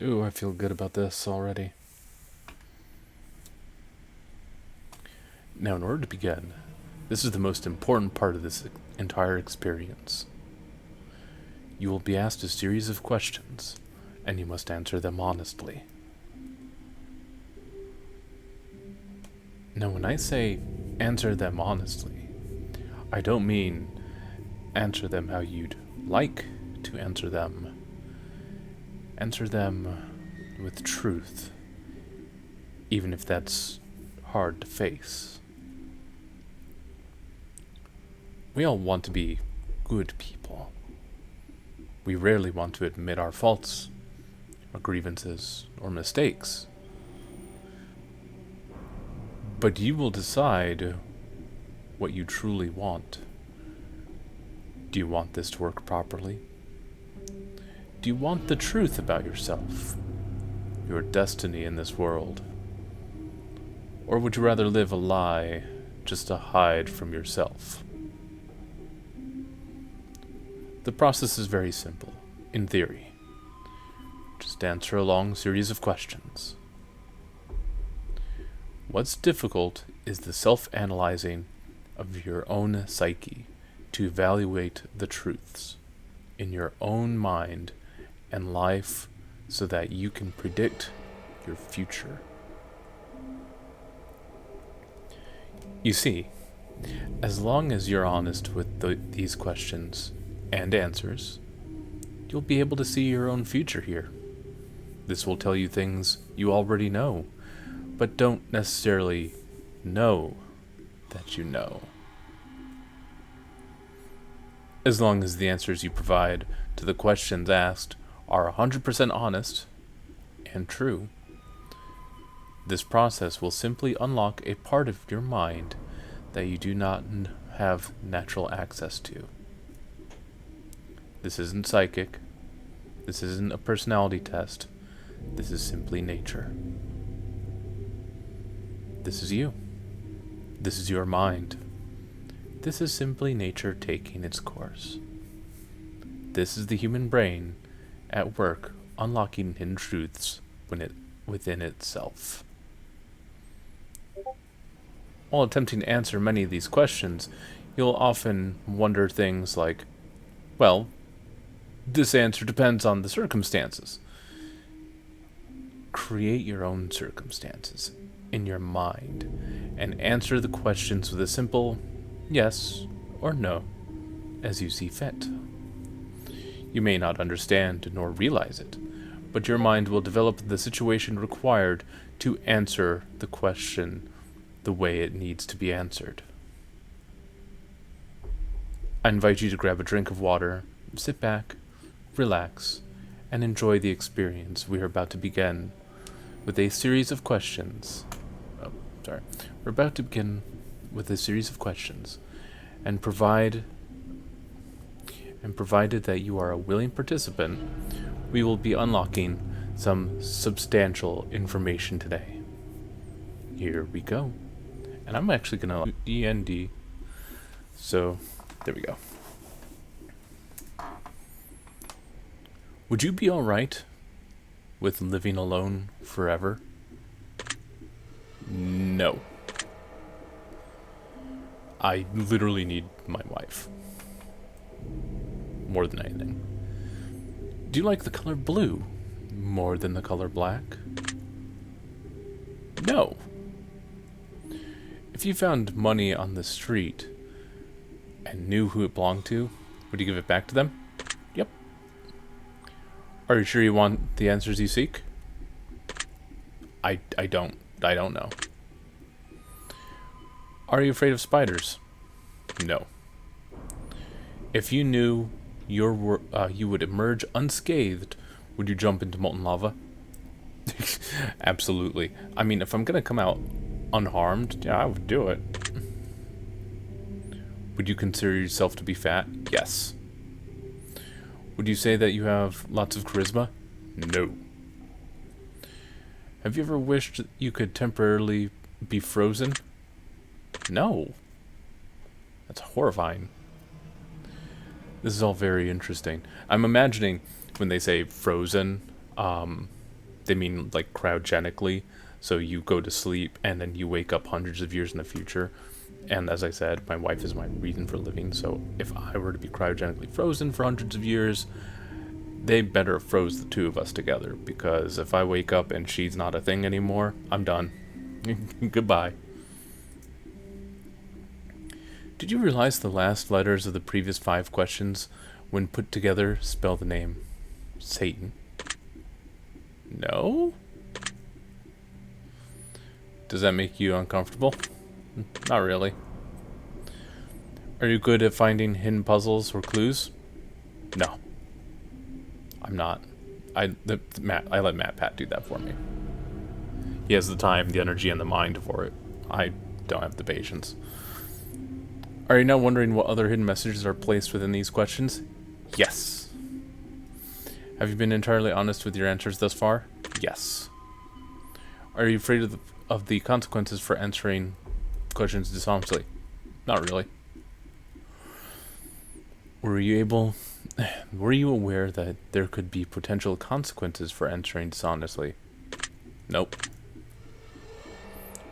Ooh, I feel good about this already. Now, in order to begin, this is the most important part of this entire experience. You will be asked a series of questions, and you must answer them honestly. Now, when I say answer them honestly, I don't mean answer them how you'd like to answer them. Answer them with truth, even if that's hard to face. We all want to be good people. We rarely want to admit our faults, our grievances, or mistakes. But you will decide what you truly want. Do you want this to work properly? Do you want the truth about yourself, your destiny in this world? Or would you rather live a lie just to hide from yourself? The process is very simple, in theory. Just answer a long series of questions. What's difficult is the self-analyzing of your own psyche to evaluate the truths in your own mind and life so that you can predict your future. You see, as long as you're honest with these questions and answers, you'll be able to see your own future here. This will tell you things you already know, but don't necessarily know that you know. As long as the answers you provide to the questions asked are 100% honest and true, this process will simply unlock a part of your mind that you do not have natural access to. This isn't psychic. This isn't a personality test. This is simply nature. This is you. This is your mind. This is simply nature taking its course. This is the human brain at work unlocking hidden truths within itself. While attempting to answer many of these questions, you'll often wonder things like, well, this answer depends on the circumstances. Create your own circumstances in your mind and answer the questions with a simple yes or no as you see fit. You may not understand nor realize it, but your mind will develop the situation required to answer the question the way it needs to be answered. I invite you to grab a drink of water, sit back, relax, and enjoy the experience we are about to begin with a series of questions. We're about to begin with a series of questions, and provided that you are a willing participant, we will be unlocking some substantial information today. Here we go. And I'm actually going to DND. So, there we go. Would you be alright with living alone forever? No. I literally need my wife. More than anything. Do you like the color blue more than the color black? No. If you found money on the street and knew who it belonged to, would you give it back to them? Yep. Are you sure you want the answers you seek? I don't know. Are you afraid of spiders? No. If you knew you would emerge unscathed, would you jump into molten lava? Absolutely. I mean, if I'm gonna come out unharmed, yeah, I would do it. Would you consider yourself to be fat? Yes. Would you say that you have lots of charisma? No. Have you ever wished you could temporarily be frozen? No. That's horrifying. This is all very interesting. I'm imagining when they say frozen, they mean like cryogenically. So you go to sleep and then you wake up hundreds of years in the future. And as I said, my wife is my reason for living. So if I were to be cryogenically frozen for hundreds of years, they better froze the two of us together. Because if I wake up and she's not a thing anymore, I'm done. Goodbye. Did you realize the last letters of the previous 5 questions, when put together, spell the name Satan? No? Does that make you uncomfortable? Not really. Are you good at finding hidden puzzles or clues? No. I'm not. I let Matt Pat do that for me. He has the time, the energy, and the mind for it. I don't have the patience. Are you now wondering what other hidden messages are placed within these questions? Yes. Have you been entirely honest with your answers thus far? Yes. Are you afraid of the consequences for answering questions dishonestly? Not really. Were you aware that there could be potential consequences for answering dishonestly? Nope.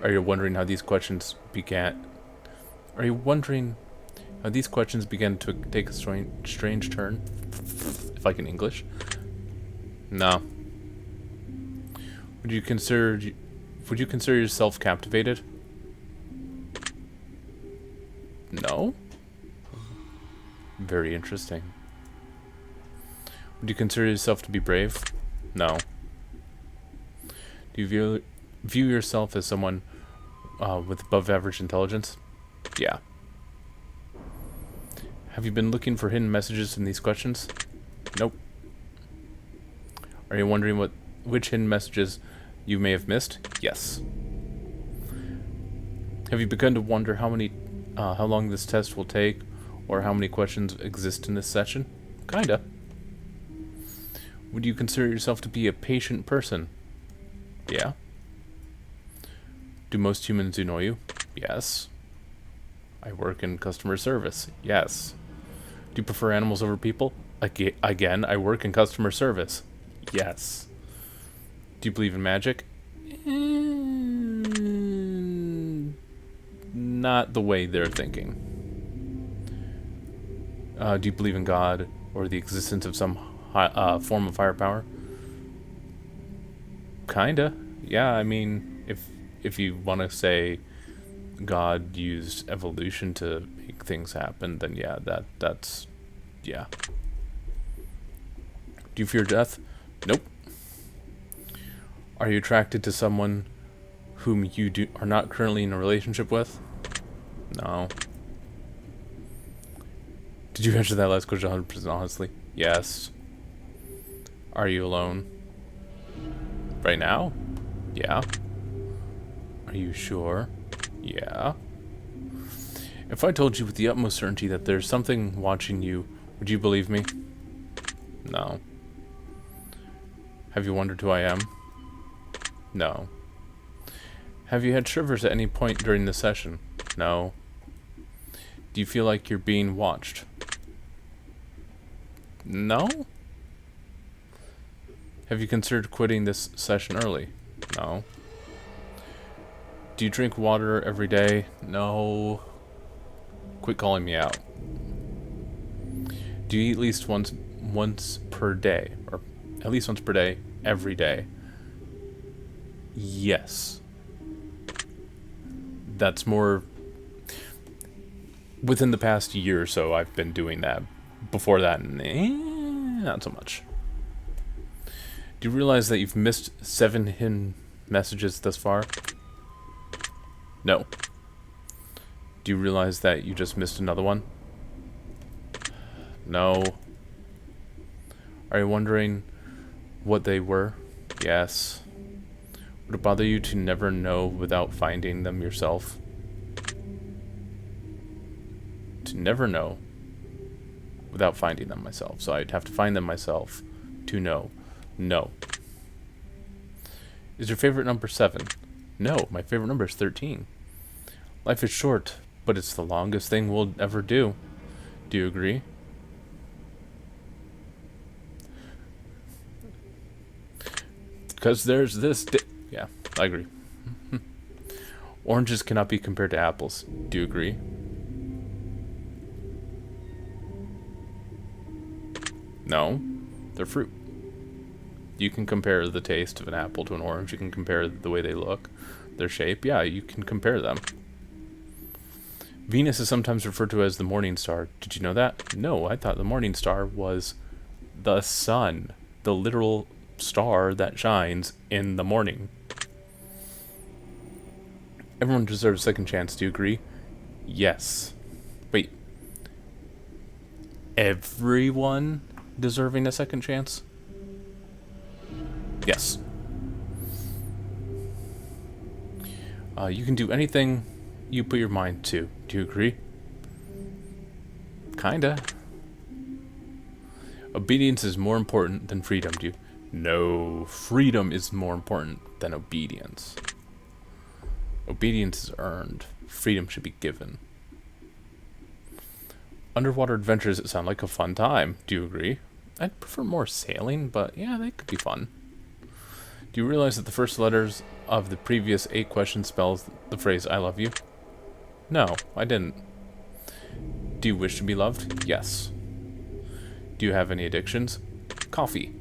Are you wondering how these questions began? Are you wondering how these questions began to take a strange turn? If I can English. No. Would you consider yourself captivated? No. Very interesting. Would you consider yourself to be brave? No. Do you view yourself as someone with above average intelligence? Yeah. Have you been looking for hidden messages in these questions? Nope. Are you wondering which hidden messages you may have missed? Yes. Have you begun to wonder how long this test will take, or how many questions exist in this session? Kinda. Would you consider yourself to be a patient person? Yeah. Do most humans annoy you? Yes. I work in customer service. Yes. Do you prefer animals over people? Again, I work in customer service. Yes. Do you believe in magic? Not the way they're thinking. Do you believe in God or the existence of some form of higher power? Kinda. Yeah, I mean, if you want to say God used evolution to make things happen, then yeah, that's yeah. Do you fear death? Nope. Are you attracted to someone whom you are not currently in a relationship with? No. Did you answer that last question 100% honestly? Yes. Are you alone? Right now? Yeah. Are you sure? Yeah. If I told you with the utmost certainty that there's something watching you, would you believe me? No. Have you wondered who I am? No. Have you had shivers at any point during the session? No. Do you feel like you're being watched? No. Have you considered quitting this session early? No. Do you drink water every day? No. Quit calling me out. Do you eat at least once per day? Or at least once per day, every day? Yes. That's more... Within the past year or so, I've been doing that. Before that, not so much. Do you realize that you've missed 7 hidden messages thus far? No. Do you realize that you just missed another one? No. Are you wondering what they were? Yes. Would it bother you to never know without finding them yourself? To never know without finding them myself. So I'd have to find them myself to know. No. Is your favorite number 7? No, my favorite number is 13. Life is short, but it's the longest thing we'll ever do. Do you agree? Because there's this... Yeah, I agree. Oranges cannot be compared to apples. Do you agree? No, they're fruit. You can compare the taste of an apple to an orange. You can compare the way they look, their shape. Yeah, you can compare them. Venus is sometimes referred to as the morning star. Did you know that? No, I thought the morning star was the sun, the literal star that shines in the morning. Everyone deserves a second chance. Do you agree? Yes. Wait. Everyone deserving a second chance? Yes. You can do anything you put your mind to. Do you agree? Kinda. Obedience is more important than freedom. Do you? No. Freedom is more important than obedience. Obedience is earned. Freedom should be given. Underwater adventures sound like a fun time. Do you agree? I'd prefer more sailing, but yeah, they could be fun. Do you realize that the first letters of the previous 8 questions spells the phrase I love you? No, I didn't. Do you wish to be loved? Yes. Do you have any addictions? Coffee.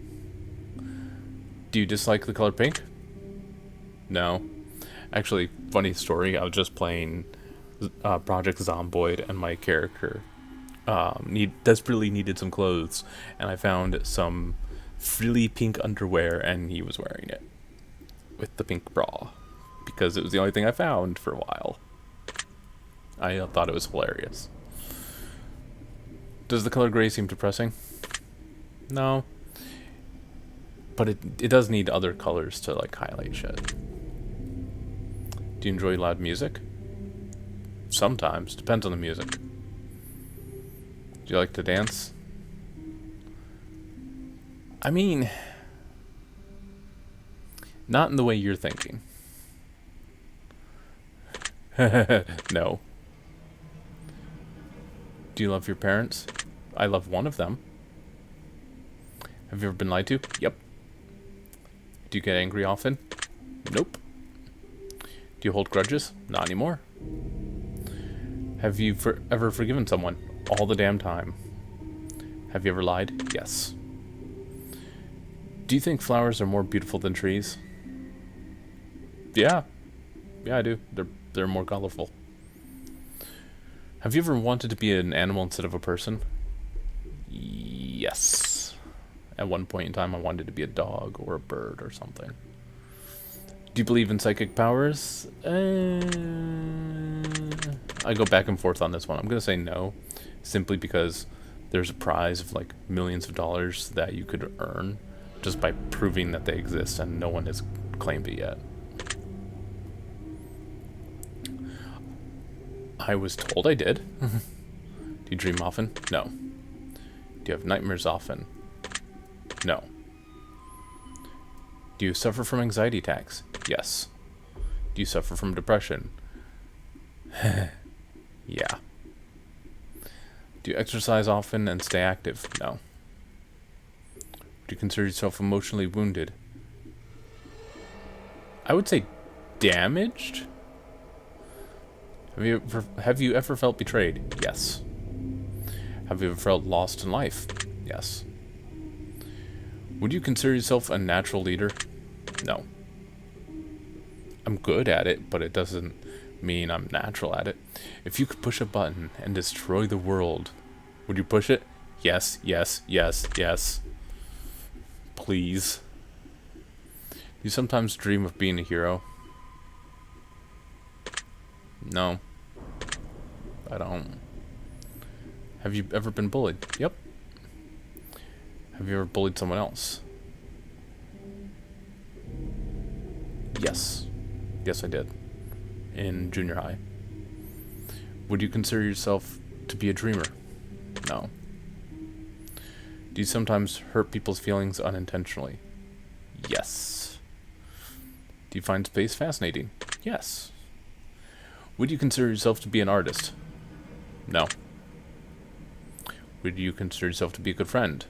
Do you dislike the color pink? No. Actually, funny story, I was just playing Project Zomboid, and my character desperately needed some clothes, and I found some frilly pink underwear, and he was wearing it with the pink bra because it was the only thing I found for a while. I thought it was hilarious. Does the color gray seem depressing? No, but it does need other colors to like highlight shit. Do you enjoy loud music? Sometimes, depends on the music. Do you like to dance? I mean, not in the way you're thinking. No. Do you love your parents? I love one of them. Have you ever been lied to? Yep. Do you get angry often? Nope. Do you hold grudges? Not anymore. Have you ever forgiven someone? All the damn time. Have you ever lied? Yes. Do you think flowers are more beautiful than trees? Yeah. Yeah, I do. They're more colorful. Have you ever wanted to be an animal instead of a person? Yes. At one point in time, I wanted to be a dog or a bird or something. Do you believe in psychic powers? I go back and forth on this one. I'm going to say no, simply because there's a prize of like millions of dollars that you could earn just by proving that they exist, and no one has claimed it yet. I was told I did. Do you dream often? No. Do you have nightmares often? No. Do you suffer from anxiety attacks? Yes. Do you suffer from depression? Yeah. Do you exercise often and stay active? No. Do you consider yourself emotionally wounded? I would say damaged? Have you ever felt betrayed? Yes. Have you ever felt lost in life? Yes. Would you consider yourself a natural leader? No. I'm good at it, but it doesn't mean I'm natural at it. If you could push a button and destroy the world, would you push it? Yes, yes, yes, yes. Please. Do you sometimes dream of being a hero? No. I don't. Have you ever been bullied? Yep. Have you ever bullied someone else? Yes. Yes, I did. In junior high. Would you consider yourself to be a dreamer? No. Do you sometimes hurt people's feelings unintentionally? Yes. Do you find space fascinating? Yes. Would you consider yourself to be an artist? No. Would you consider yourself to be a good friend?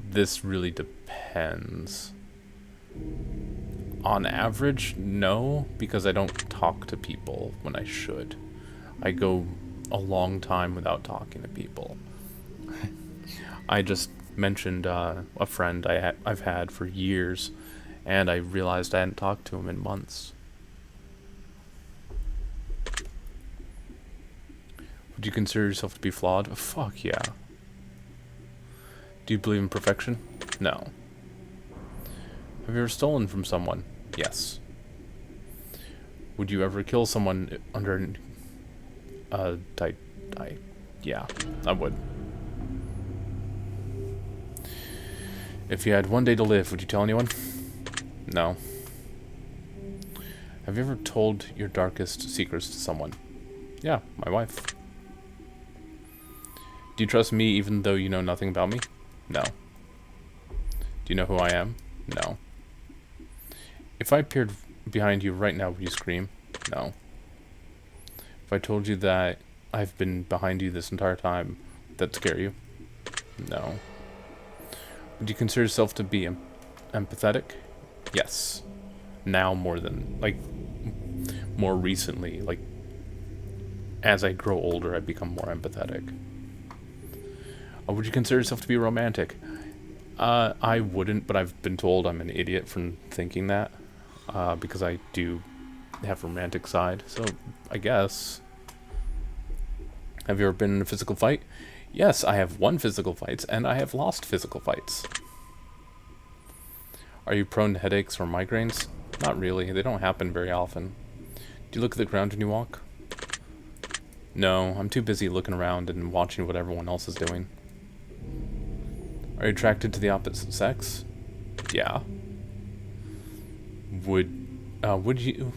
This really depends. On average, no, because I don't talk to people when I should. I go a long time without talking to people. I just mentioned a friend I've had for years, and I realized I hadn't talked to him in months. Would you consider yourself to be flawed? Fuck yeah. Do you believe in perfection? No. Have you ever stolen from someone? Yes. Would you ever kill someone under yeah, I would. If you had one day to live, would you tell anyone? No. Have you ever told your darkest secrets to someone? Yeah, my wife. Do you trust me even though you know nothing about me? No. Do you know who I am? No. If I appeared behind you right now, would you scream? No. If I told you that I've been behind you this entire time, would that scare you? No. Would you consider yourself to be empathetic? Yes. Now more than, like, more recently, like, as I grow older, I become more empathetic. Would you consider yourself to be romantic? I wouldn't, but I've been told I'm an idiot for thinking that, because I do have a romantic side, so I guess. Have you ever been in a physical fight? Yes, I have won physical fights, and I have lost physical fights. Are you prone to headaches or migraines? Not really, they don't happen very often. Do you look at the ground when you walk? No, I'm too busy looking around and watching what everyone else is doing. Are you attracted to the opposite sex? Yeah. Would you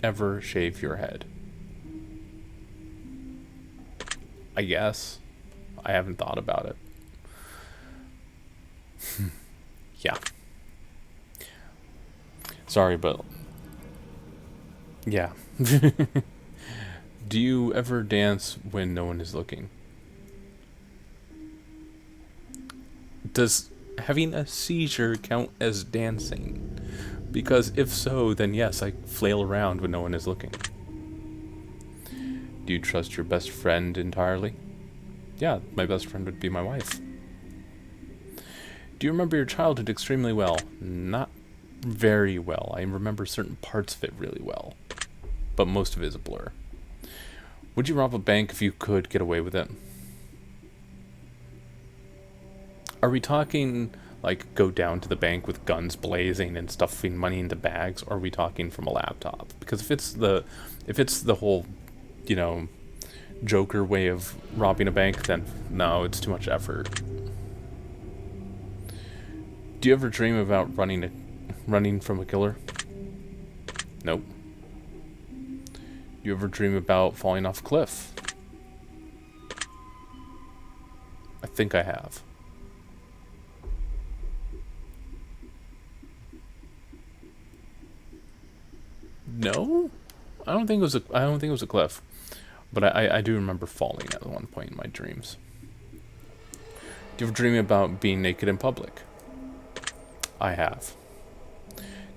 ever shave your head? I guess. I haven't thought about it. Yeah. Sorry, but... yeah. Do you ever dance when no one is looking? Does having a seizure count as dancing? Because if so, then yes, I flail around when no one is looking. Do you trust your best friend entirely? Yeah, my best friend would be my wife. Do you remember your childhood extremely well? Not very well. I remember certain parts of it really well, but most of it is a blur. Would you rob a bank if you could get away with it? Are we talking, like, go down to the bank with guns blazing and stuffing money into bags, or are we talking from a laptop? Because if it's the whole, you know, Joker way of robbing a bank, then no, it's too much effort. Do you ever dream about running from a killer? Nope. Do you ever dream about falling off a cliff? I think I have. No, I don't think it was a cliff, but I do remember falling at one point in my dreams. Do you ever dream about being naked in public? I have.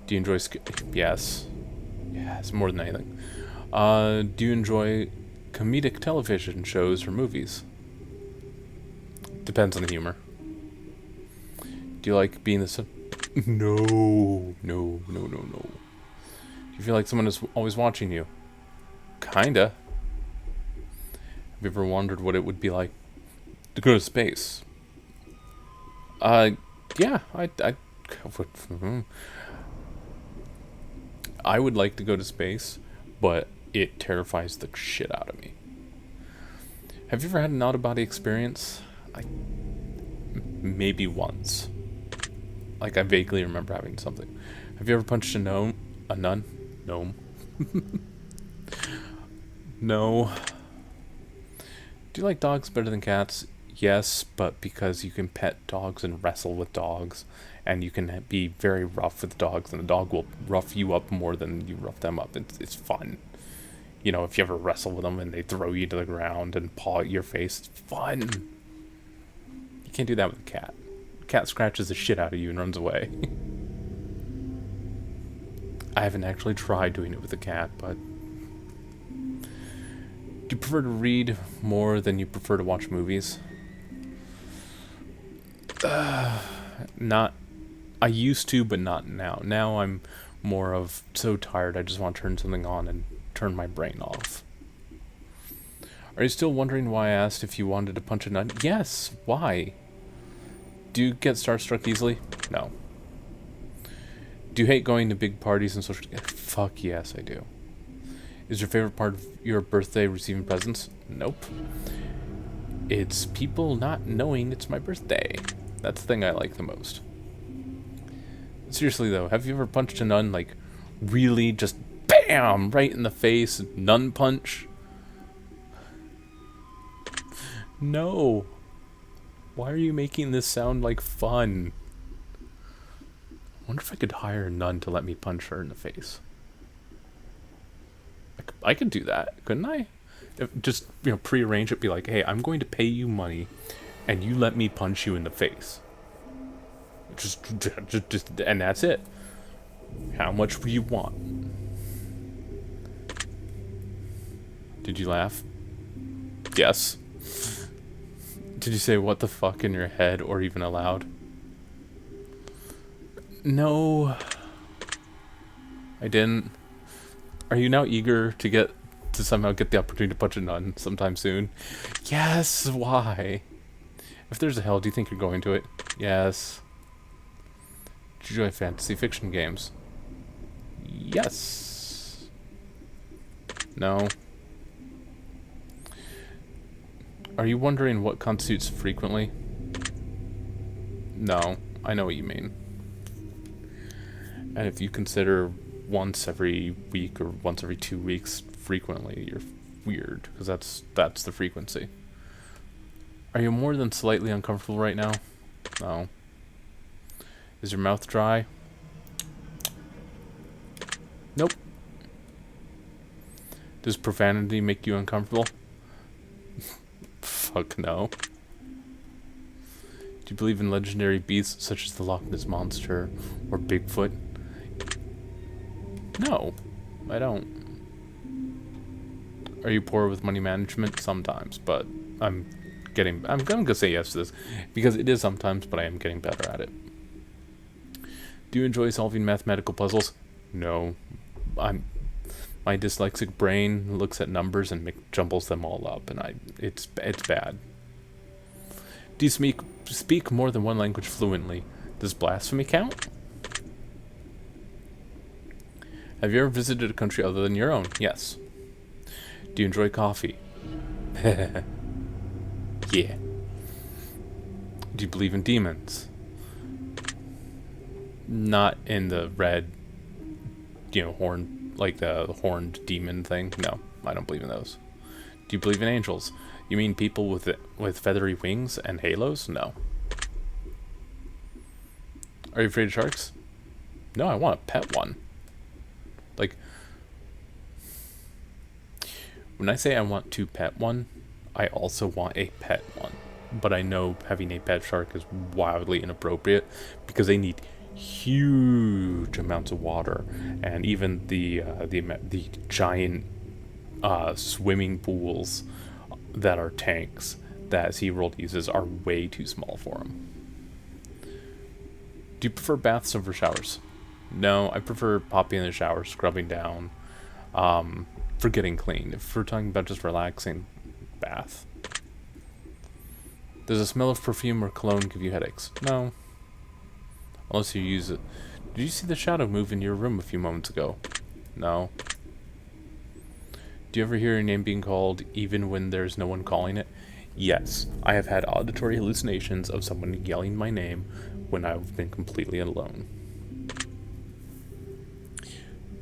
Do you enjoy yes, more than anything. Do you enjoy comedic television shows or movies? Depends on the humor. Do you like being the No. Do you feel like someone is always watching you? Kinda. Have you ever wondered what it would be like to go to space? Yeah, I would like to go to space, but it terrifies the shit out of me. Have you ever had an out-of-body experience? Maybe once. Like, I vaguely remember having something. Have you ever punched a nun? Gnome. No. Do you like dogs better than cats? Yes, but because you can pet dogs and wrestle with dogs, and you can be very rough with dogs, and the dog will rough you up more than you rough them up. It's fun. You know, if you ever wrestle with them and they throw you to the ground and paw at your face, it's fun. You can't do that with a cat. cat scratches the shit out of you and runs away. I haven't actually tried doing it with a cat, but... Do you prefer to read more than you prefer to watch movies? Not... I used to, but not now. Now I'm more of so tired I just want to turn something on and turn my brain off. Are you still wondering why I asked if you wanted to punch a nun? Yes! Why? Do you get starstruck easily? No. Do you hate going to big parties and social... Fuck yes, I do. Is your favorite part of your birthday receiving presents? Nope. It's people not knowing it's my birthday. That's the thing I like the most. Seriously though, have you ever punched a nun, like, really just BAM! Right in the face, nun punch? No. Why are you making this sound like fun? I wonder if I could hire a nun to let me punch her in the face. I could do that, couldn't I? Just, prearrange it, be like, hey, I'm going to pay you money, and you let me punch you in the face. Just, and that's it. How much do you want? Did you laugh? Yes. Did you say what the fuck in your head or even aloud? No. I didn't. Are you now eager to somehow get the opportunity to punch a nun sometime soon? Yes, why? If there's a hell, do you think you're going to it? Yes. Do you enjoy fantasy fiction games? Yes. No. Are you wondering what constitutes frequently? No, I know what you mean. And if you consider once every week or once every 2 weeks frequently, you're weird, because that's the frequency. Are you more than slightly uncomfortable right now? No. Is your mouth dry? Nope. Does profanity make you uncomfortable? Fuck no. Do you believe in legendary beasts such as the Loch Ness Monster or Bigfoot? No, I don't. Are you poor with money management? Sometimes, but I'm gonna say yes to this because it is sometimes, but I am getting better at it. Do you enjoy solving mathematical puzzles? No. My dyslexic brain looks at numbers and jumbles them all up, and it's bad. Do you speak more than one language fluently? Does blasphemy count? Have you ever visited a country other than your own? Yes. Do you enjoy coffee? Yeah. Do you believe in demons? Not in the red, horn, like the horned demon thing. No, I don't believe in those. Do you believe in angels? You mean people with feathery wings and halos? No. Are you afraid of sharks? No, I want to pet one. Like, when I say I want to pet one, I also want a pet one. But I know having a pet shark is wildly inappropriate because they need huge amounts of water, and even the giant swimming pools that are tanks that SeaWorld uses are way too small for them. Do you prefer baths over showers? No, I prefer popping in the shower, scrubbing down, for getting clean. If we're talking about just relaxing, bath. Does the smell of perfume or cologne give you headaches? No. Unless you use it. Did you see the shadow move in your room a few moments ago? No. Do you ever hear your name being called even when there's no one calling it? Yes. I have had auditory hallucinations of someone yelling my name when I've been completely alone.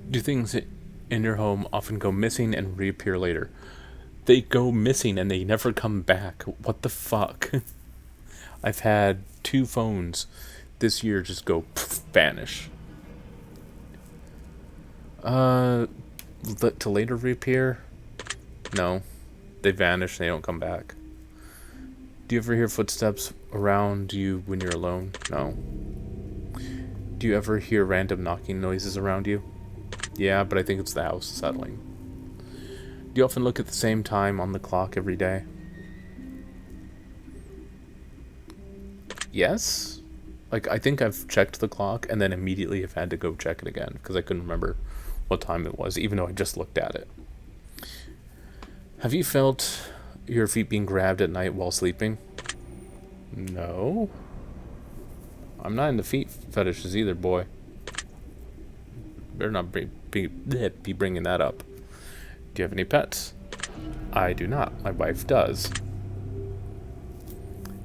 Do things in your home often go missing and reappear later? They go missing and they never come back. What the fuck? I've had 2 phones this year just go vanish. To later reappear? No. They vanish, they don't come back. Do you ever hear footsteps around you when you're alone? No. Do you ever hear random knocking noises around you? Yeah, but I think it's the house settling. Do you often look at the same time on the clock every day? Yes. Like, I think I've checked the clock and then immediately have had to go check it again because I couldn't remember what time it was, even though I just looked at it. Have you felt your feet being grabbed at night while sleeping? No. I'm not into feet fetishes either, boy. Better not be bringing that up. Do you have any pets? I do not. My wife does.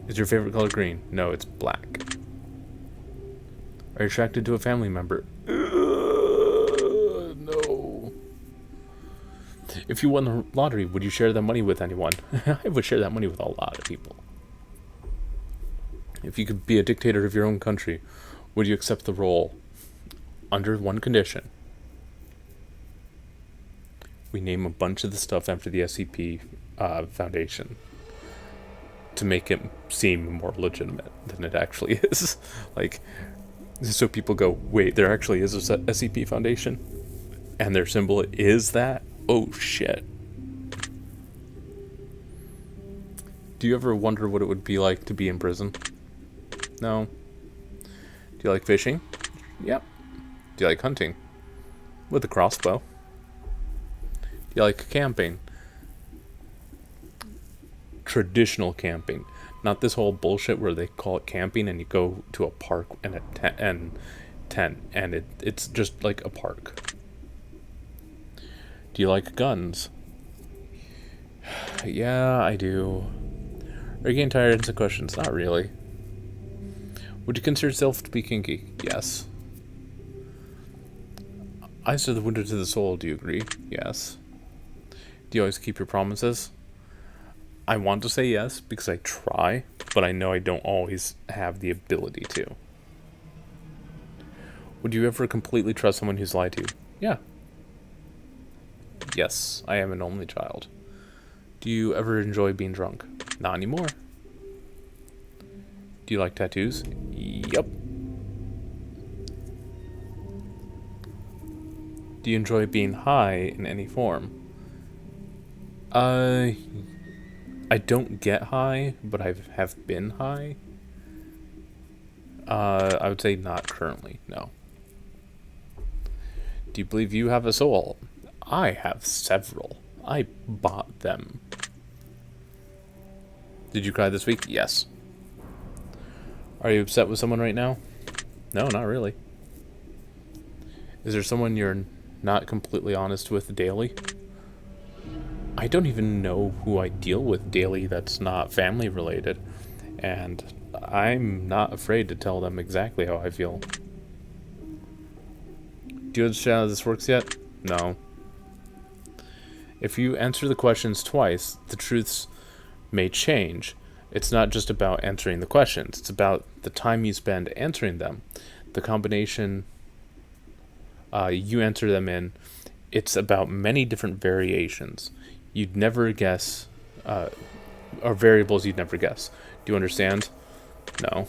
Is your favorite color green? No, it's black. Are you attracted to a family member? No. If you won the lottery, would you share that money with anyone? I would share that money with a lot of people. If you could be a dictator of your own country, would you accept the role? Under one condition. We name a bunch of the stuff after the SCP Foundation to make it seem more legitimate than it actually is. Like, so people go, wait, there actually is a SCP Foundation? And their symbol is that? Oh, shit. Do you ever wonder what it would be like to be in prison? No. Do you like fishing? Yep. Do you like hunting? With a crossbow. Do you like camping? Traditional camping. Not this whole bullshit where they call it camping and you go to a park and a tent and it's just like a park. Do you like guns? Yeah, I do. Are you getting tired of answering questions? Not really. Would you consider yourself to be kinky? Yes. Eyes are the window to the soul, do you agree? Yes. Do you always keep your promises? I want to say yes, because I try, but I know I don't always have the ability to. Would you ever completely trust someone who's lied to you? Yeah. Yes, I am an only child. Do you ever enjoy being drunk? Not anymore. Do you like tattoos? Yep. Do you enjoy being high in any form? I don't get high, but I have been high. I would say not currently, no. Do you believe you have a soul? I have several. I bought them. Did you cry this week? Yes. Are you upset with someone right now? No, not really. Is there someone you're not completely honest with daily? I don't even know who I deal with daily that's not family related, and I'm not afraid to tell them exactly how I feel. Do you understand how this works yet? No. If you answer the questions twice, the truths may change. It's not just about answering the questions, it's about the time you spend answering them. The combination you answer them in, it's about many different variations. You'd never guess, or variables you'd never guess. Do you understand? No.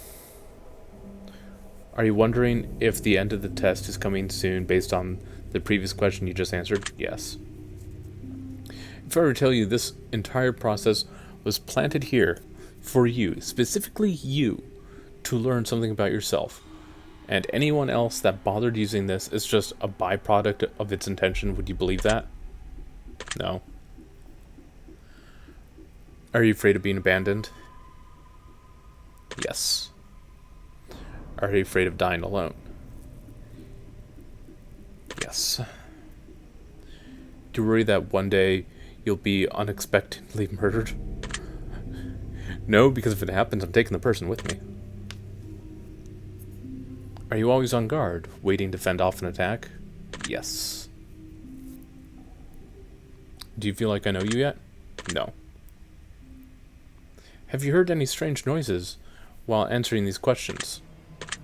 Are you wondering if the end of the test is coming soon based on the previous question you just answered? Yes. If I were to tell you this entire process was planted here for you, specifically you, to learn something about yourself, and anyone else that bothered using this is just a byproduct of its intention, would you believe that? No. Are you afraid of being abandoned? Yes. Are you afraid of dying alone? Yes. Do you worry that one day you'll be unexpectedly murdered? No, because if it happens, I'm taking the person with me. Are you always on guard, waiting to fend off an attack? Yes. Do you feel like I know you yet? No. Have you heard any strange noises while answering these questions?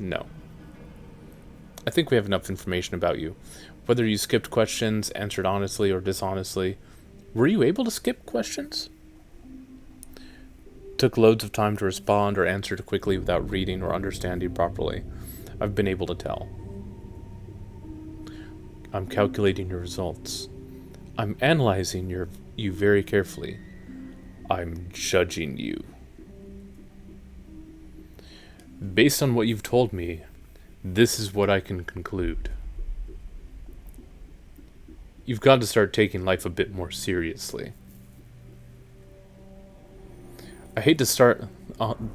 No. I think we have enough information about you. Whether you skipped questions, answered honestly or dishonestly. Were you able to skip questions? took loads of time to respond or answer quickly without reading or understanding properly. I've been able to tell. I'm calculating your results. I'm analyzing you very carefully. I'm judging you. Based on what you've told me, this is what I can conclude. You've got to start taking life a bit more seriously. I hate to start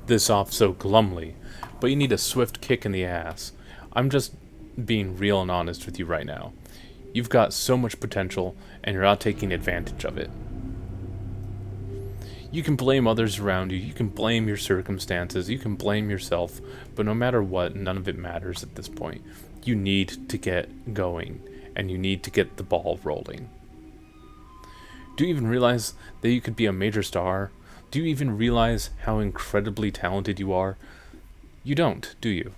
this off so glumly, but you need a swift kick in the ass. I'm just being real and honest with you right now. You've got so much potential, and you're not taking advantage of it. You can blame others around you, you can blame your circumstances, you can blame yourself, but no matter what, none of it matters at this point. You need to get going, and you need to get the ball rolling. Do you even realize that you could be a major star? Do you even realize how incredibly talented you are? You don't, do you?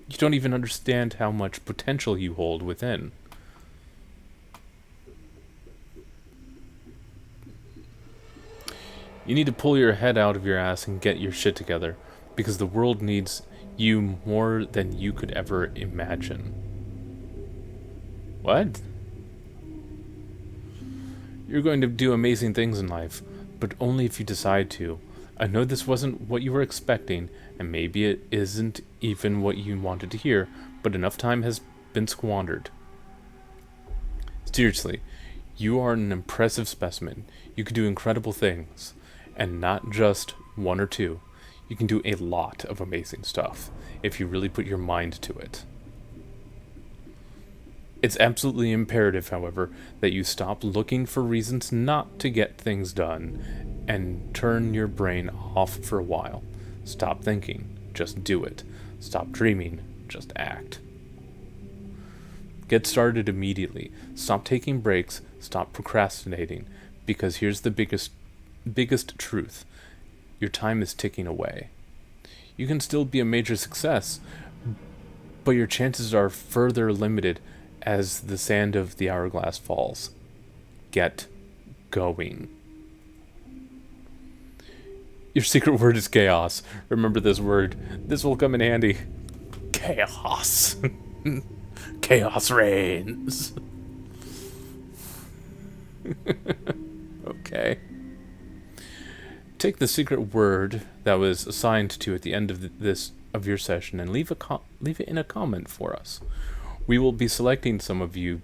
You don't even understand how much potential you hold within. You need to pull your head out of your ass and get your shit together, because the world needs you more than you could ever imagine. What? You're going to do amazing things in life, but only if you decide to. I know this wasn't what you were expecting, and maybe it isn't even what you wanted to hear, but enough time has been squandered. Seriously, you are an impressive specimen. You can do incredible things. And not just one or two. You can do a lot of amazing stuff if you really put your mind to it. It's absolutely imperative, however, that you stop looking for reasons not to get things done and turn your brain off for a while. Stop thinking, just do it. Stop dreaming, just act. Get started immediately. Stop taking breaks, stop procrastinating, because here's the biggest truth. Your time is ticking away. You can still be a major success, but your chances are further limited as the sand of the hourglass falls. Get going. Your secret word is chaos. Remember this word. This will come in handy. Chaos. Chaos reigns. Okay. Take the secret word that was assigned to at the end of your session and leave it in a comment for us. We will be selecting some of you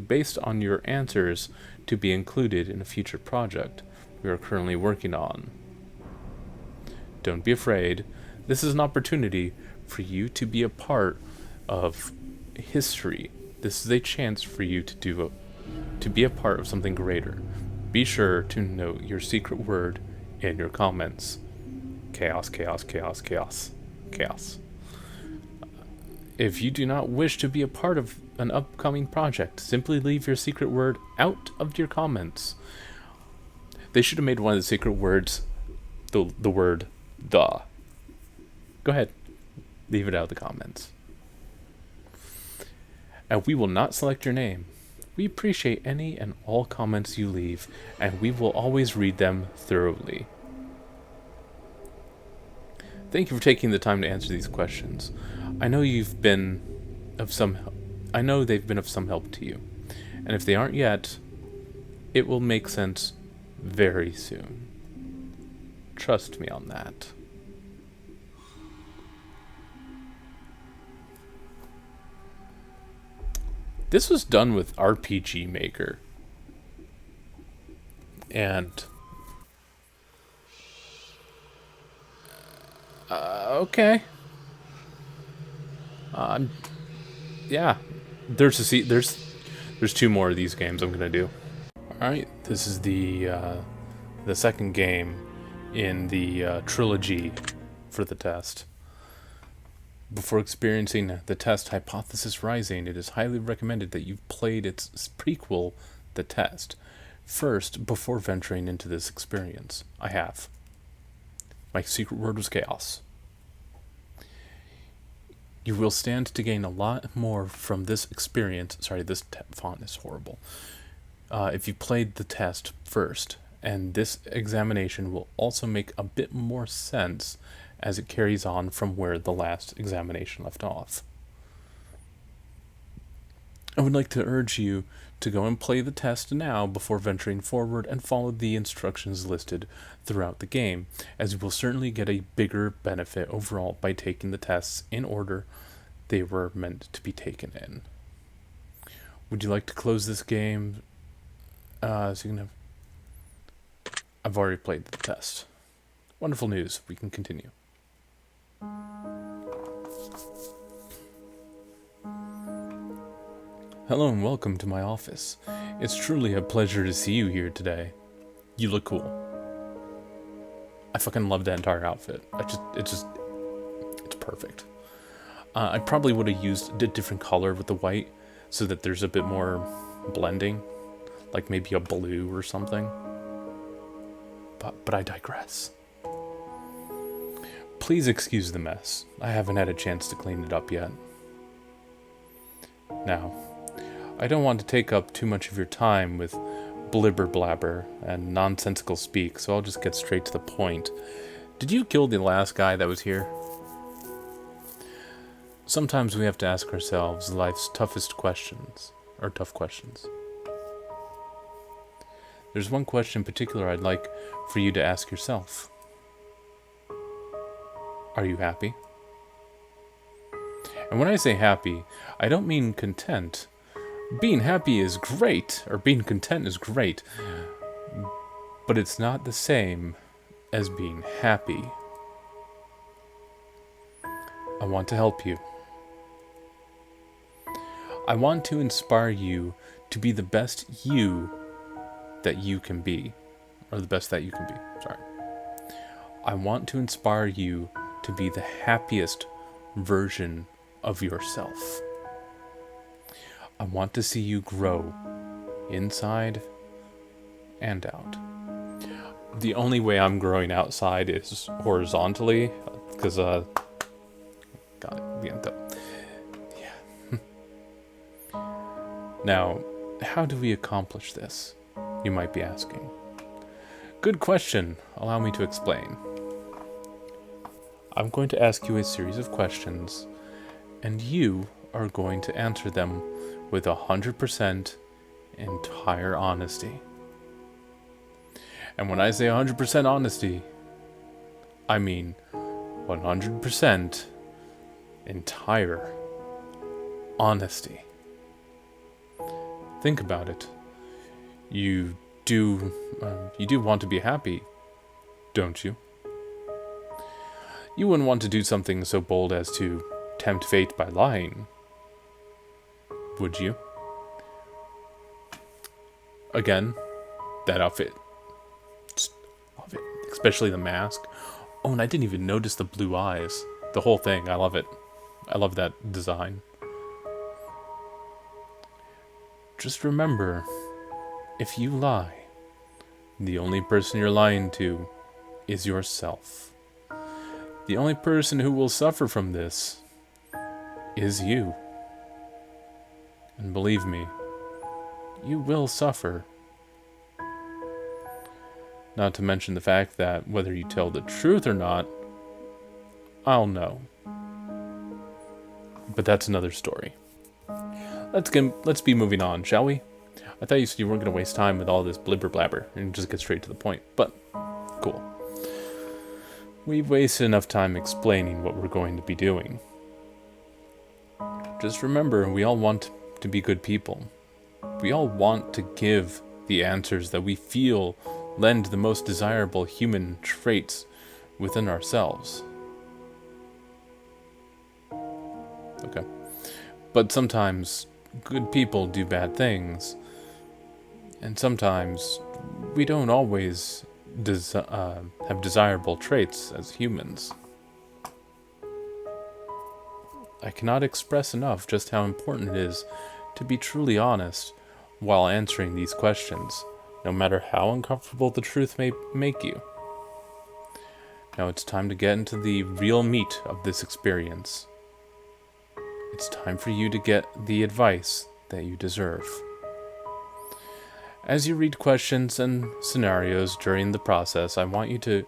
based on your answers to be included in a future project we are currently working on. Don't be afraid. This is an opportunity for you to be a part of history. This is a chance for you to be a part of something greater. Be sure to note your secret word in your comments. Chaos, chaos, chaos, chaos, chaos. If you do not wish to be a part of an upcoming project, simply leave your secret word out of your comments. They should have made one of the secret words the word the. Go ahead. Leave it out of the comments. And we will not select your name. We appreciate any and all comments you leave, and we will always read them thoroughly. Thank you for taking the time to answer these questions. I know they've been of some help to you. And if they aren't yet, it will make sense very soon. Trust me on that. This was done with RPG Maker. And okay. Yeah. There's two more of these games I'm gonna do. Alright, this is the second game in the trilogy for the test. Before experiencing the test Hypothesis Rising, it is highly recommended that you've played its prequel, The Test, first before venturing into this experience. I have. My secret word was chaos. You will stand to gain a lot more from this experience. Sorry, this font is horrible. If you played the test first And this examination will also make a bit more sense as it carries on from where the last examination left off. I would like to urge you to go and play the test now before venturing forward and follow the instructions listed throughout the game, as you will certainly get a bigger benefit overall by taking the tests in order they were meant to be taken in. Would you like to close this game? So you can have... I've already played the test. Wonderful news. We can continue. Hello and welcome to my office. It's truly a pleasure to see you here today. You look cool. I fucking love that entire outfit. It's perfect. I probably would have used a different color with the white so that there's a bit more blending, like maybe a blue or something. But I digress. Please excuse the mess. I haven't had a chance to clean it up yet. Now, I don't want to take up too much of your time with blibber blabber and nonsensical speak, so I'll just get straight to the point. Did you kill the last guy that was here? Sometimes we have to ask ourselves life's toughest questions, or tough questions. There's one question in particular I'd like for you to ask yourself. Are you happy? And when I say happy, I don't mean content. Being happy is great, or being content is great, but it's not the same as being happy. I want to help you. I want to inspire you to be the best you that you can be, or the best that you can be, sorry. I want to inspire you to be the happiest version of yourself. I want to see you grow inside and out. The only way I'm growing outside is horizontally, because, got it, viento. Yeah. Now, how do we accomplish this? You might be asking. Good question. Allow me to explain. I'm going to ask you a series of questions, and you are going to answer them with 100% entire honesty. And when I say 100% honesty, I mean 100% entire honesty. Think about it. You do want to be happy, don't you? You wouldn't want to do something so bold as to tempt fate by lying, would you? Again, that outfit. Just love it. Especially the mask. Oh, and I didn't even notice the blue eyes. The whole thing, I love it. I love that design. Just remember, if you lie, the only person you're lying to is yourself. The only person who will suffer from this is you. And believe me, you will suffer. Not to mention the fact that whether you tell the truth or not, I'll know. But that's another story. Let's be moving on, shall we? I thought you said you weren't going to waste time with all this blibber blabber and just get straight to the point, but cool. We've wasted enough time explaining what we're going to be doing. Just remember, we all want to be good people. We all want to give the answers that we feel lend the most desirable human traits within ourselves. Okay. But sometimes good people do bad things, and sometimes we don't always have desirable traits as humans. I cannot express enough just how important it is to be truly honest while answering these questions, no matter how uncomfortable the truth may make you. Now it's time to get into the real meat of this experience. It's time for you to get the advice that you deserve. As you read questions and scenarios during the process, I want you to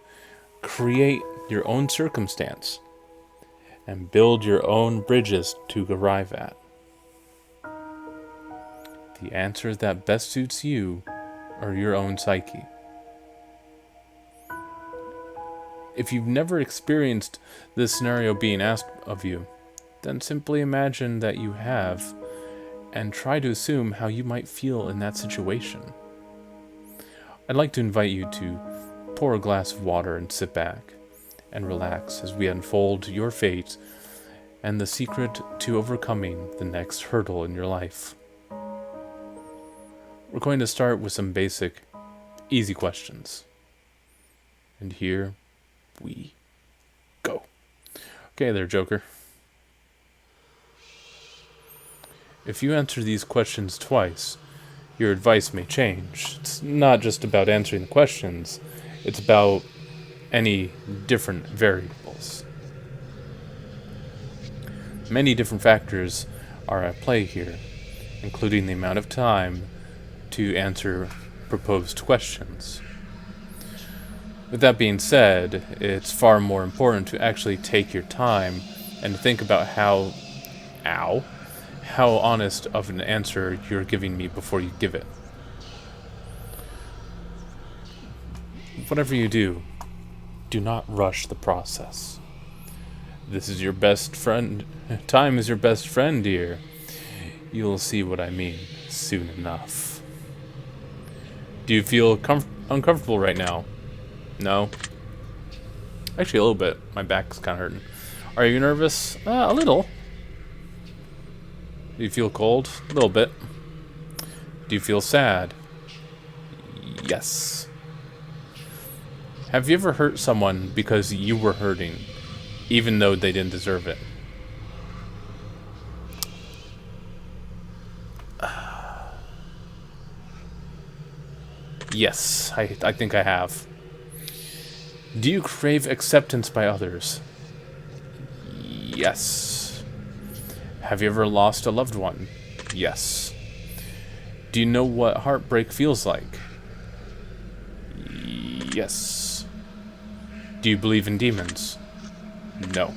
create your own circumstance and build your own bridges to arrive at the answer that best suits you or your own psyche. If you've never experienced this scenario being asked of you, then simply imagine that you have and try to assume how you might feel in that situation. I'd like to invite you to pour a glass of water and sit back and relax as we unfold your fate and the secret to overcoming the next hurdle in your life. We're going to start with some basic, easy questions. And here we go. Okay there, Joker. If you answer these questions twice, your advice may change. It's not just about answering the questions, it's about any different variables. Many different factors are at play here, including the amount of time to answer proposed questions. With that being said, it's far more important to actually take your time and think about how honest of an answer you're giving me before you give it. Whatever you do, do not rush the process. This is your best friend. Time is your best friend, dear. You'll see what I mean soon enough. Do you feel uncomfortable right now? No? Actually, a little bit. My back's kind of hurting. Are you nervous? A little. Do you feel cold? A little bit. Do you feel sad? Yes. Have you ever hurt someone because you were hurting, even though they didn't deserve it? Yes, I think I have. Do you crave acceptance by others? Yes. Have you ever lost a loved one? Yes. Do you know what heartbreak feels like? Yes. Do you believe in demons? No.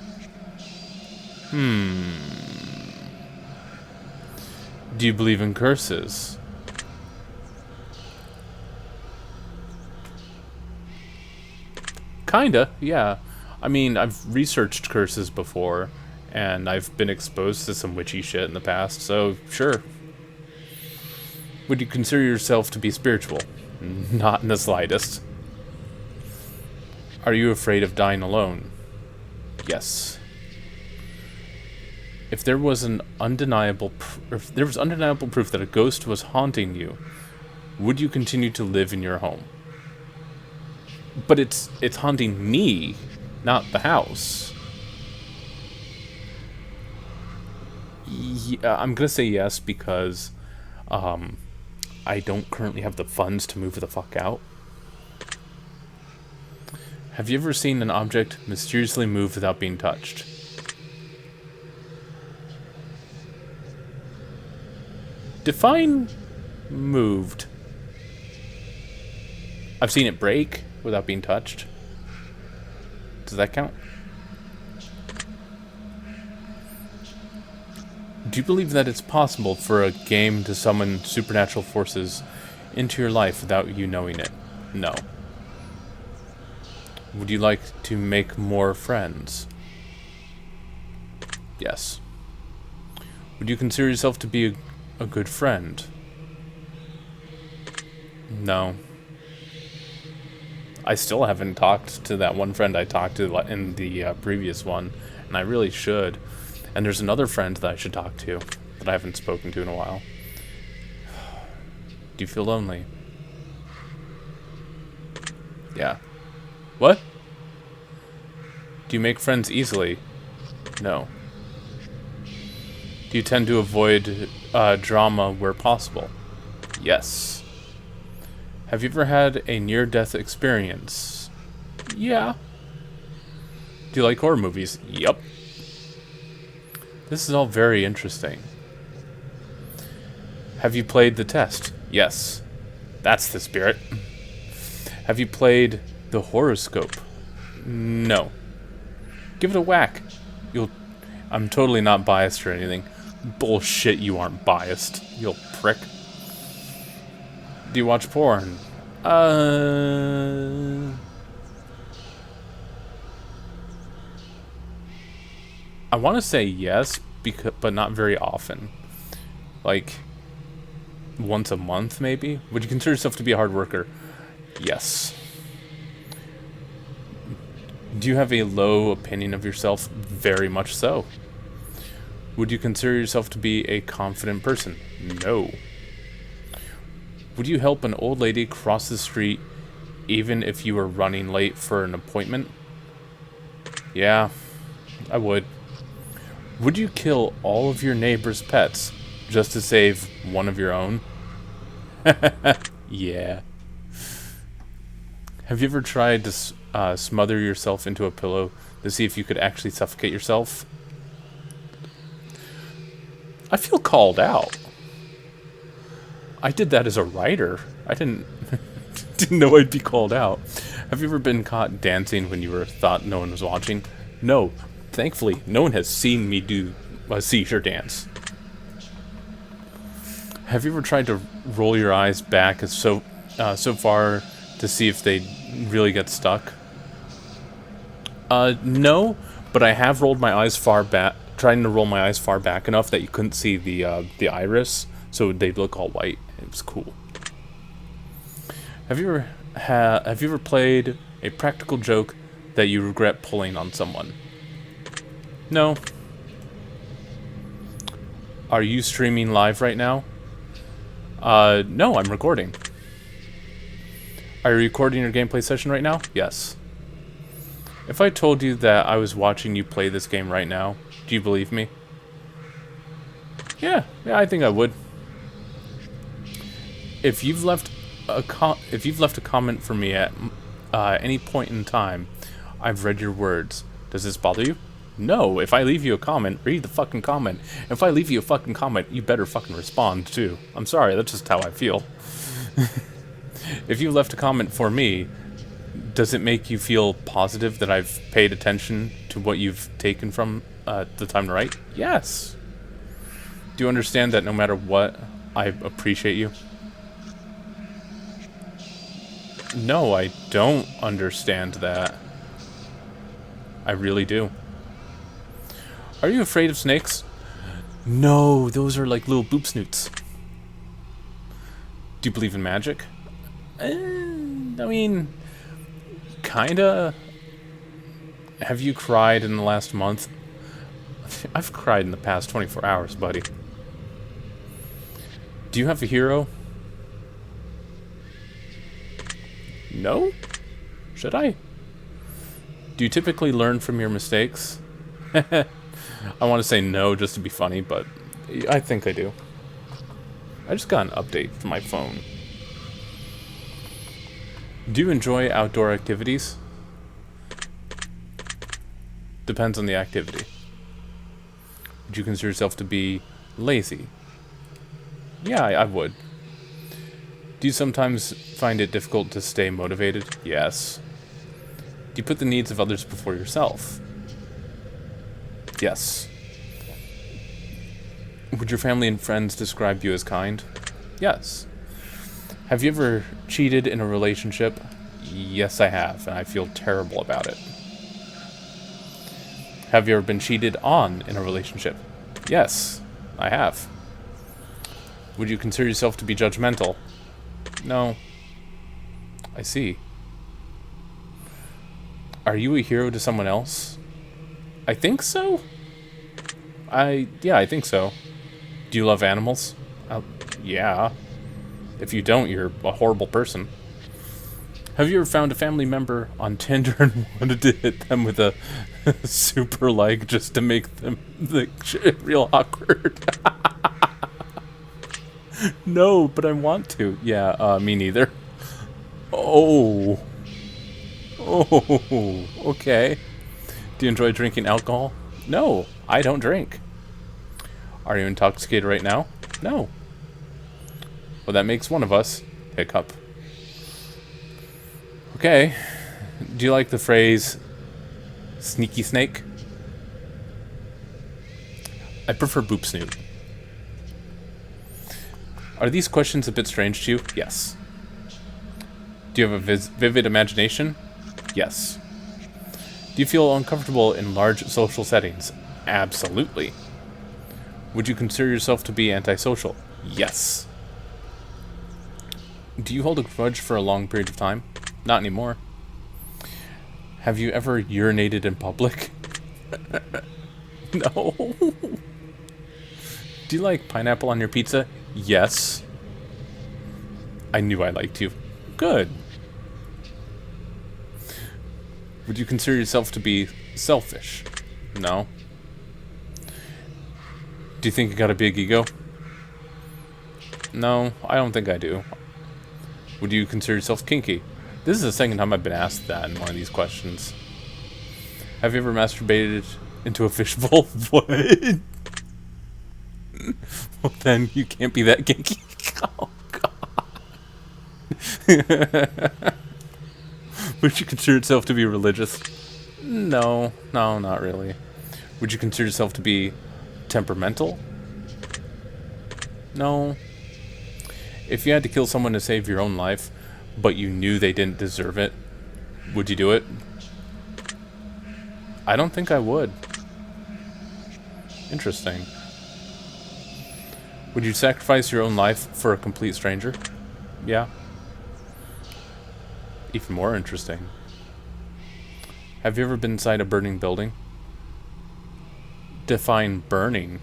Do you believe in curses? Kinda, yeah. I mean, I've researched curses before, and I've been exposed to some witchy shit in the past, so sure. Would you consider yourself to be spiritual? Not in the slightest. Are you afraid of dying alone? Yes. If there was undeniable proof that a ghost was haunting you, would you continue to live in your home? But it's haunting me, not the house. Yeah, I'm gonna say yes because I don't currently have the funds to move the fuck out. Have you ever seen an object mysteriously move without being touched? Define moved. I've seen it break without being touched. Does that count? Do you believe that it's possible for a game to summon supernatural forces into your life without you knowing it? No. Would you like to make more friends? Yes. Would you consider yourself to be a good friend? No. I still haven't talked to that one friend I talked to in the previous one, and I really should. And there's another friend that I should talk to that I haven't spoken to in a while. Do you feel lonely? Yeah. What? Do you make friends easily? No. Do you tend to avoid drama where possible? Yes. Have you ever had a near-death experience? Yeah. Do you like horror movies? Yup. This is all very interesting. Have you played the test? Yes. That's the spirit. Have you played the horoscope? No. Give it a whack. I'm totally not biased or anything. Bullshit, you aren't biased, you prick. Do you watch porn? I want to say yes, but not very often. Like, once a month, maybe? Would you consider yourself to be a hard worker? Yes. Do you have a low opinion of yourself? Very much so. Would you consider yourself to be a confident person? No. Would you help an old lady cross the street even if you were running late for an appointment? Yeah, I would. Would you kill all of your neighbor's pets just to save one of your own? Yeah. Have you ever tried to smother yourself into a pillow to see if you could actually suffocate yourself? I feel called out. I did that as a writer. I didn't know I'd be called out. Have you ever been caught dancing when you thought no one was watching? No. Thankfully, no one has seen me do a seizure dance. Have you ever tried to roll your eyes back so far to see if they really get stuck? No, but I have rolled my eyes far back, trying to roll my eyes far back enough that you couldn't see the iris, so they'd look all white. It was cool. Have you ever played a practical joke that you regret pulling on someone? No. Are you streaming live right now? No, I'm recording. Are you recording your gameplay session right now? Yes. If I told you that I was watching you play this game right now, do you believe me? Yeah, I think I would. If you've left a comment for me at any point in time, I've read your words. Does this bother you? No. If I leave you a comment, read the fucking comment. If I leave you a fucking comment, you better fucking respond too. I'm sorry, that's just how I feel. If you left a comment for me, does it make you feel positive that I've paid attention to what you've taken from the time to write? Yes. Do you understand that no matter what, I appreciate you? No, I don't understand that. I really do. Are you afraid of snakes? No, those are like little boop snoots. Do you believe in magic? I mean, kinda. Have you cried in the last month? I've cried in the past 24 hours, buddy. Do you have a hero? No? Should I? Do you typically learn from your mistakes? I want to say no just to be funny, but I think I do. I just got an update from my phone. Do you enjoy outdoor activities? Depends on the activity. Would you consider yourself to be lazy? Yeah, I would. Do you sometimes find it difficult to stay motivated? Yes. Do you put the needs of others before yourself? Yes. Would your family and friends describe you as kind? Yes. Have you ever cheated in a relationship? Yes, I have, and I feel terrible about it. Have you ever been cheated on in a relationship? Yes, I have. Would you consider yourself to be judgmental? No. I see. Are you a hero to someone else? I think so. Yeah, I think so. Do you love animals? Yeah. If you don't, you're a horrible person. Have you ever found a family member on Tinder and wanted to hit them with a super like just to make them like real awkward? No, but I want to. Yeah, me neither. Oh. Oh, okay. Do you enjoy drinking alcohol? No, I don't drink. Are you intoxicated right now? No. Well, that makes one of us. Hiccup. Okay. Do you like the phrase sneaky snake? I prefer boop snoot. Are these questions a bit strange to you? Yes. Do you have a vivid imagination? Yes. Do you feel uncomfortable in large social settings? Absolutely. Would you consider yourself to be antisocial? Yes. Do you hold a grudge for a long period of time? Not anymore. Have you ever urinated in public? No. Do you like pineapple on your pizza? Yes. I knew I liked you. Good. Would you consider yourself to be selfish? No. Do you think you got a big ego? No, I don't think I do. Would you consider yourself kinky? This is the second time I've been asked that in one of these questions. Have you ever masturbated into a fishbowl? What? Well, then you can't be that kinky. Oh, God. Would you consider yourself to be religious? No, not really. Would you consider yourself to be temperamental? No. If you had to kill someone to save your own life, but you knew they didn't deserve it, would you do it? I don't think I would. Interesting. Would you sacrifice your own life for a complete stranger? Yeah. Even more interesting. Have you ever been inside a burning building? Define burning.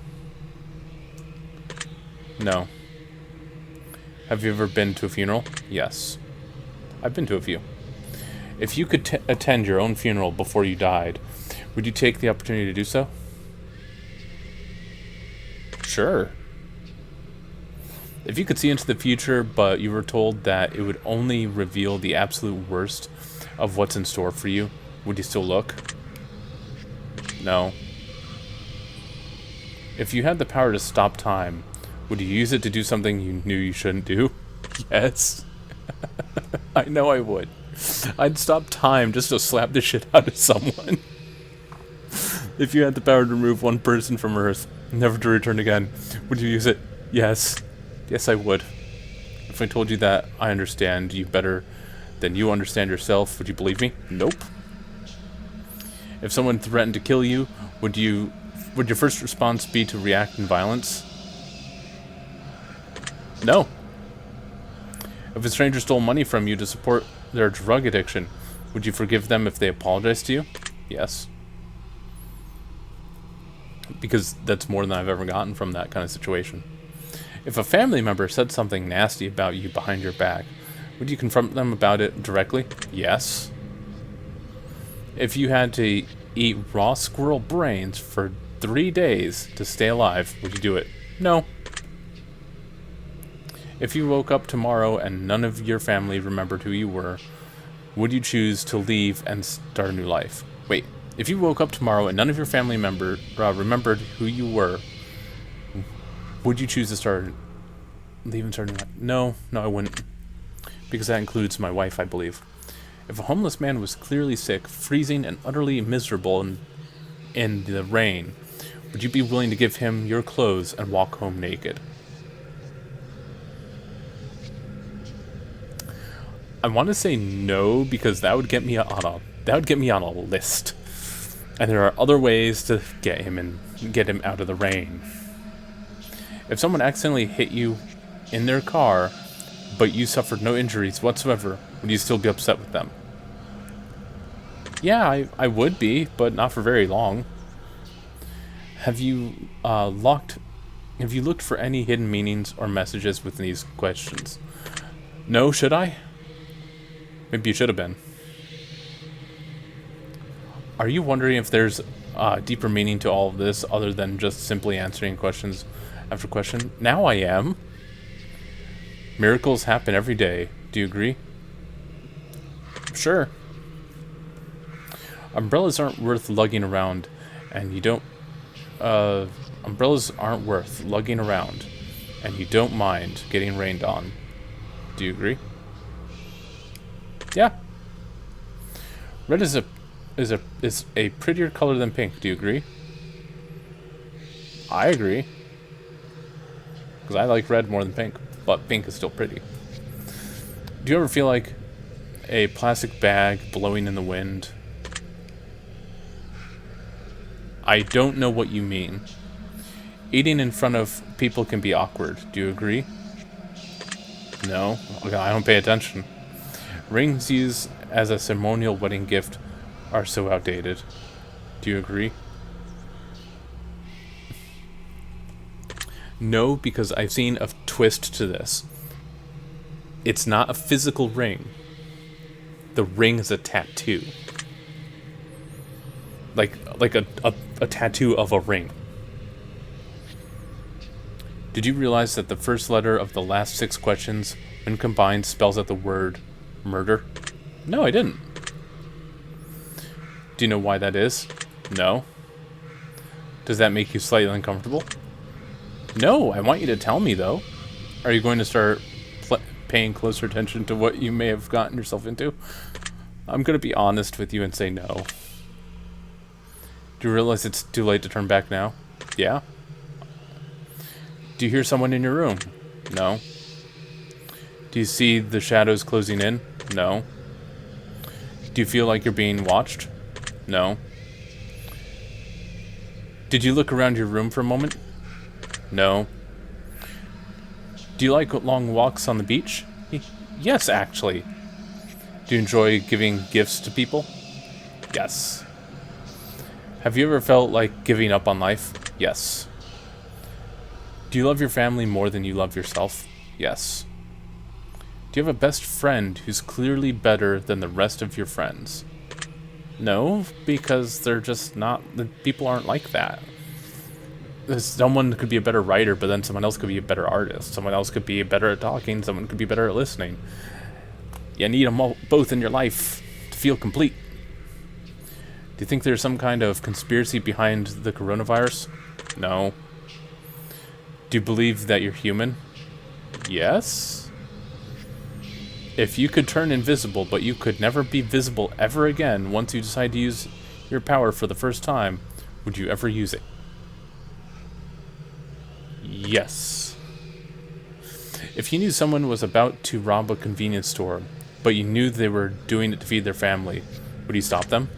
No. Have you ever been to a funeral? Yes. I've been to a few. If you could attend your own funeral before you died, would you take the opportunity to do so? Sure. If you could see into the future, but you were told that it would only reveal the absolute worst of what's in store for you, would you still look? No. If you had the power to stop time, would you use it to do something you knew you shouldn't do? Yes. I know I would. I'd stop time just to slap the shit out of someone. If you had the power to remove one person from Earth, never to return again, would you use it? Yes. Yes, I would. If I told you that I understand you better than you understand yourself, would you believe me? Nope. If someone threatened to kill you, would your first response be to react in violence? No. If a stranger stole money from you to support their drug addiction, would you forgive them if they apologized to you? Yes. Because that's more than I've ever gotten from that kind of situation. If a family member said something nasty about you behind your back, would you confront them about it directly? Yes. If you had to eat raw squirrel brains for 3 days to stay alive, would you do it? No. If you woke up tomorrow and none of your family remembered who you were, would you choose to leave and start a new life? Wait, if you woke up tomorrow and none of your family member remembered who you were, would you choose to leave and start a new life? No, I wouldn't. Because that includes my wife, I believe. If a homeless man was clearly sick, freezing, and utterly miserable in the rain, would you be willing to give him your clothes and walk home naked? I want to say no, because that would get me on a list. And there are other ways to get him out of the rain. If someone accidentally hit you in their car, but you suffered no injuries whatsoever, would you still be upset with them? Yeah, I would be, but not for very long. Have you looked for any hidden meanings or messages within these questions? No, should I? Maybe you should have been. Are you wondering if there's a deeper meaning to all of this other than just simply answering questions after question? Now I am. Miracles happen every day. Do you agree? Sure. Umbrellas aren't worth lugging around, and you don't... umbrellas aren't worth lugging around, and you don't mind getting rained on. Do you agree? Yeah. Red is a prettier color than pink. Do you agree? I agree. Because I like red more than pink, but pink is still pretty. Do you ever feel like a plastic bag blowing in the wind? I don't know what you mean. Eating in front of people can be awkward. Do you agree? No? Okay, I don't pay attention. Rings used as a ceremonial wedding gift are so outdated. Do you agree? No, because I've seen a twist to this. It's not a physical ring. The ring is a tattoo. Like a tattoo of a ring. Did you realize that the first letter of the last 6 questions, when combined, spells out the word murder? No, I didn't. Do you know why that is? No. Does that make you slightly uncomfortable? No, I want you to tell me, though. Are you going to start paying closer attention to what you may have gotten yourself into? I'm going to be honest with you and say no. Do you realize it's too late to turn back now? Yeah. Do you hear someone in your room? No. Do you see the shadows closing in? No. Do you feel like you're being watched? No. Did you look around your room for a moment? No. Do you like long walks on the beach? Yes, actually. Do you enjoy giving gifts to people? Yes. Have you ever felt like giving up on life? Yes. Do you love your family more than you love yourself? Yes. Do you have a best friend who's clearly better than the rest of your friends? No, because they're just not... The people aren't like that. Someone could be a better writer, but then someone else could be a better artist. Someone else could be better at talking. Someone could be better at listening. You need them all, both in your life to feel complete. Do you think there's some kind of conspiracy behind the coronavirus? No. Do you believe that you're human? Yes. If you could turn invisible, but you could never be visible ever again once you decide to use your power for the first time, would you ever use it? Yes. If you knew someone was about to rob a convenience store, but you knew they were doing it to feed their family, would you stop them?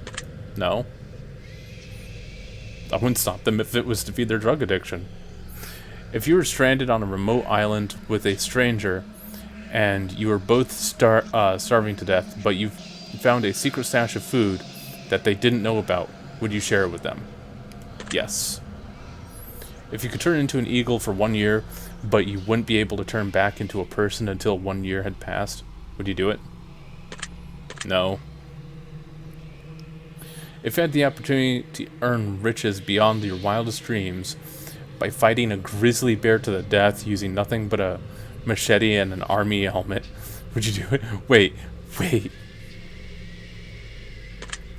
No. I wouldn't stop them if it was to feed their drug addiction. If you were stranded on a remote island with a stranger, and you were both starving to death, but you found a secret stash of food that they didn't know about, would you share it with them? Yes. If you could turn into an eagle for 1 year, but you wouldn't be able to turn back into a person until 1 year had passed, would you do it? No. If you had the opportunity to earn riches beyond your wildest dreams by fighting a grizzly bear to the death using nothing but a machete and an army helmet, would you do it? Wait.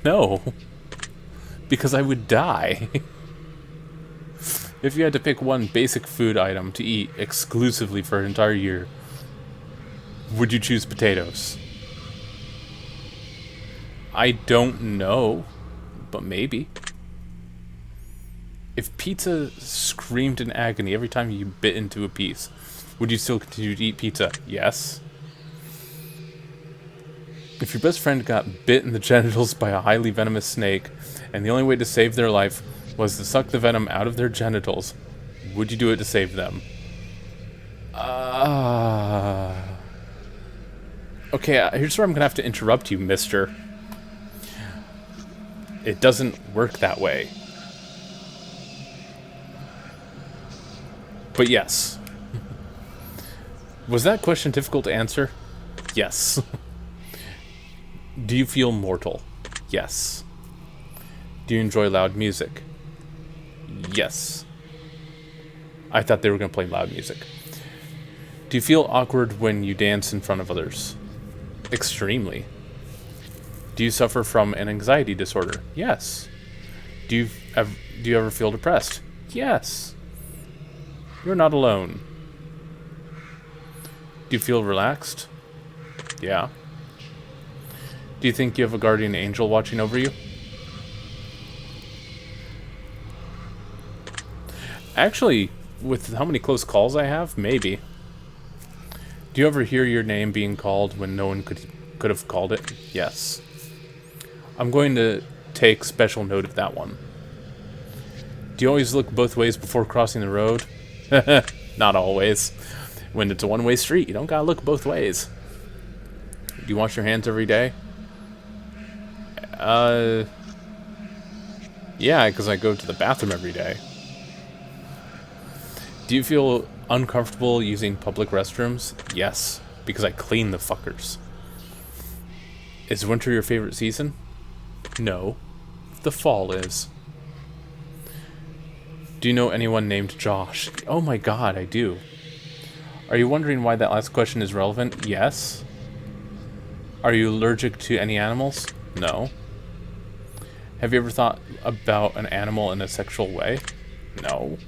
No. Because I would die. If you had to pick one basic food item to eat exclusively for an entire year, would you choose potatoes? I don't know, but maybe. If pizza screamed in agony every time you bit into a piece, would you still continue to eat pizza? Yes. If your best friend got bit in the genitals by a highly venomous snake, and the only way to save their life was to suck the venom out of their genitals, would you do it to save them? Okay, here's where I'm gonna have to interrupt you, mister. It doesn't work that way. But yes. Was that question difficult to answer? Yes. Do you feel mortal? Yes. Do you enjoy loud music? Yes. I thought they were going to play loud music. Do you feel awkward when you dance in front of others? Extremely. Do you suffer from an anxiety disorder? Yes. Do you ever feel depressed? Yes. You're not alone. Do you feel relaxed? Yeah. Do you think you have a guardian angel watching over you? Actually, with how many close calls I have, maybe. Do you ever hear your name being called when no one could have called it? Yes. I'm going to take special note of that one. Do you always look both ways before crossing the road? Not always. When it's a one-way street, you don't gotta look both ways. Do you wash your hands every day? Yeah, because I go to the bathroom every day. Do you feel uncomfortable using public restrooms? Yes, because I clean the fuckers. Is winter your favorite season? No. The fall is. Do you know anyone named Josh? Oh my god, I do. Are you wondering why that last question is relevant? Yes. Are you allergic to any animals? No. Have you ever thought about an animal in a sexual way? No.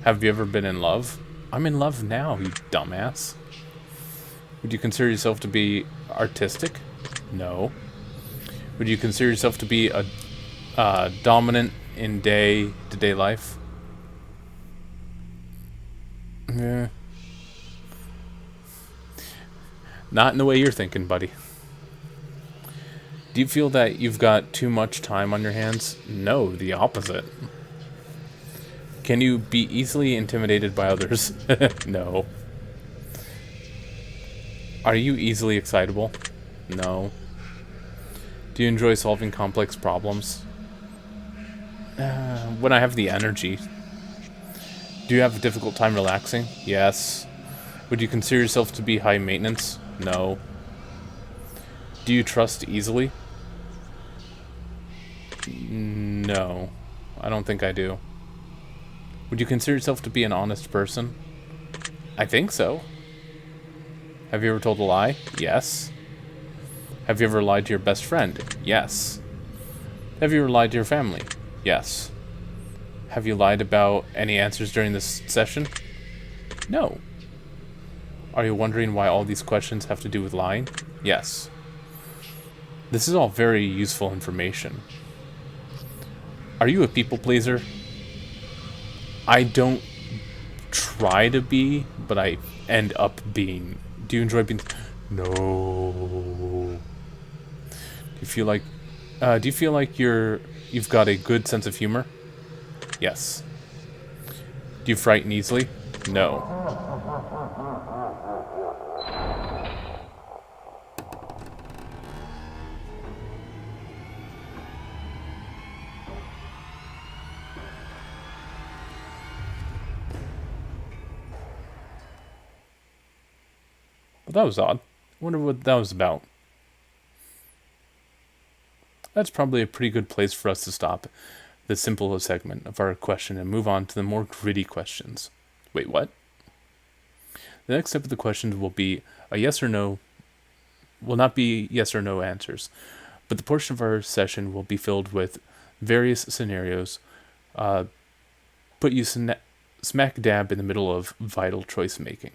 Have you ever been in love? I'm in love now, you dumbass. Would you consider yourself to be artistic? No. Would you consider yourself to be a dominant in day-to-day life? Yeah. Not in the way you're thinking, buddy. Do you feel that you've got too much time on your hands? No, the opposite. Can you be easily intimidated by others? No. Are you easily excitable? No. Do you enjoy solving complex problems? When I have the energy. Do you have a difficult time relaxing? Yes. Would you consider yourself to be high maintenance? No. Do you trust easily? No. I don't think I do. Would you consider yourself to be an honest person? I think so. Have you ever told a lie? Yes. Have you ever lied to your best friend? Yes. Have you ever lied to your family? Yes. Have you lied about any answers during this session? No. Are you wondering why all these questions have to do with lying? Yes. This is all very useful information. Are you a people pleaser? I don't try to be, but I end up being. Do you enjoy being... No. Do you feel like you've got a good sense of humor? Yes. Do you frighten easily? No. Well, that was odd. I wonder what that was about. That's probably a pretty good place for us to stop the simple segment of our question and move on to the more gritty questions. Wait, what? The next step of the questions will be a yes or no, will not be yes or no answers, but the portion of our session will be filled with various scenarios, put you smack dab in the middle of vital choice making.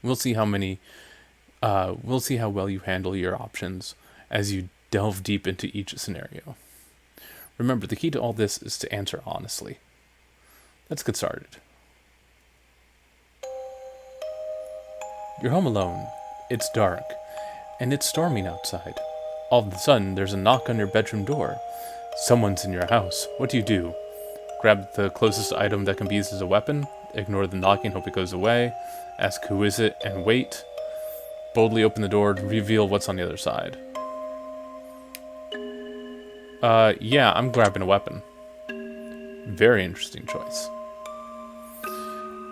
We'll see how well you handle your options as you delve deep into each scenario. Remember, the key to all this is to answer honestly. Let's get started. You're home alone. It's dark, and it's storming outside. All of a sudden, there's a knock on your bedroom door. Someone's in your house. What do? Grab the closest item that can be used as a weapon, ignore the knocking, hope it goes away, ask who is it, and wait. Boldly open the door to reveal what's on the other side. Yeah, I'm grabbing a weapon. Very interesting choice.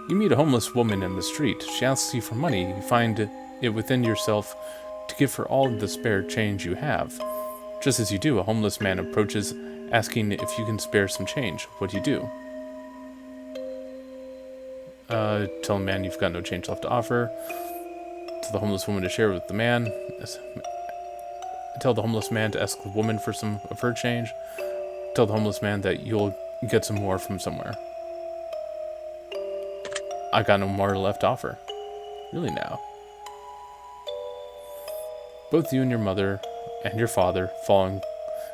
You meet a homeless woman in the street. She asks you for money. You find it within yourself to give her all of the spare change you have. Just as you do, a homeless man approaches, asking if you can spare some change. What do? Tell the man you've got no change left to offer. Tell the homeless woman to share with the man. Tell the homeless man to ask the woman for some of her change. Tell the homeless man that you'll get some more from somewhere. I got no more left to offer. Really now. Both you and your mother and your father fall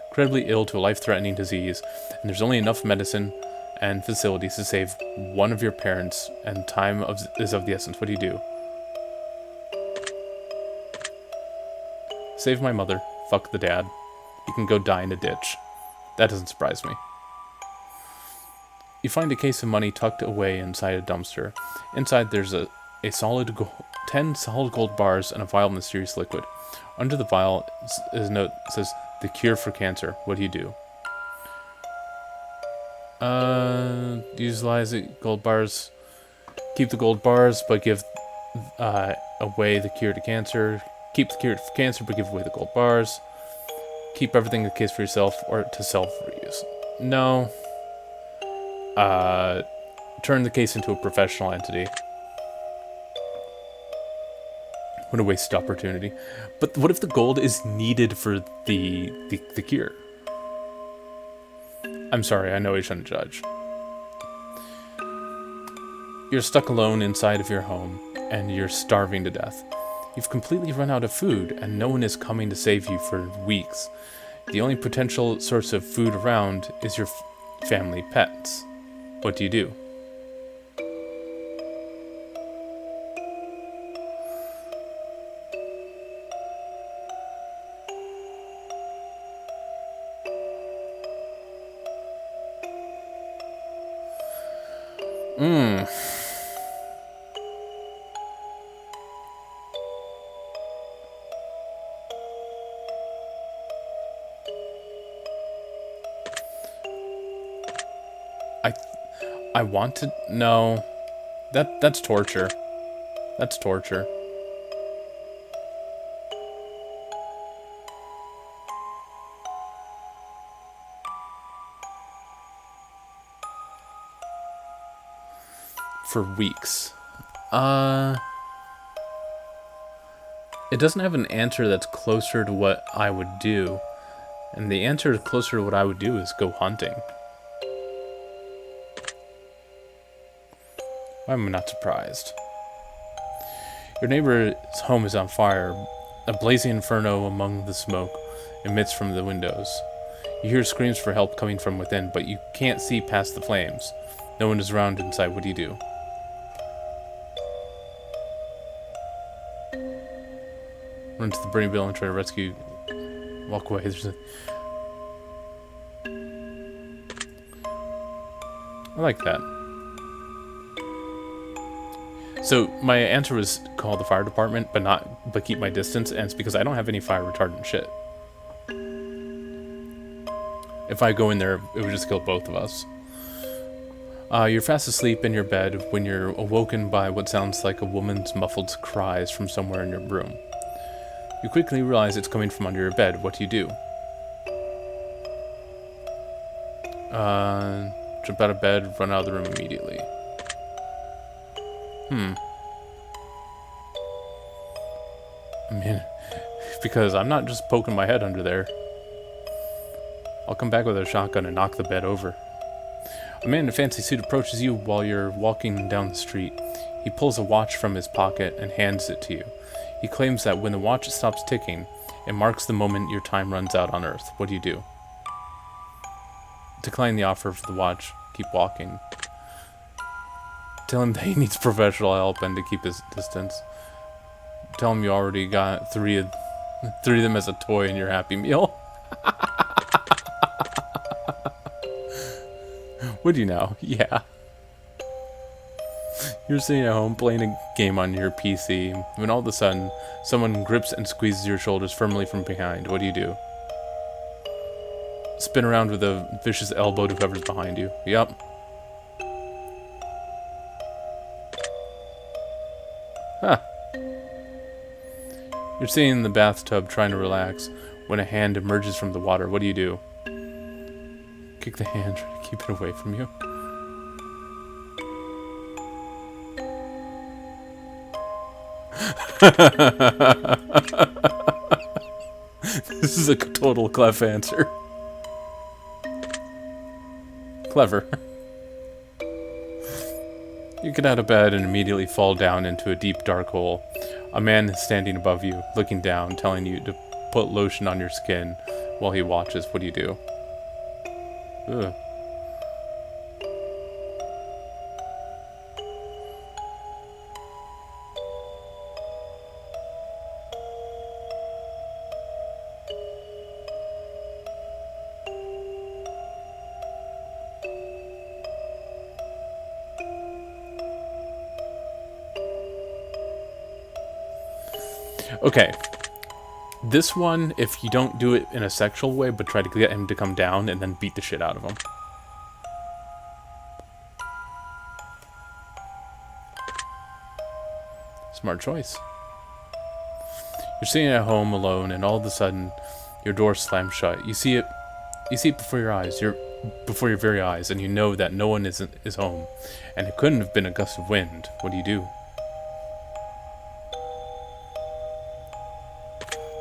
incredibly ill to a life-threatening disease, and there's only enough medicine and facilities to save one of your parents, and time is of the essence. What do you do? Save my mother. Fuck the dad. You can go die in a ditch. That doesn't surprise me. You find a case of money tucked away inside a dumpster. Inside there's a solid 10 solid gold bars and a vial of mysterious liquid. Under the vial is a note that says, "The cure for cancer." What do you do? Utilize the gold bars. Keep the gold bars, but give away the cure to cancer. Keep the cure for cancer, but give away the gold bars. Keep everything in the case for yourself, or to sell for use. No. Turn the case into a professional entity. What a wasted opportunity. But what if the gold is needed for the cure? I'm sorry, I know I shouldn't judge. You're stuck alone inside of your home, and you're starving to death. You've completely run out of food, and no one is coming to save you for weeks. The only potential source of food around is your family pets. What do you do? I want to... No. That's torture. That's torture. For weeks. It doesn't have an answer that's closer to what I would do. And the answer closer to what I would do is go hunting. I'm not surprised. Your neighbor's home is on fire. A blazing inferno among the smoke emits from the windows. You hear screams for help coming from within, but you can't see past the flames. No one is around inside. What do you do? Run to the burning building and try to rescue. Walk away. I like that. So my answer was call the fire department, but keep my distance, and it's because I don't have any fire retardant shit. If I go in there, it would just kill both of us. You're fast asleep in your bed when you're awoken by what sounds like a woman's muffled cries from somewhere in your room. You quickly realize it's coming from under your bed. What do you do? Jump out of bed, run out of the room immediately. I mean, because I'm not just poking my head under there. I'll come back with a shotgun and knock the bed over. A man in a fancy suit approaches you while you're walking down the street. He pulls a watch from his pocket and hands it to you. He claims that when the watch stops ticking, it marks the moment your time runs out on Earth. What do you do? Decline the offer for the watch. Keep walking. Tell him that he needs professional help and to keep his distance. Tell him you already got three of them as a toy in your Happy Meal. Would you now? Yeah. You're sitting at home playing a game on your PC when all of a sudden someone grips and squeezes your shoulders firmly from behind. What do you do? Spin around with a vicious elbow to whoever's behind you. Yup. Huh. You're sitting in the bathtub trying to relax when a hand emerges from the water. What do you do? Kick the hand, try to keep it away from you. This is a total clef answer. Clever. You get out of bed and immediately fall down into a deep, dark hole. A man is standing above you, looking down, telling you to put lotion on your skin while he watches. What do you do? Ugh. Okay. This one, if you don't do it in a sexual way, but try to get him to come down and then beat the shit out of him. Smart choice. You're sitting at home alone, and all of a sudden, your door slams shut. You see it before your eyes. Before your very eyes, and you know that no one is home, and it couldn't have been a gust of wind. What do?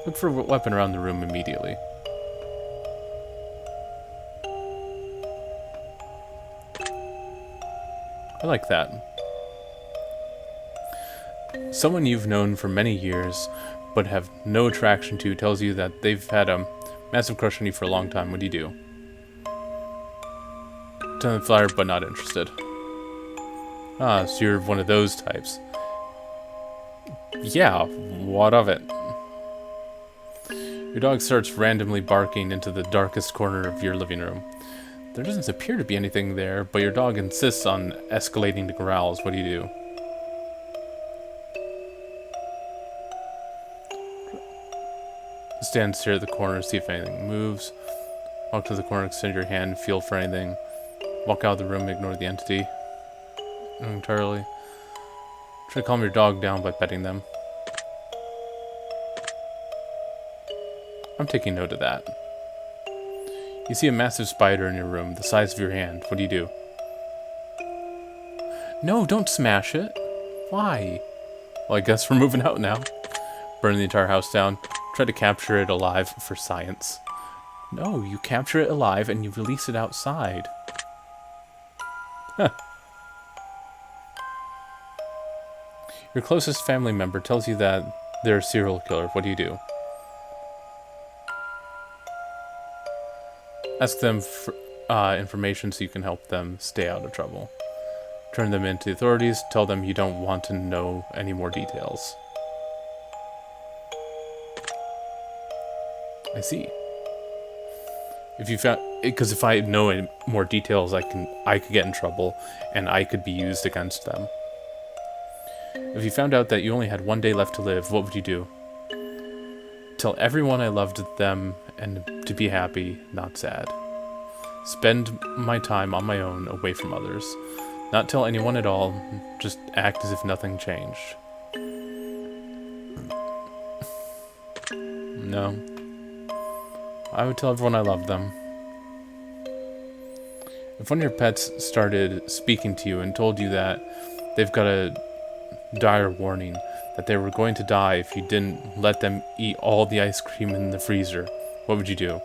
Look for a weapon around the room immediately. I like that. Someone you've known for many years, but have no attraction to, tells you that they've had a massive crush on you for a long time. What do? Turn the flyer, but not interested. Ah, so you're one of those types. Yeah, what of it? Your dog starts randomly barking into the darkest corner of your living room. There doesn't appear to be anything there, but your dog insists on escalating the growls. What do? Stand still at the corner, see if anything moves. Walk to the corner, extend your hand, feel for anything. Walk out of the room, ignore the entity entirely. Try to calm your dog down by petting them. I'm taking note of that. You see a massive spider in your room, the size of your hand. What do? No, don't smash it. Why? Well, I guess we're moving out now. Burn the entire house down. Try to capture it alive for science. No, you capture it alive and you release it outside. Huh. Your closest family member tells you that they're a serial killer. What do? Ask them for information so you can help them stay out of trouble. Turn them into the authorities. Tell them you don't want to know any more details. I see. Because if I know any more details, I could get in trouble, and I could be used against them. If you found out that you only had one day left to live, what would you do? Tell everyone I loved them and to be happy, not sad. Spend my time on my own, away from others. Not tell anyone at all, just act as if nothing changed. No. I would tell everyone I loved them. If one of your pets started speaking to you and told you that they've got a dire warning, that they were going to die if you didn't let them eat all the ice cream in the freezer, what would you do?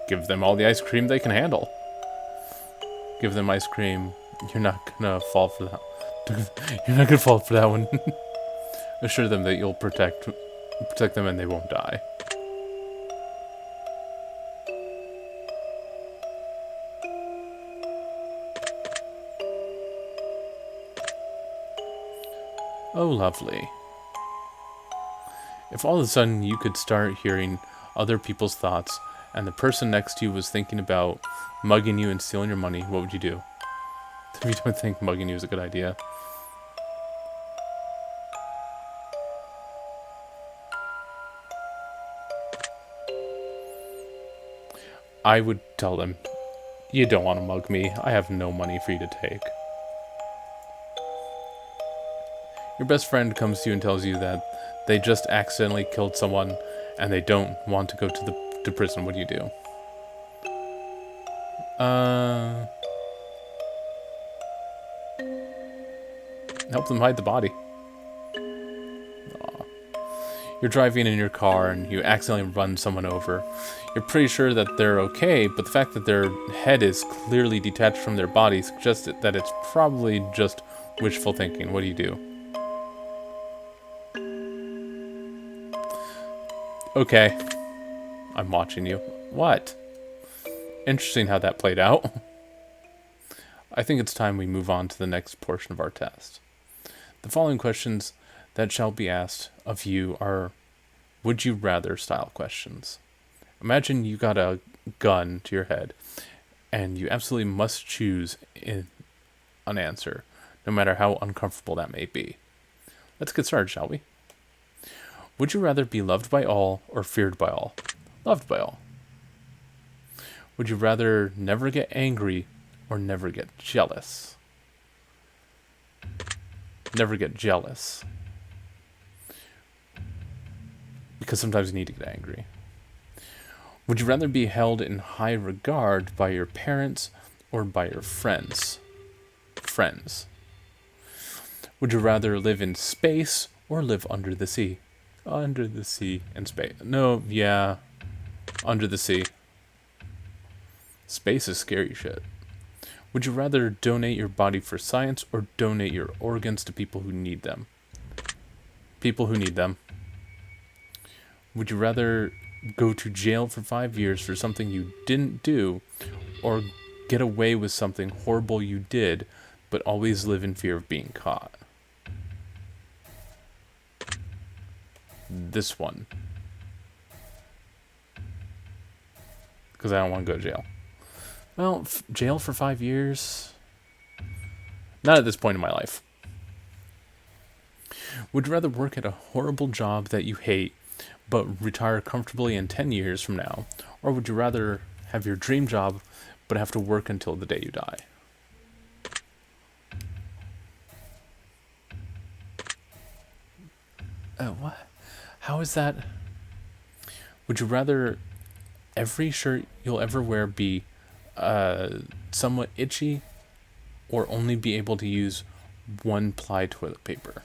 Give them all the ice cream they can handle. Give them ice cream. You're not gonna fall for that. You're not gonna fall for that one. Assure them that you'll protect them and they won't die. Oh, lovely. If all of a sudden you could start hearing other people's thoughts, and the person next to you was thinking about mugging you and stealing your money, what would you do? If you don't think mugging you is a good idea. I would tell them, you don't want to mug me. I have no money for you to take. Your best friend comes to you and tells you that they just accidentally killed someone and they don't want to go to prison. What do you do? Help them hide the body. Aw. You're driving in your car and you accidentally run someone over. You're pretty sure that they're okay, but the fact that their head is clearly detached from their body suggests that it's probably just wishful thinking. What do you do? Okay. I'm watching you. What? Interesting how that played out. I think it's time we move on to the next portion of our test. The following questions that shall be asked of you are would you rather style questions. Imagine you got a gun to your head and you absolutely must choose an answer, no matter how uncomfortable that may be. Let's get started, shall we? Would you rather be loved by all or feared by all? Loved by all. Would you rather never get angry or never get jealous? Never get jealous. Because sometimes you need to get angry. Would you rather be held in high regard by your parents or by your friends? Friends. Would you rather live in space or live under the sea? Under the sea and space. No, yeah. Under the sea. Space is scary shit. Would you rather donate your body for science or donate your organs to people who need them? People who need them. Would you rather go to jail for 5 years for something you didn't do or get away with something horrible you did but always live in fear of being caught? This one. Because I don't want to go to jail. Well, jail for 5 years? Not at this point in my life. Would you rather work at a horrible job that you hate but retire comfortably in 10 years from now? Or would you rather have your dream job but have to work until the day you die? What? How is that? Would you rather every shirt you'll ever wear be somewhat itchy or only be able to use one-ply toilet paper?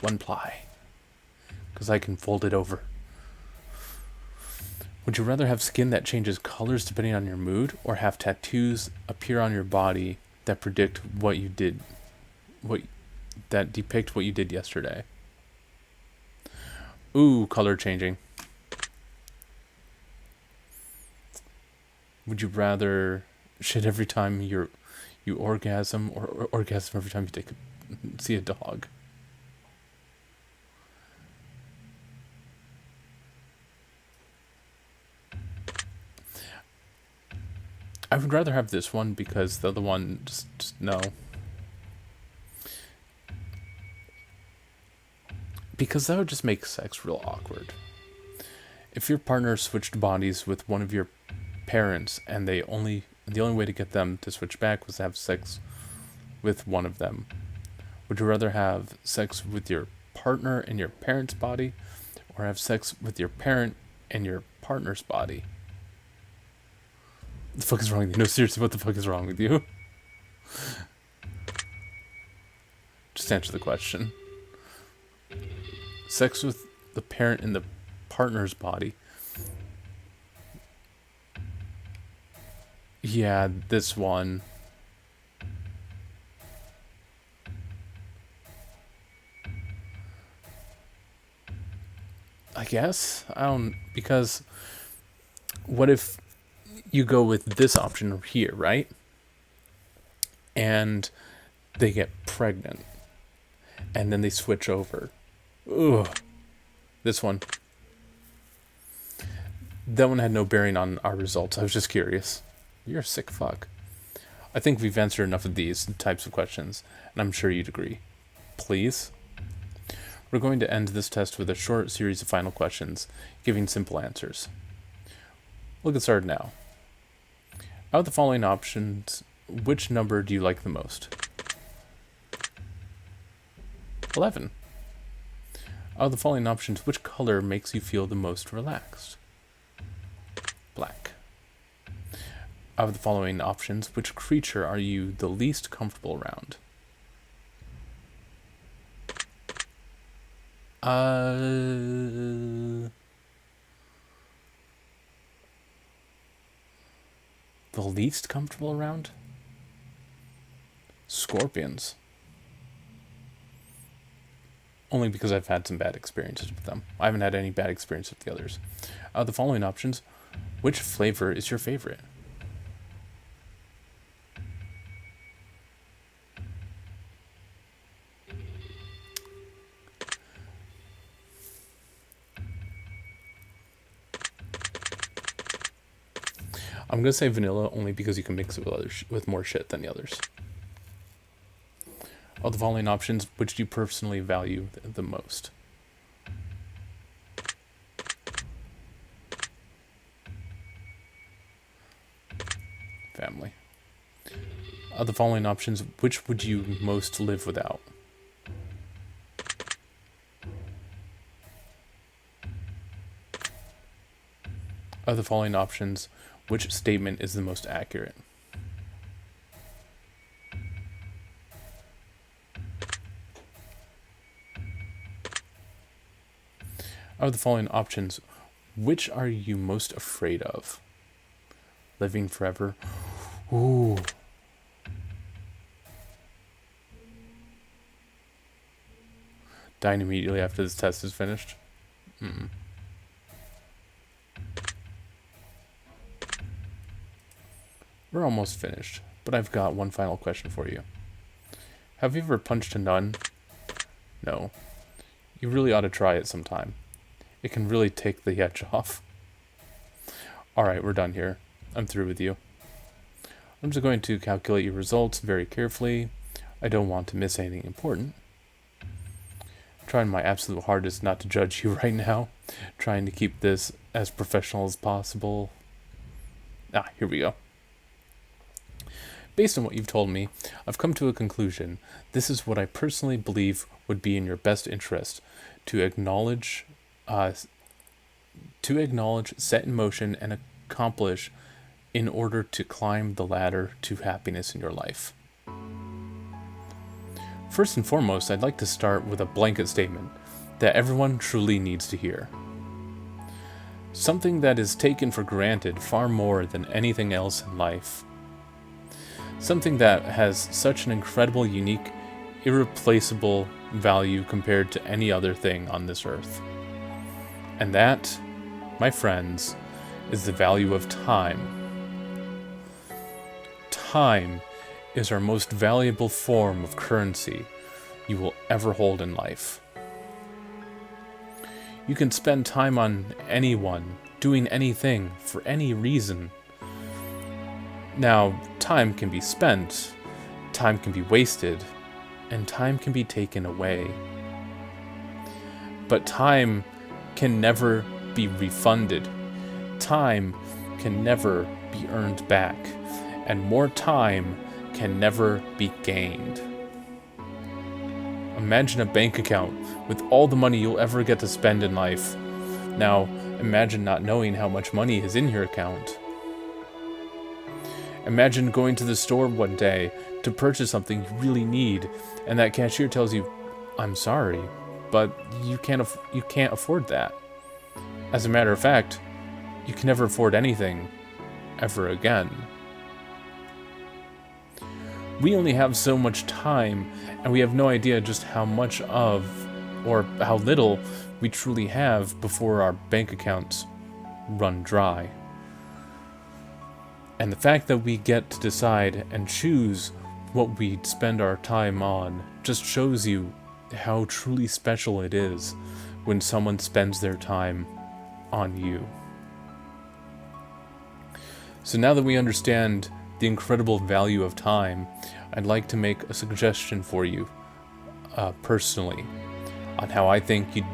One ply. Because I can fold it over. Would you rather have skin that changes colors depending on your mood or have tattoos appear on your body that predict what you did, that depict what you did yesterday? Ooh, color changing. Would you rather shit every time you orgasm or orgasm every time you see a dog? I would rather have this one because the other one, just no. Because that would just make sex real awkward. If your partner switched bodies with one of your parents and the only way to get them to switch back was to have sex with one of them, would you rather have sex with your partner in your parent's body or have sex with your parent in your partner's body? What the fuck is wrong with you? No, seriously, what the fuck is wrong with you? Just answer the question. Sex with the parent in the partner's body. Yeah, this one. I guess? Because what if you go with this option here, right? And they get pregnant. And then they switch over. Ugh. This one. That one had no bearing on our results. I was just curious. You're a sick fuck. I think we've answered enough of these types of questions, and I'm sure you'd agree. Please? We're going to end this test with a short series of final questions, giving simple answers. We'll get started now. Out of the following options, which number do you like the most? 11. Out of the following options, which color makes you feel the most relaxed? Black. Out of the following options, which creature are you the least comfortable around? The least comfortable around? Scorpions. Only because I've had some bad experiences with them. I haven't had any bad experience with the others. The following options. Which flavor is your favorite? I'm going to say vanilla only because you can mix it with more shit than the others. Of the following options, which do you personally value the most? Family. Of the following options, which would you most live without? Of the following options, which statement is the most accurate? Of the following options, which are you most afraid of? Living forever? Ooh. Dying immediately after this test is finished? We're almost finished, but I've got one final question for you. Have you ever punched a nun? No. You really ought to try it sometime. It can really take the edge off. Alright, we're done here. I'm through with you. I'm just going to calculate your results very carefully. I don't want to miss anything important. I'm trying my absolute hardest not to judge you right now. Trying to keep this as professional as possible. Here we go. Based on what you've told me, I've come to a conclusion. This is what I personally believe would be in your best interest. To acknowledge, set in motion, and accomplish in order to climb the ladder to happiness in your life. First and foremost, I'd like to start with a blanket statement that everyone truly needs to hear. Something that is taken for granted far more than anything else in life. Something that has such an incredible, unique, irreplaceable value compared to any other thing on this earth. And that, my friends, is the value of time. Time is our most valuable form of currency you will ever hold in life. You can spend time on anyone, doing anything, for any reason. Now, time can be spent, time can be wasted, and time can be taken away. But time can never be refunded. Time can never be earned back. And more time can never be gained. Imagine a bank account with all the money you'll ever get to spend in life. Now, imagine not knowing how much money is in your account. Imagine going to the store one day to purchase something you really need, and that cashier tells you, "I'm sorry, but you can't afford that." As a matter of fact, you can never afford anything ever again. We only have so much time, and we have no idea just how much of, or how little, we truly have before our bank accounts run dry. And the fact that we get to decide and choose what we spend our time on just shows you how truly special it is when someone spends their time on you. So now that we understand the incredible value of time, I'd like to make a suggestion for you personally on how I think you'd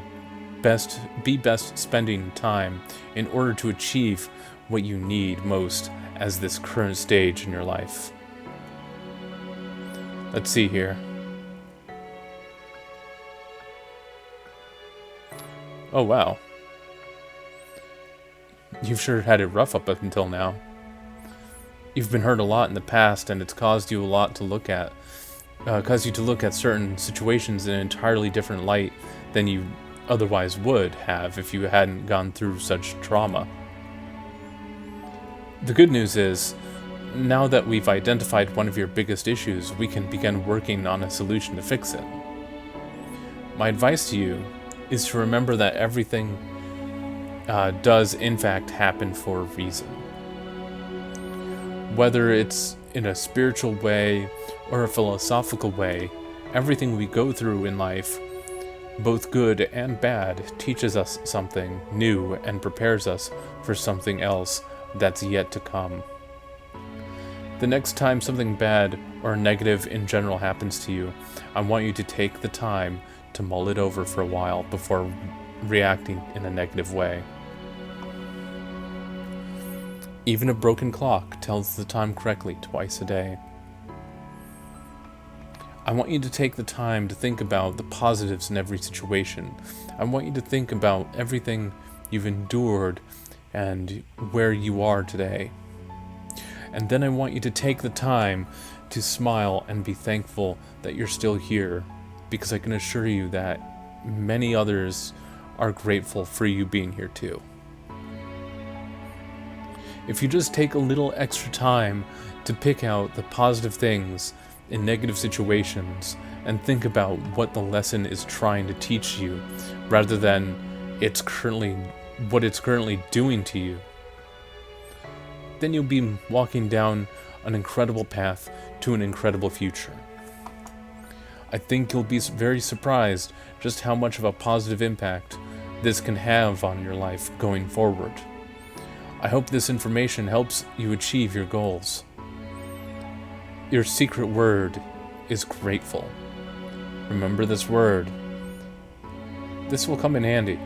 be best spending time in order to achieve what you need most as this current stage in your life. Let's see here. Oh wow. You've sure had it rough up until now. You've been hurt a lot in the past, and it's caused you a lot to look at. Caused you to look at certain situations in an entirely different light than you otherwise would have if you hadn't gone through such trauma. The good news is, now that we've identified one of your biggest issues, we can begin working on a solution to fix it. My advice to you is to remember that everything does in fact happen for a reason. Whether it's in a spiritual way or a philosophical way, everything we go through in life, both good and bad, teaches us something new and prepares us for something else that's yet to come. The next time something bad or negative in general happens to you, I want you to take the time to mull it over for a while before reacting in a negative way. Even a broken clock tells the time correctly twice a day. I want you to take the time to think about the positives in every situation. I want you to think about everything you've endured and where you are today. And then I want you to take the time to smile and be thankful that you're still here, because I can assure you that many others are grateful for you being here too. If you just take a little extra time to pick out the positive things in negative situations and think about what the lesson is trying to teach you, rather than what it's currently doing to you, then you'll be walking down an incredible path to an incredible future. I think you'll be very surprised just how much of a positive impact this can have on your life going forward. I hope this information helps you achieve your goals. Your secret word is grateful. Remember this word. This will come in handy.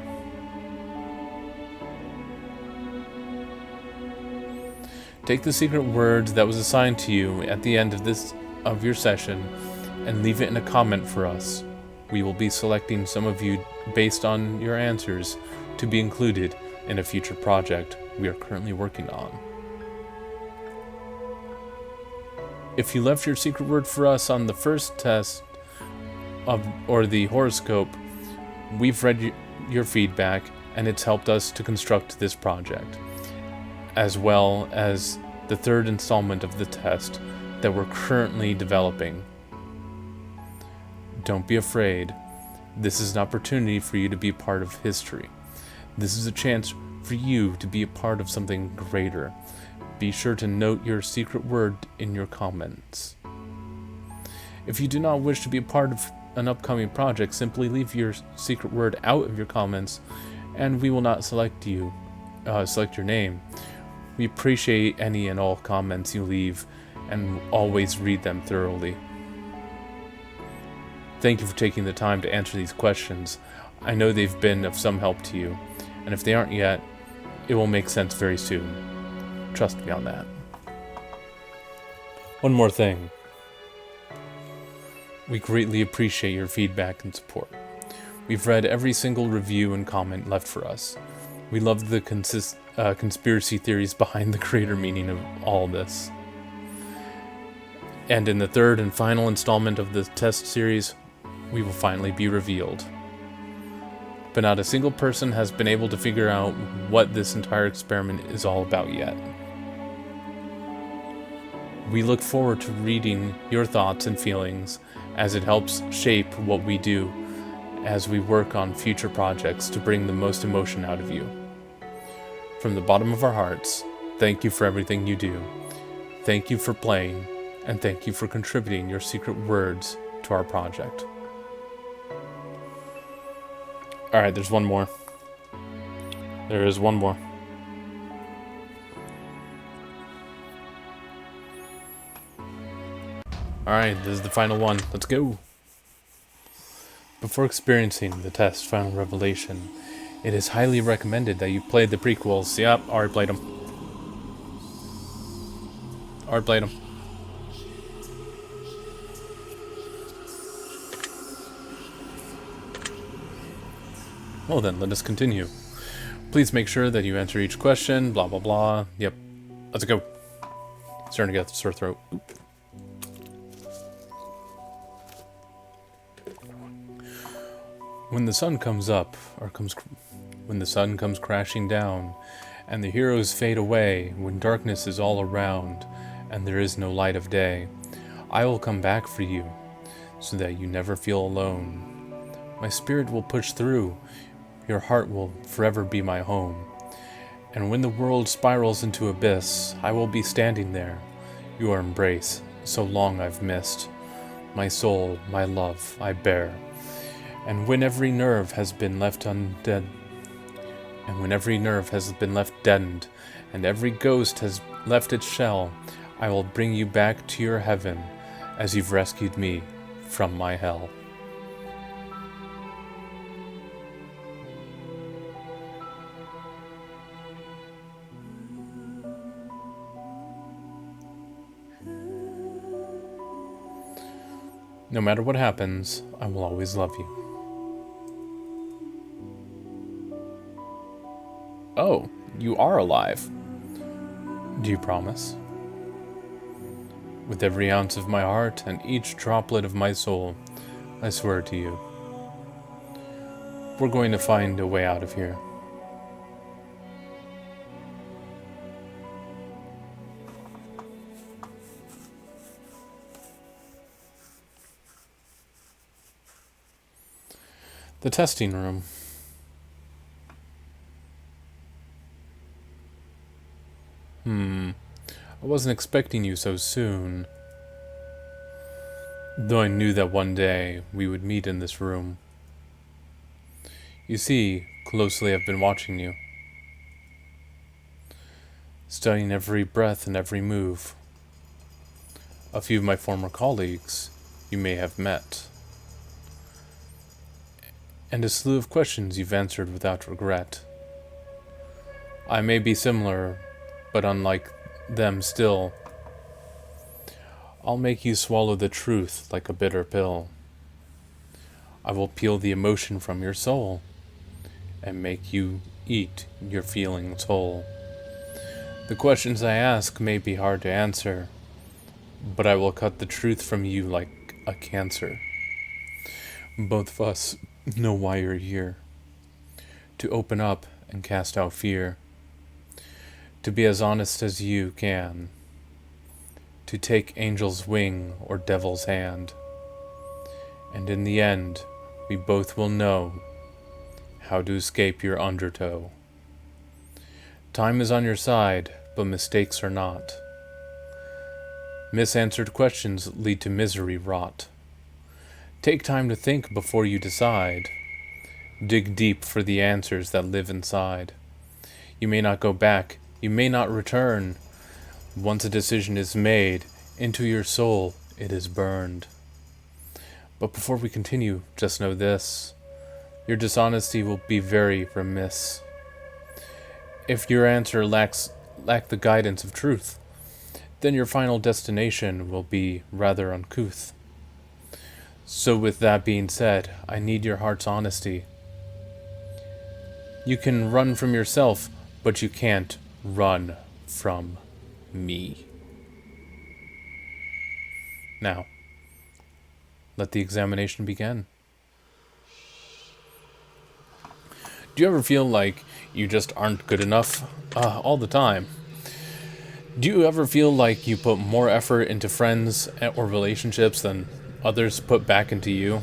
Take the secret word that was assigned to you at the end of your session and leave it in a comment for us. We will be selecting some of you based on your answers to be included in a future project we are currently working on. If you left your secret word for us on the first test or the horoscope, we've read your feedback and it's helped us to construct this project, as well as the third installment of the test that we're currently developing. Don't be afraid. This is an opportunity for you to be a part of history. This is a chance for you to be a part of something greater. Be sure to note your secret word in your comments. If you do not wish to be a part of an upcoming project, simply leave your secret word out of your comments and we will not select your name. We appreciate any and all comments you leave and always read them thoroughly. Thank you for taking the time to answer these questions. I know they've been of some help to you, and if they aren't yet, it will make sense very soon. Trust me on that. One more thing. We greatly appreciate your feedback and support. We've read every single review and comment left for us. We love the conspiracy theories behind the greater meaning of all this. And in the third and final installment of the test series, we will finally be revealed. But not a single person has been able to figure out what this entire experiment is all about yet. We look forward to reading your thoughts and feelings as it helps shape what we do as we work on future projects to bring the most emotion out of you. From the bottom of our hearts, thank you for everything you do. Thank you for playing, and thank you for contributing your secret words to our project. Alright, there's one more. There is one more. Alright, this is the final one. Let's go! Before experiencing the test final revelation, it is highly recommended that you play the prequels. Yep, already played them. Already played them. Well then, let us continue. Please make sure that you answer each question, blah blah blah. Yep, let's go. Starting to get a sore throat. Oop. When the sun comes up, when the sun comes crashing down, and the heroes fade away, when darkness is all around, and there is no light of day, I will come back for you, so that you never feel alone. My spirit will push through, your heart will forever be my home. And when the world spirals into abyss, I will be standing there, your embrace, so long I've missed. My soul, my love, I bear. And when every nerve has been left undead, and when every nerve has been left deadened, and every ghost has left its shell, I will bring you back to your heaven, as you've rescued me from my hell. No matter what happens, I will always love you. Oh, you are alive. Do you promise? With every ounce of my heart and each droplet of my soul, I swear to you. We're going to find a way out of here. The testing room. I wasn't expecting you so soon. Though I knew that one day we would meet in this room. You see, closely I've been watching you. Studying every breath and every move. A few of my former colleagues you may have met. And a slew of questions you've answered without regret. I may be similar, but unlike them still. I'll make you swallow the truth like a bitter pill. I will peel the emotion from your soul and make you eat your feelings whole. The questions I ask may be hard to answer, but I will cut the truth from you like a cancer. Both of us know why you're here. To open up and cast out fear. To be as honest as you can. To take angel's wing or devil's hand. And in the end, we both will know how to escape your undertow. Time is on your side, but mistakes are not. Misanswered questions lead to misery wrought. Take time to think before you decide. Dig deep for the answers that live inside. You may not go back, you may not return. Once a decision is made, into your soul it is burned. But before we continue, just know this. Your dishonesty will be very remiss. If your answer lack the guidance of truth, then your final destination will be rather uncouth. So with that being said, I need your heart's honesty. You can run from yourself, but you can't run from me. Now, let the examination begin. Do you ever feel like you just aren't good enough? All the time. Do you ever feel like you put more effort into friends or relationships than others put back into you?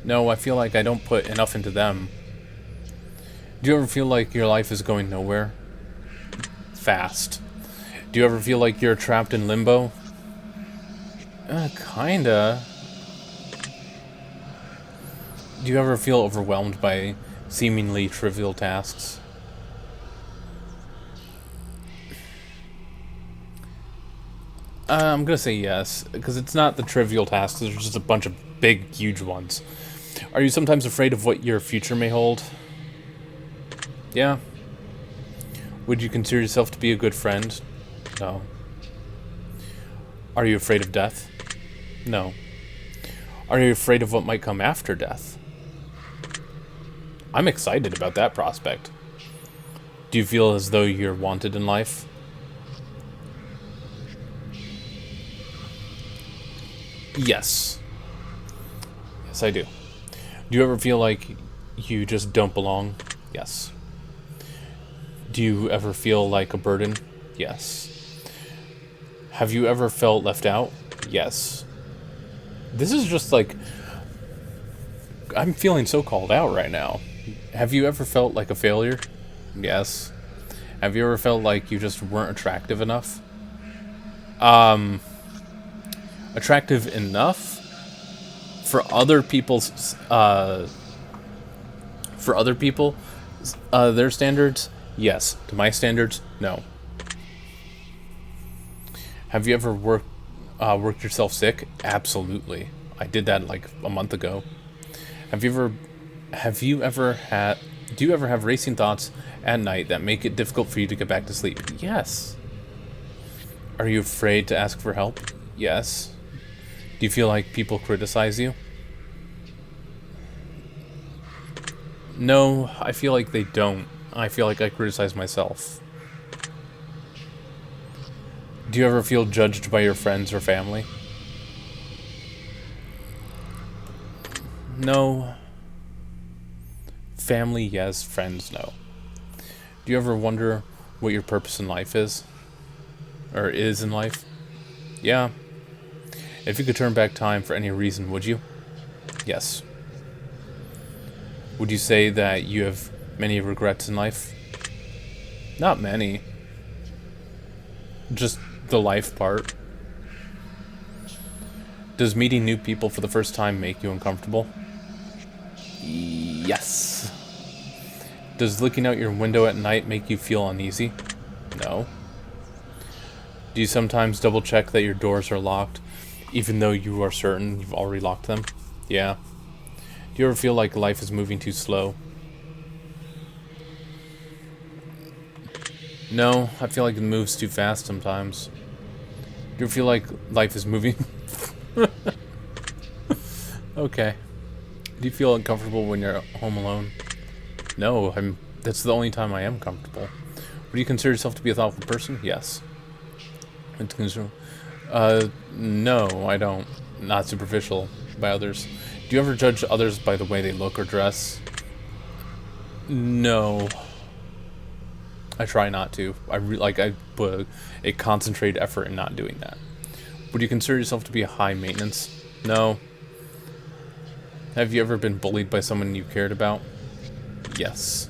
No, I feel like I don't put enough into them. Do you ever feel like your life is going nowhere? Fast. Do you ever feel like you're trapped in limbo? Kinda. Do you ever feel overwhelmed by seemingly trivial tasks? I'm gonna say yes, because it's not the trivial tasks, there's just a bunch of big, huge ones. Are you sometimes afraid of what your future may hold? Yeah. Would you consider yourself to be a good friend? No. Are you afraid of death? No. Are you afraid of what might come after death? I'm excited about that prospect. Do you feel as though you're wanted in life? Yes. Yes, I do. Do you ever feel like you just don't belong? Yes. Do you ever feel like a burden? Yes. Have you ever felt left out? Yes. This is just like... I'm feeling so called out right now. Have you ever felt like a failure? Yes. Have you ever felt like you just weren't attractive enough? Attractive enough? For other people's... their standards? Yes. To my standards? No. Have you ever worked yourself sick? Absolutely. I did that like a month ago. Do you ever have racing thoughts at night that make it difficult for you to get back to sleep? Yes. Are you afraid to ask for help? Yes. Do you feel like people criticize you? No, I feel like they don't. I feel like I criticize myself. Do you ever feel judged by your friends or family? No. Family, yes. Friends, no. Do you ever wonder what your purpose in life is? Or is in life? Yeah. If you could turn back time for any reason, would you? Yes. Would you say that you have many regrets in life? Not many. Just the life part. Does meeting new people for the first time make you uncomfortable? Yes. Does looking out your window at night make you feel uneasy? No. Do you sometimes double check that your doors are locked, even though you are certain you've already locked them? Yeah. Do you ever feel like life is moving too slow? No, I feel like it moves too fast sometimes. Do you feel like life is moving? Okay. Do you feel uncomfortable when you're home alone? No, that's the only time I am comfortable. Would you consider yourself to be a thoughtful person? Yes. No, I don't. Not superficial by others. Do you ever judge others by the way they look or dress? No. I try not to. I put a concentrated effort in not doing that. Would you consider yourself to be a high maintenance? No. Have you ever been bullied by someone you cared about? Yes.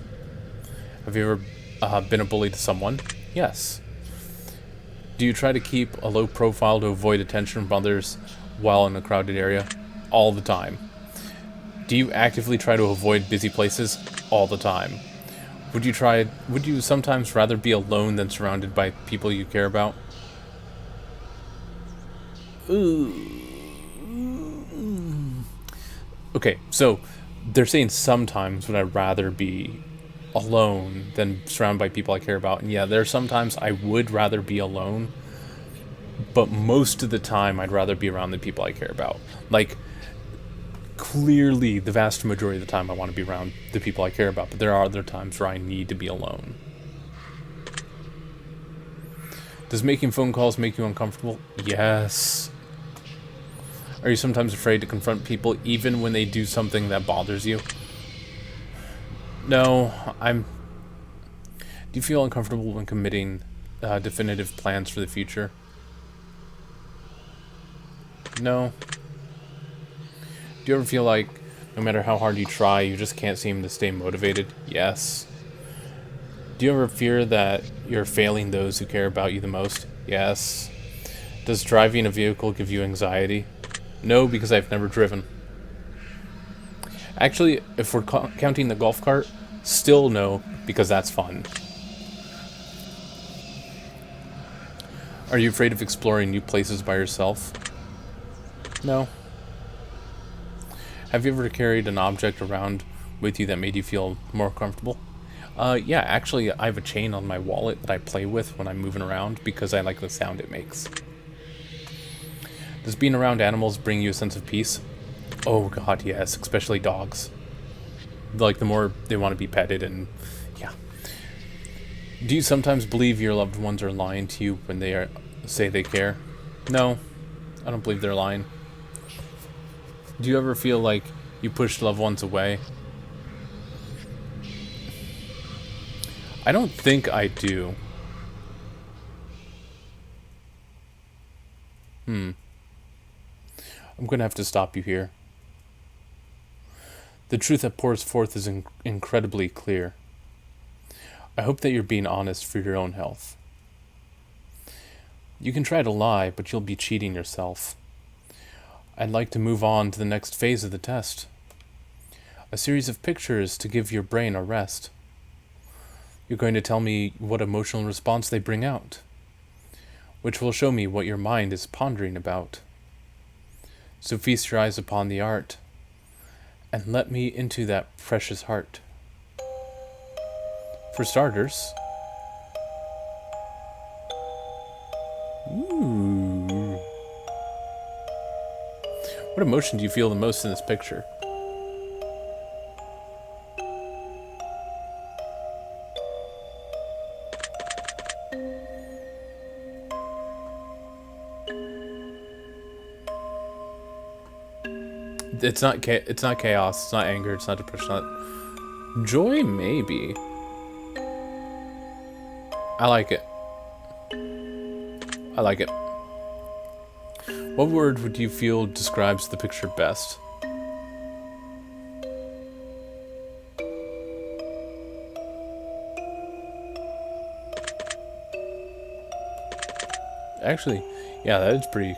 Have you ever been a bully to someone? Yes. Do you try to keep a low profile to avoid attention from others while in a crowded area? All the time. Do you actively try to avoid busy places? All the time. Would you sometimes rather be alone than surrounded by people you care about? Okay, so they're saying sometimes would I rather be alone than surrounded by people I care about. And yeah, there are sometimes I would rather be alone, but most of the time I'd rather be around the people I care about. Like, clearly the vast majority of the time I want to be around the people I care about, but there are other times where I need to be alone. Does making phone calls make you uncomfortable? Yes. Are you sometimes afraid to confront people even when they do something that bothers you? No, Do you feel uncomfortable when committing definitive plans for the future? No. Do you ever feel like no matter how hard you try, you just can't seem to stay motivated? Yes. Do you ever fear that you're failing those who care about you the most? Yes. Does driving a vehicle give you anxiety? No, because I've never driven. Actually, if we're counting the golf cart, still no, because that's fun. Are you afraid of exploring new places by yourself? No. Have you ever carried an object around with you that made you feel more comfortable? Yeah, actually, I have a chain on my wallet that I play with when I'm moving around because I like the sound it makes. Does being around animals bring you a sense of peace? Oh god, yes, especially dogs. Like, the more they want to be petted and... yeah. Do you sometimes believe your loved ones are lying to you when they say they care? No, I don't believe they're lying. Do you ever feel like You pushed loved ones away. I don't think I do. I'm going to have to stop you here. The truth that pours forth is incredibly clear. I hope that you're being honest for your own health. You can try to lie, but you'll be cheating yourself. I'd like to move on to the next phase of the test. A series of pictures to give your brain a rest. You're going to tell me what emotional response they bring out, which will show me what your mind is pondering about. So feast your eyes upon the art, and let me into that precious heart. For starters, ooh. What emotion do you feel the most in this picture? It's not chaos, it's not anger, it's not depression, not joy, maybe. I like it. I like it. What word would you feel describes the picture best? Actually, yeah, that is pretty...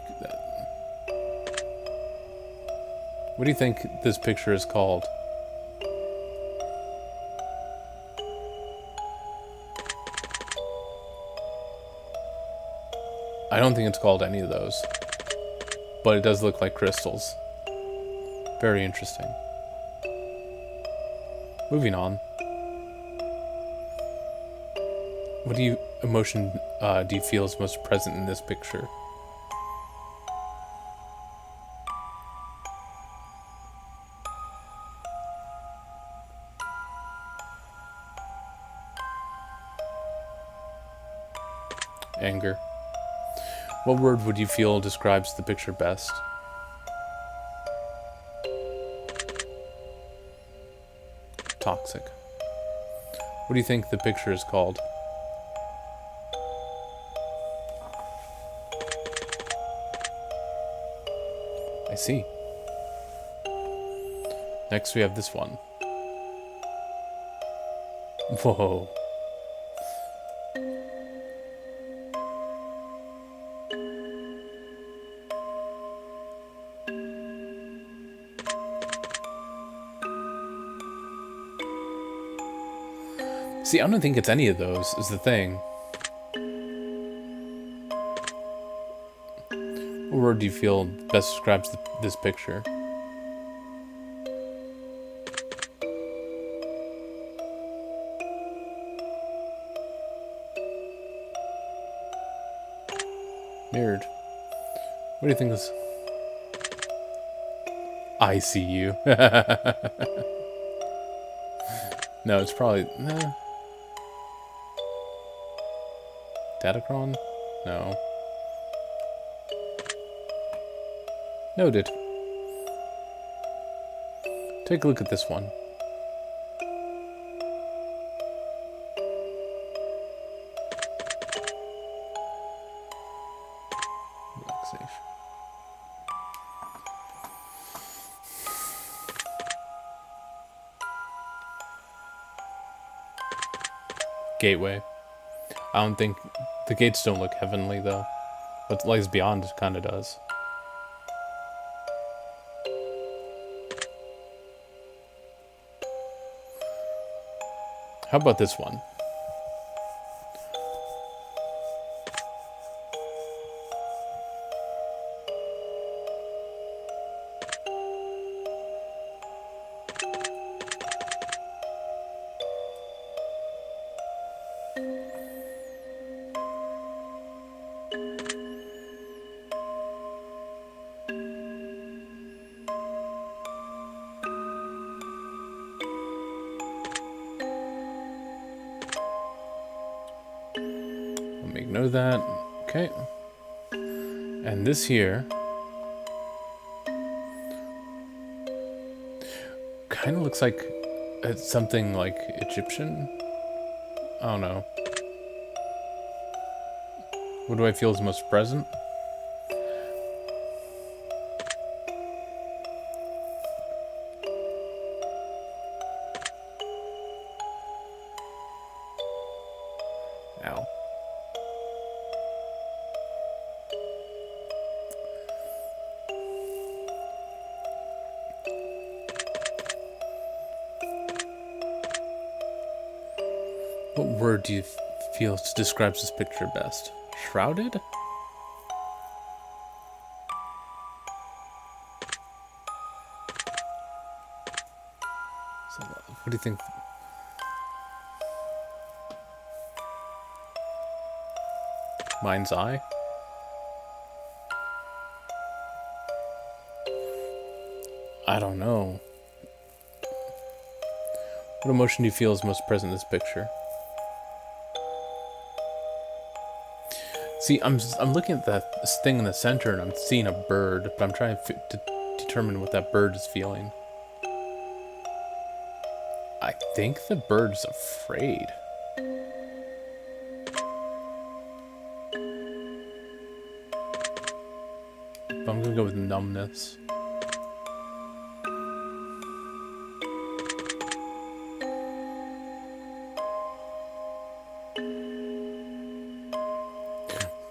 What do you think this picture is called? I don't think it's called any of those. But it does look like crystals. Very interesting. Moving on. What emotion do you feel is most present in this picture? Anger. What word would you feel describes the picture best? Toxic. What do you think the picture is called? I see. Next we have this one. Whoa. See, I don't think it's any of those, is the thing. What word do you feel best describes this picture? Mirrored. What do you think is... I see you. No, it's probably... Nah. Datacron? No. Noted. Take a look at this one. Relaxation. Gateway. I don't think... The gates don't look heavenly, though. What lies beyond kind of does. How about this one? Know that. Okay. And this here. kind of looks like it's something like Egyptian. I don't know. What do I feel is most present? Ow. What word do you feel describes this picture best? Shrouded? So, what do you think? Mind's eye? I don't know. What emotion do you feel is most present in this picture? See, I'm looking at this thing in the center and I'm seeing a bird, but I'm trying to determine what that bird is feeling. I think the bird's afraid. But I'm gonna go with numbness.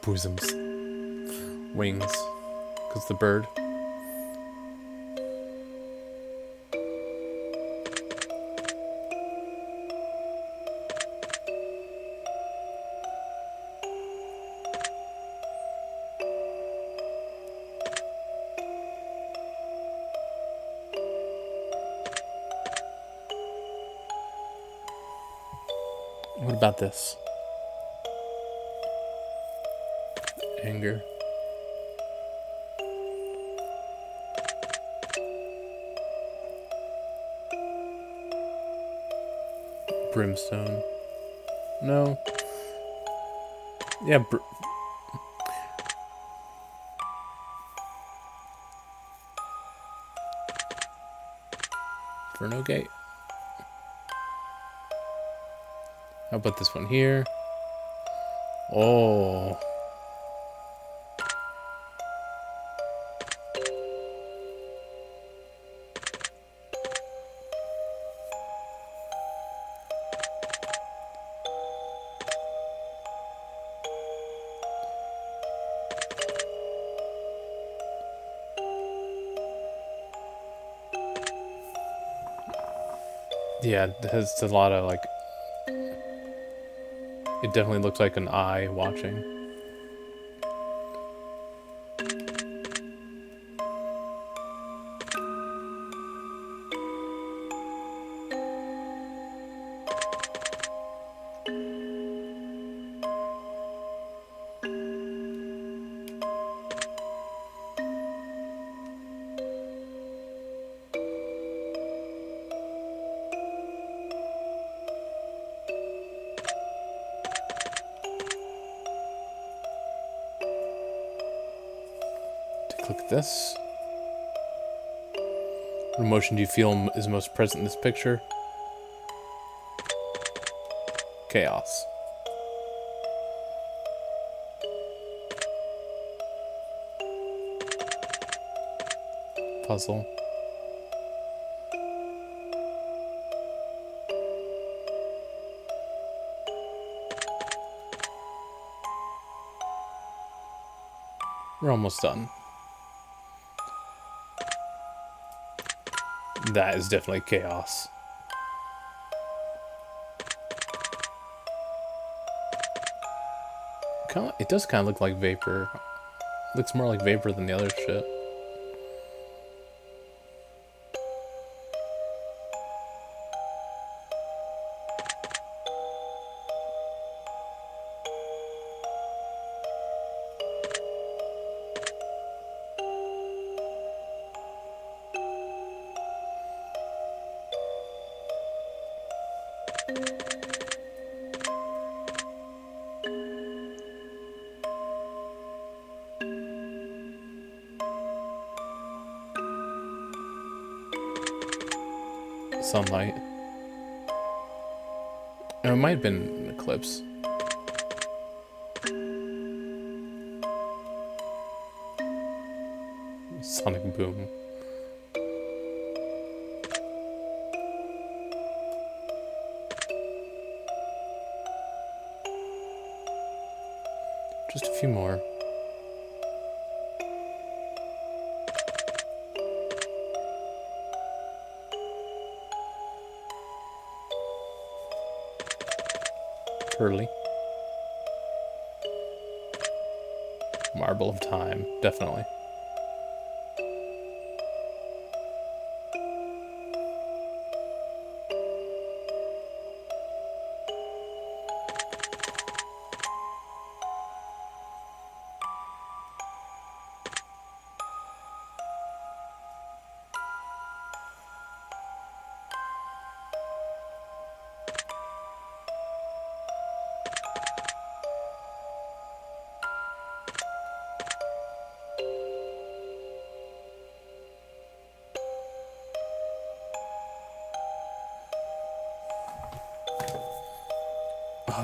Bosoms. Wings. Because the bird. What about this? Anger. Brimstone. No. Yeah, Inferno Gate. How about this one here? Oh. Yeah, it has a lot of like. It definitely looks like an eye watching. Look at this. What emotion do you feel is most present in this picture? Chaos. Puzzle. We're almost done. That is definitely chaos. It does kind of look like vapor. Looks more like vapor than the other shit. sunlight. And it might have been an eclipse. Sonic boom. Just a few more. Early. Marble of time, definitely.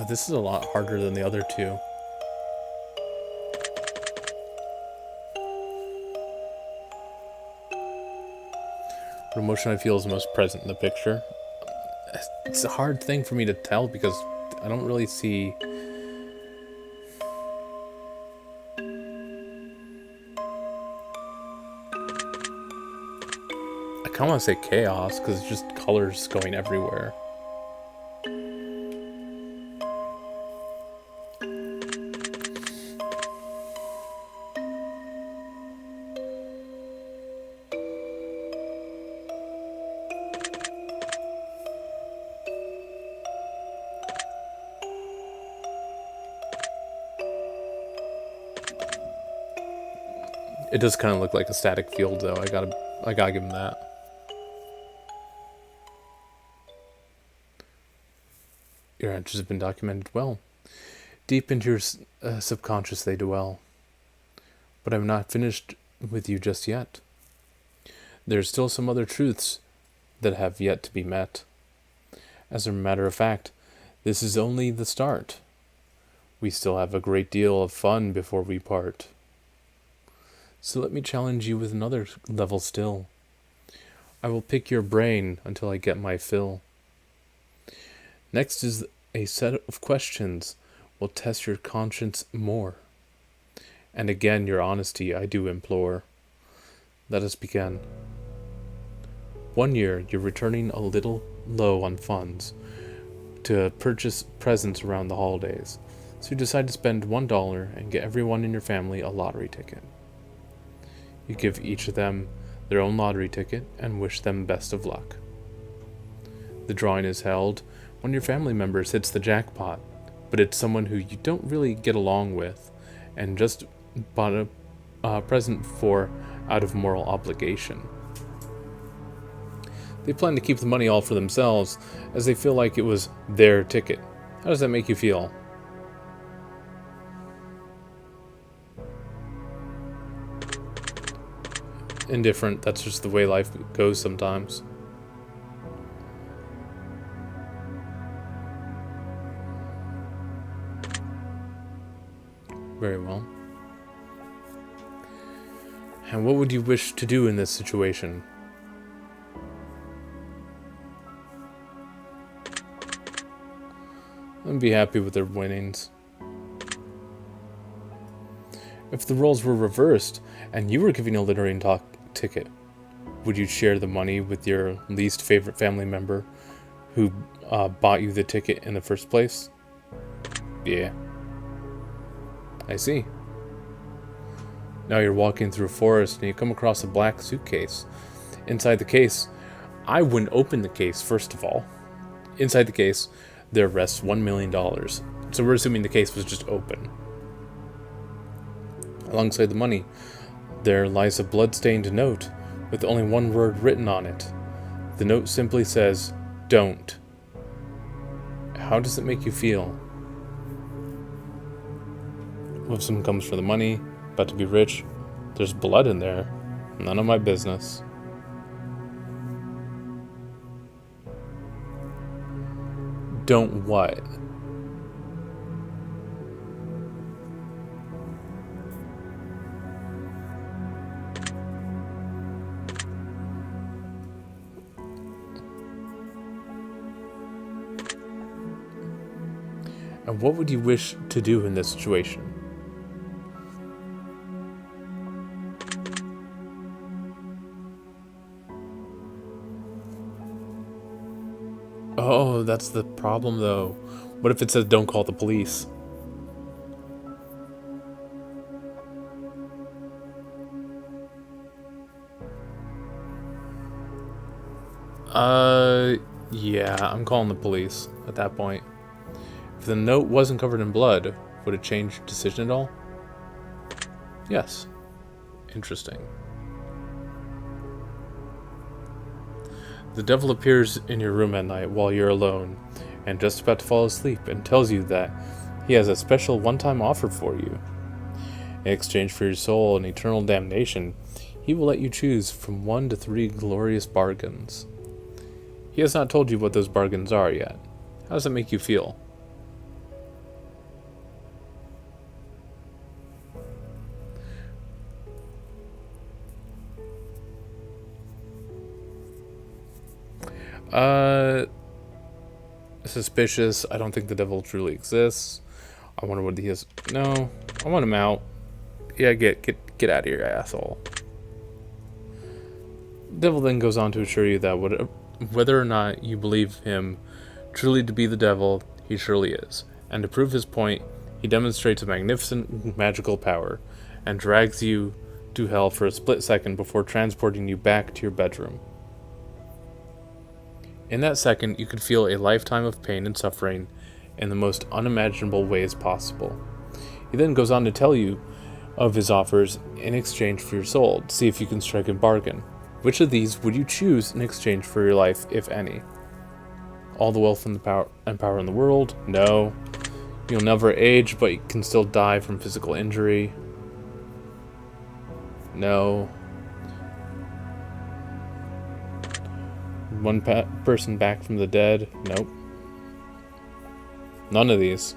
This is a lot harder than the other two. What emotion I feel is most present in the picture? It's a hard thing for me to tell because I don't really see... I kind of want to say chaos because it's just colors going everywhere. It does kind of look like a static field, though. I gotta give him that. Your answers have been documented well. Deep into your subconscious they dwell. But I'm not finished with you just yet. There's still some other truths that have yet to be met. As a matter of fact, this is only the start. We still have a great deal of fun before we part. So let me challenge you with another level still. I will pick your brain until I get my fill. Next is a set of questions will test your conscience more. And again your honesty I do implore. Let us begin. 1 year you're returning a little low on funds to purchase presents around the holidays. So you decide to spend $1 and get everyone in your family a lottery ticket. You give each of them their own lottery ticket and wish them best of luck. The drawing is held when your family members hits the jackpot, but it's someone who you don't really get along with and just bought a present for out of moral obligation. They plan to keep the money all for themselves as they feel like it was their ticket. How does that make you feel? Indifferent. That's just the way life goes sometimes. Very well. And what would you wish to do in this situation? And be happy with their winnings. If the roles were reversed and you were giving a lottery ticket, would you share the money with your least favorite family member who bought you the ticket in the first place? Yeah. I see. Now you're walking through a forest and you come across a black suitcase. Inside the case, I wouldn't open the case first of all. Inside the case, there rests $1 million. So we're assuming the case was just open. Alongside the money, there lies a blood-stained note with only one word written on it. The note simply says, "Don't." How does it make you feel? If someone comes for the money, about to be rich, there's blood in there. None of my business. Don't what? And what would you wish to do in this situation? Oh, that's the problem, though. What if it says don't call the police? Yeah, I'm calling the police at that point. If the note wasn't covered in blood, would it change your decision at all? Yes. Interesting. The devil appears in your room at night while you're alone and just about to fall asleep and tells you that he has a special one-time offer for you. In exchange for your soul and eternal damnation, he will let you choose from 1 to 3 glorious bargains. He has not told you what those bargains are yet. How does that make you feel? Suspicious. I don't think the devil truly exists. I wonder what he is. No, I want him out. Yeah, get out of here, asshole. The devil then goes on to assure you that whether or not you believe him truly to be the devil, he surely is. And to prove his point, he demonstrates a magnificent magical power and drags you to hell for a split second before transporting you back to your bedroom. In that second, you could feel a lifetime of pain and suffering in the most unimaginable ways possible. He then goes on to tell you of his offers in exchange for your soul, to see if you can strike a bargain. Which of these would you choose in exchange for your life, if any? All the wealth and power in the world? No. You'll never age, but you can still die from physical injury? No. One person back from the dead? Nope. None of these.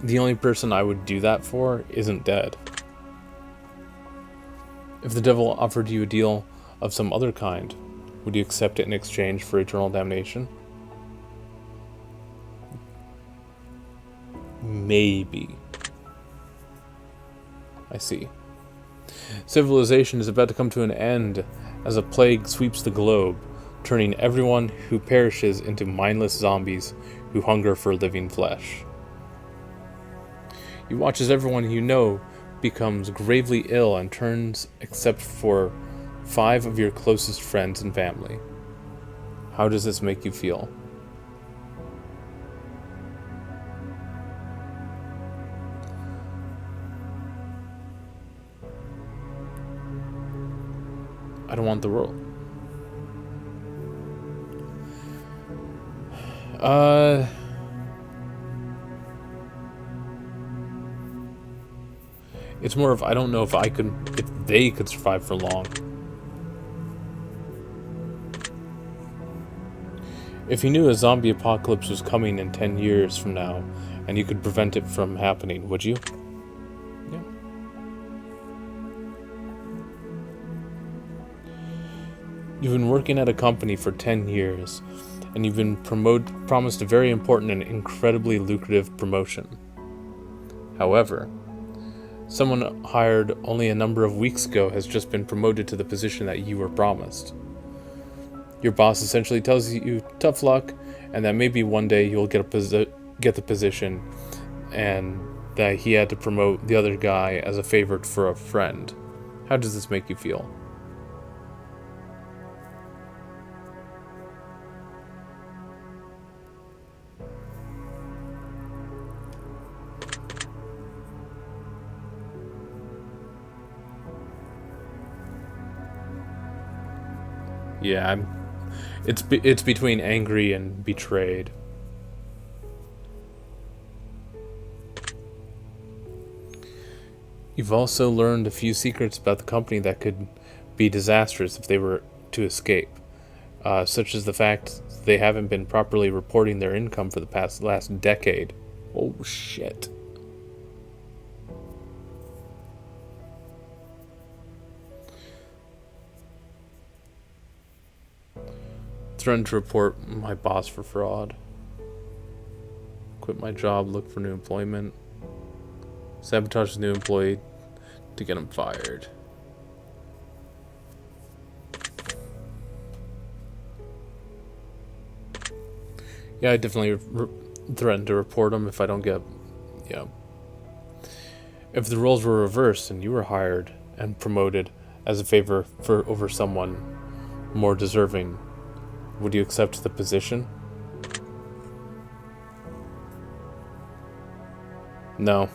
The only person I would do that for isn't dead. If the devil offered you a deal of some other kind, would you accept it in exchange for eternal damnation? Maybe. I see. Civilization is about to come to an end as a plague sweeps the globe, turning everyone who perishes into mindless zombies who hunger for living flesh. You watch as everyone you know becomes gravely ill and turns except for 5 of your closest friends and family. How does this make you feel? I don't want the world. It's more of I don't know if they could survive for long. If you knew a zombie apocalypse was coming in 10 years from now, and you could prevent it from happening, would you? Yeah. You've been working at a company for 10 years, and you've been promised a very important and incredibly lucrative promotion. However, someone hired only a number of weeks ago has just been promoted to the position that you were promised. Your boss essentially tells you tough luck, and that maybe one day you'll get the position, and that he had to promote the other guy as a favor for a friend. How does this make you feel? Yeah, it's between angry and betrayed. You've also learned a few secrets about the company that could be disastrous if they were to escape, such as the fact they haven't been properly reporting their income for the last decade. Oh, shit. Threatened to report my boss for fraud. Quit my job, look for new employment. Sabotage the new employee to get him fired. Yeah, I definitely threaten to report him if I don't get, If the roles were reversed and you were hired and promoted as a favor over someone more deserving, would you accept the position? No.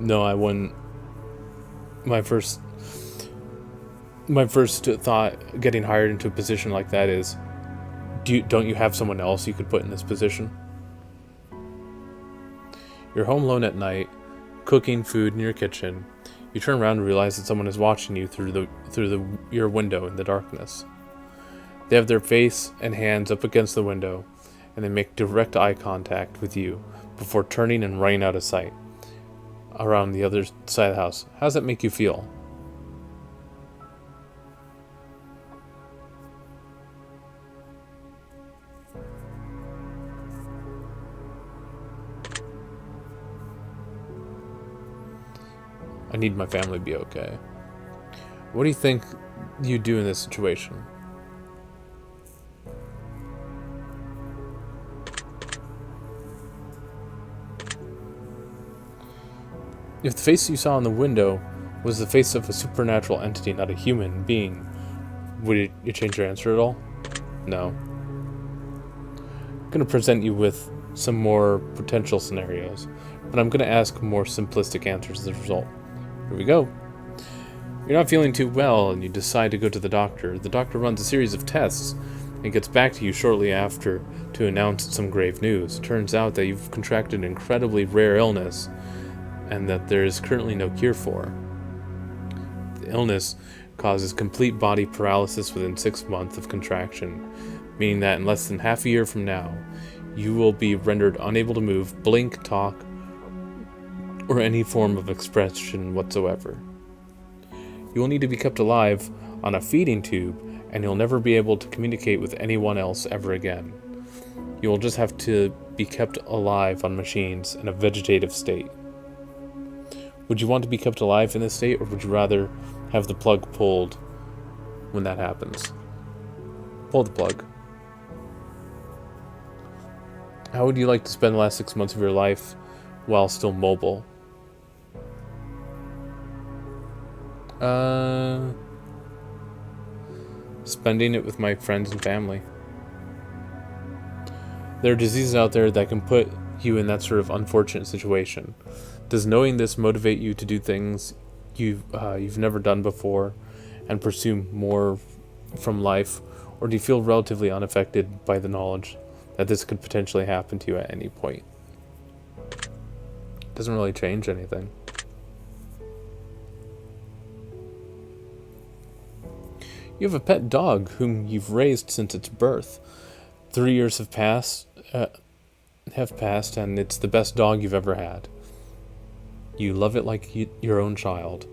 No, I wouldn't. My first thought getting hired into a position like that is, don't you have someone else you could put in this position? You're home alone at night, cooking food in your kitchen. You turn around and realize that someone is watching you through your window in the darkness. They have their face and hands up against the window, and they make direct eye contact with you before turning and running out of sight around the other side of the house. How does that make you feel? I need my family to be okay. What do you think you do in this situation? If the face you saw in the window was the face of a supernatural entity, not a human being, would you change your answer at all? No. I'm going to present you with some more potential scenarios, but I'm going to ask more simplistic answers as a result. Here we go. You're not feeling too well and you decide to go to the doctor. The doctor runs a series of tests and gets back to you shortly after to announce some grave news. It turns out that you've contracted an incredibly rare illness and that there is currently no cure for. The illness causes complete body paralysis within 6 months of contraction, meaning that in less than half a year from now, you will be rendered unable to move, blink, talk, or any form of expression whatsoever. You will need to be kept alive on a feeding tube, and you'll never be able to communicate with anyone else ever again. You will just have to be kept alive on machines in a vegetative state. Would you want to be kept alive in this state, or would you rather have the plug pulled when that happens? Pull the plug. How would you like to spend the last 6 months of your life while still mobile? Spending it with my friends and family. There are diseases out there that can put you in that sort of unfortunate situation. Does knowing this motivate you to do things you've never done before and pursue more from life, or do you feel relatively unaffected by the knowledge that this could potentially happen to you at any point? Doesn't really change anything. You have a pet dog whom you've raised since its birth. 3 years have passed, and it's the best dog you've ever had. You love it like your own child.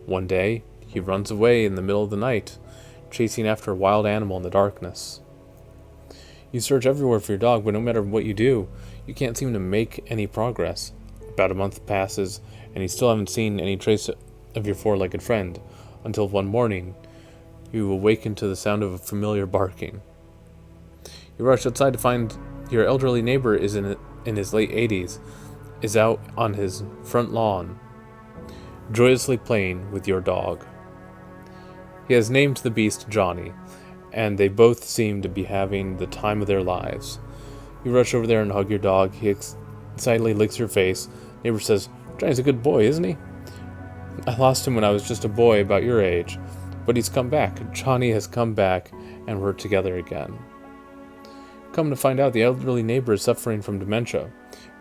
One day, he runs away in the middle of the night, chasing after a wild animal in the darkness. You search everywhere for your dog, but no matter what you do, you can't seem to make any progress. About a month passes, and you still haven't seen any trace of your four-legged friend, until one morning, you awaken to the sound of a familiar barking. You rush outside to find your elderly neighbor is in his late 80s, is out on his front lawn, joyously playing with your dog. He has named the beast Johnny, and they both seem to be having the time of their lives. You rush over there and hug your dog. He excitedly licks your face. Neighbor says, "Johnny's a good boy, isn't he? I lost him when I was just a boy about your age, but he's come back. Johnny has come back, and we're together again." Come to find out, the elderly neighbor is suffering from dementia,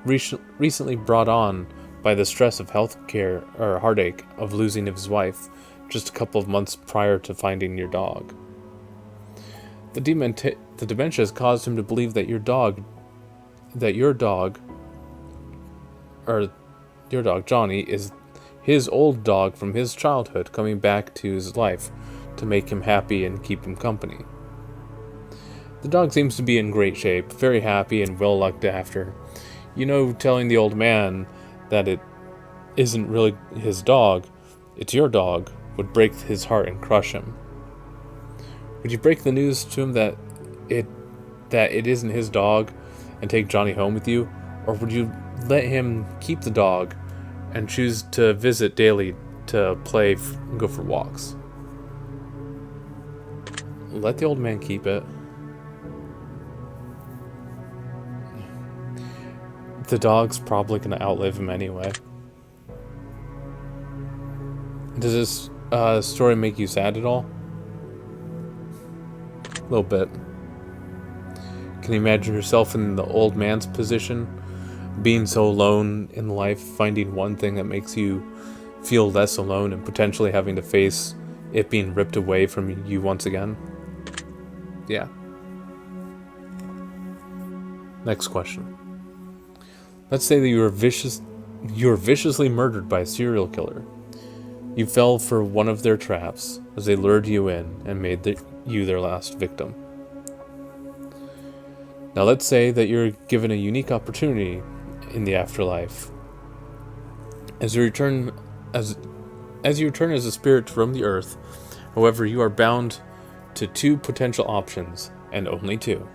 recently brought on by the stress of healthcare or heartache of losing his wife. just a couple of months prior to finding your dog. The dementia has caused him to believe that your dog, Johnny, is his old dog from his childhood coming back to his life to make him happy and keep him company. The dog seems to be in great shape, very happy and well looked after. Telling the old man that it isn't really his dog, it's your dog, would break his heart and crush him. Would you break the news to him that it isn't his dog and take Johnny home with you? Or would you let him keep the dog and choose to visit daily to play and go for walks? Let the old man keep it. The dog's probably going to outlive him anyway. Does this story make you sad at all? A little bit. Can you imagine yourself in the old man's position? Being so alone in life, finding one thing that makes you feel less alone and potentially having to face it being ripped away from you once again? Yeah. Next question. Let's say that you were viciously murdered by a serial killer. You fell for one of their traps as they lured you in and made you their last victim. Now let's say that you're given a unique opportunity in the afterlife. As you return as a spirit to roam the earth, however, you are bound to two potential options, and only two.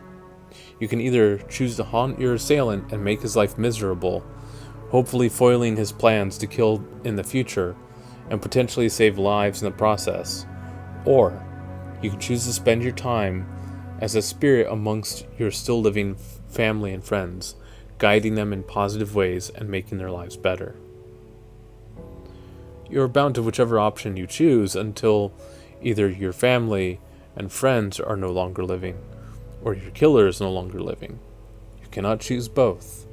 You can either choose to haunt your assailant and make his life miserable, hopefully foiling his plans to kill in the future and potentially save lives in the process, or you can choose to spend your time as a spirit amongst your still living family and friends, guiding them in positive ways and making their lives better. You are bound to whichever option you choose until either your family and friends are no longer living, or your killer is no longer living. You cannot choose both.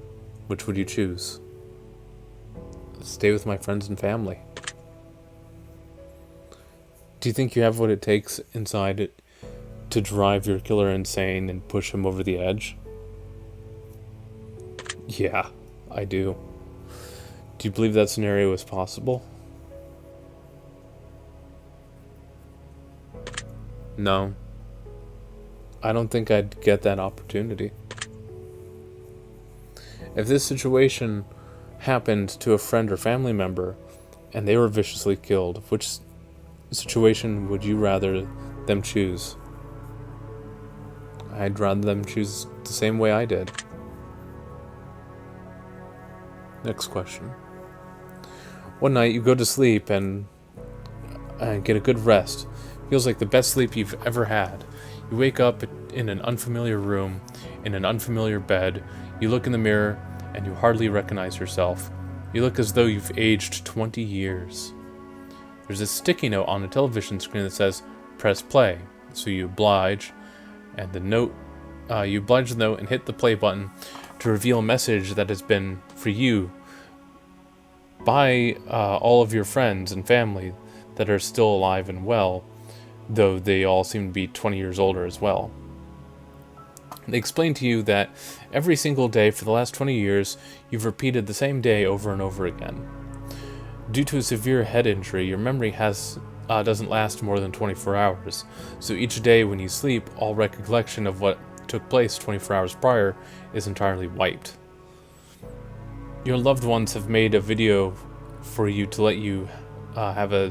Which would you choose? Stay with my friends and family. Do you think you have what it takes inside it to drive your killer insane and push him over the edge? Yeah, I do. Do you believe that scenario is possible? No. I don't think I'd get that opportunity. If this situation happened to a friend or family member and they were viciously killed, which situation would you rather them choose? I'd rather them choose the same way I did. Next question. One night you go to sleep and get a good rest. Feels like the best sleep you've ever had. You wake up in an unfamiliar room, in an unfamiliar bed. You look in the mirror and you hardly recognize yourself. You look as though you've aged 20 years. There's a sticky note on a television screen that says, "Press play." So you oblige, and you oblige the note and hit the play button to reveal a message that has been for you by all of your friends and family that are still alive and well, though they all seem to be 20 years older as well. They explain to you that every single day for the last 20 years, you've repeated the same day over and over again. Due to a severe head injury, your memory doesn't last more than 24 hours, so each day when you sleep, all recollection of what took place 24 hours prior is entirely wiped. Your loved ones have made a video for you to let you have a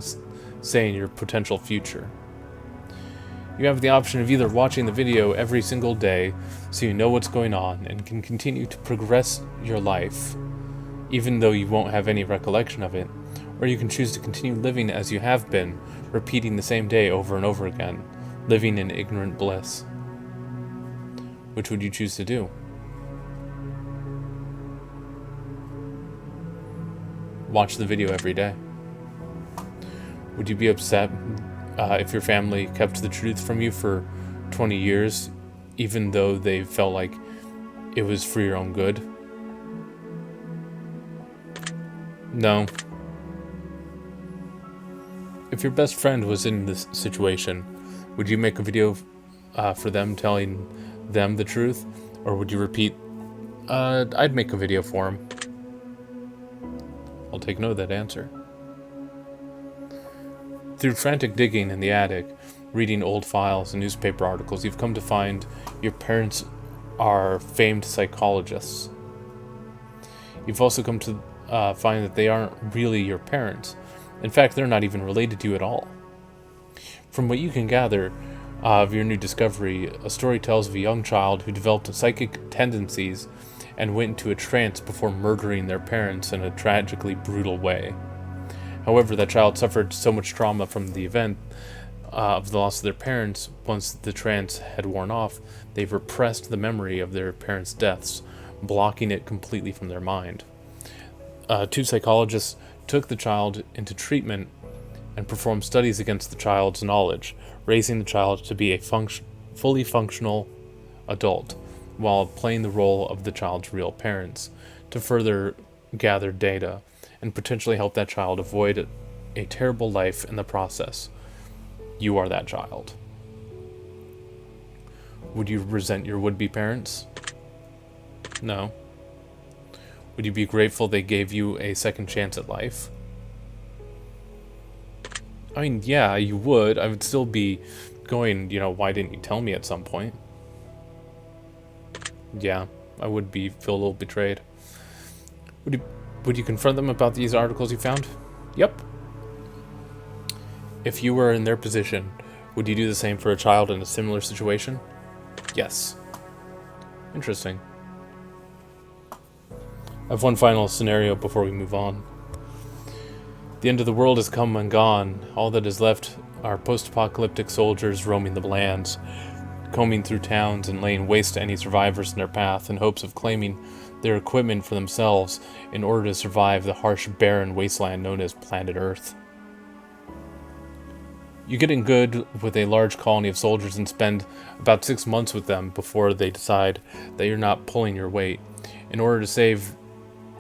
say in your potential future. You have the option of either watching the video every single day so you know what's going on and can continue to progress your life, even though you won't have any recollection of it, or you can choose to continue living as you have been, repeating the same day over and over again, living in ignorant bliss. Which would you choose to do? Watch the video every day. Would you be upset if your family kept the truth from you for 20 years, even though they felt like it was for your own good? No. If your best friend was in this situation, would you make a video for them telling them the truth? Or would you repeat, I'd make a video for him. I'll take note of that answer. Through frantic digging in the attic, reading old files and newspaper articles, you've come to find your parents are famed psychologists. You've also come to find that they aren't really your parents. In fact, they're not even related to you at all. From what you can gather of your new discovery, a story tells of a young child who developed psychic tendencies and went into a trance before murdering their parents in a tragically brutal way. However, that child suffered so much trauma from the event of the loss of their parents. Once the trance had worn off, they repressed the memory of their parents' deaths, blocking it completely from their mind. 2 psychologists took the child into treatment and performed studies against the child's knowledge, raising the child to be a fully functional adult, while playing the role of the child's real parents, to further gather data and potentially help that child avoid a terrible life in the process. You are that child. Would you resent your would-be parents? No. Would you be grateful they gave you a second chance at life? I mean, yeah, you would. I would still be going, why didn't you tell me at some point? Yeah, I would feel a little betrayed. Would you confront them about these articles you found? Yep. If you were in their position, would you do the same for a child in a similar situation? Yes. Interesting. I have one final scenario before we move on. The end of the world has come and gone. All that is left are post-apocalyptic soldiers roaming the lands, combing through towns and laying waste to any survivors in their path in hopes of claiming their equipment for themselves in order to survive the harsh, barren wasteland known as Planet Earth. You get in good with a large colony of soldiers and spend about 6 months with them before they decide that you're not pulling your weight. In order to save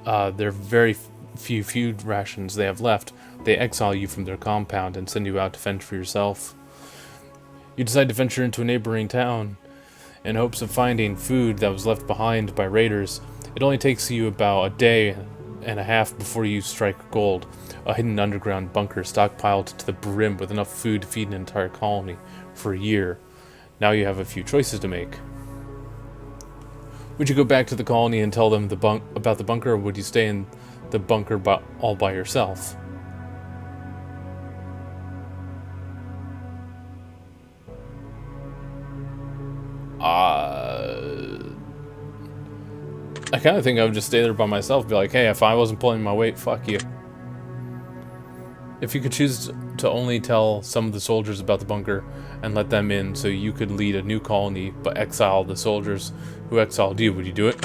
their very few food rations they have left, they exile you from their compound and send you out to fend for yourself. You decide to venture into a neighboring town in hopes of finding food that was left behind by raiders. It only takes you about a day and a half before you strike gold, a hidden underground bunker stockpiled to the brim with enough food to feed an entire colony for a year. Now you have a few choices to make. Would you go back to the colony and tell them about the bunker, or would you stay in the bunker all by yourself? I kind of think I would just stay there by myself, be like, hey, if I wasn't pulling my weight, fuck you. If you could choose to only tell some of the soldiers about the bunker and let them in so you could lead a new colony but exile the soldiers who exiled you, would you do it?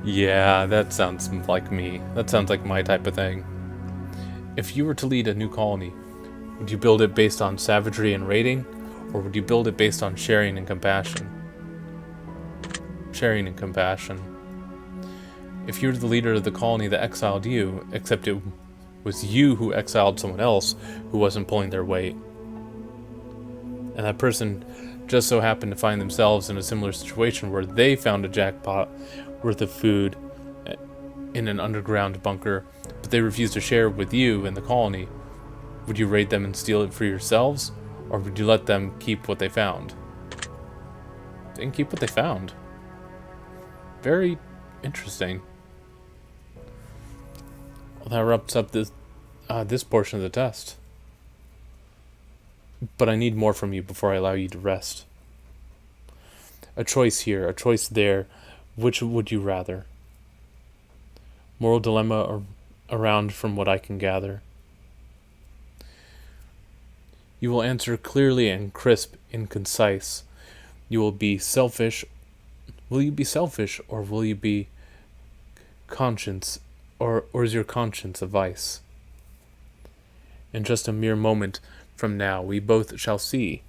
Yeah, that sounds like me. That sounds like my type of thing. If you were to lead a new colony, would you build it based on savagery and raiding, or would you build it based on sharing and compassion? Sharing and compassion. If you were the leader of the colony that exiled you, except it was you who exiled someone else who wasn't pulling their weight, and that person just so happened to find themselves in a similar situation where they found a jackpot worth of food in an underground bunker, but they refused to share with you in the colony, would you raid them and steal it for yourselves, or would you let them keep what they found? They can keep what they found. Very interesting. Well, that wraps up this portion of the test. But I need more from you before I allow you to rest. A choice here, a choice there. Which would you rather? Moral dilemma around from what I can gather. You will answer clearly and crisp and concise. You will be selfish. Will you be selfish, or will you be conscience, or is your conscience a vice? In just a mere moment from now, we both shall see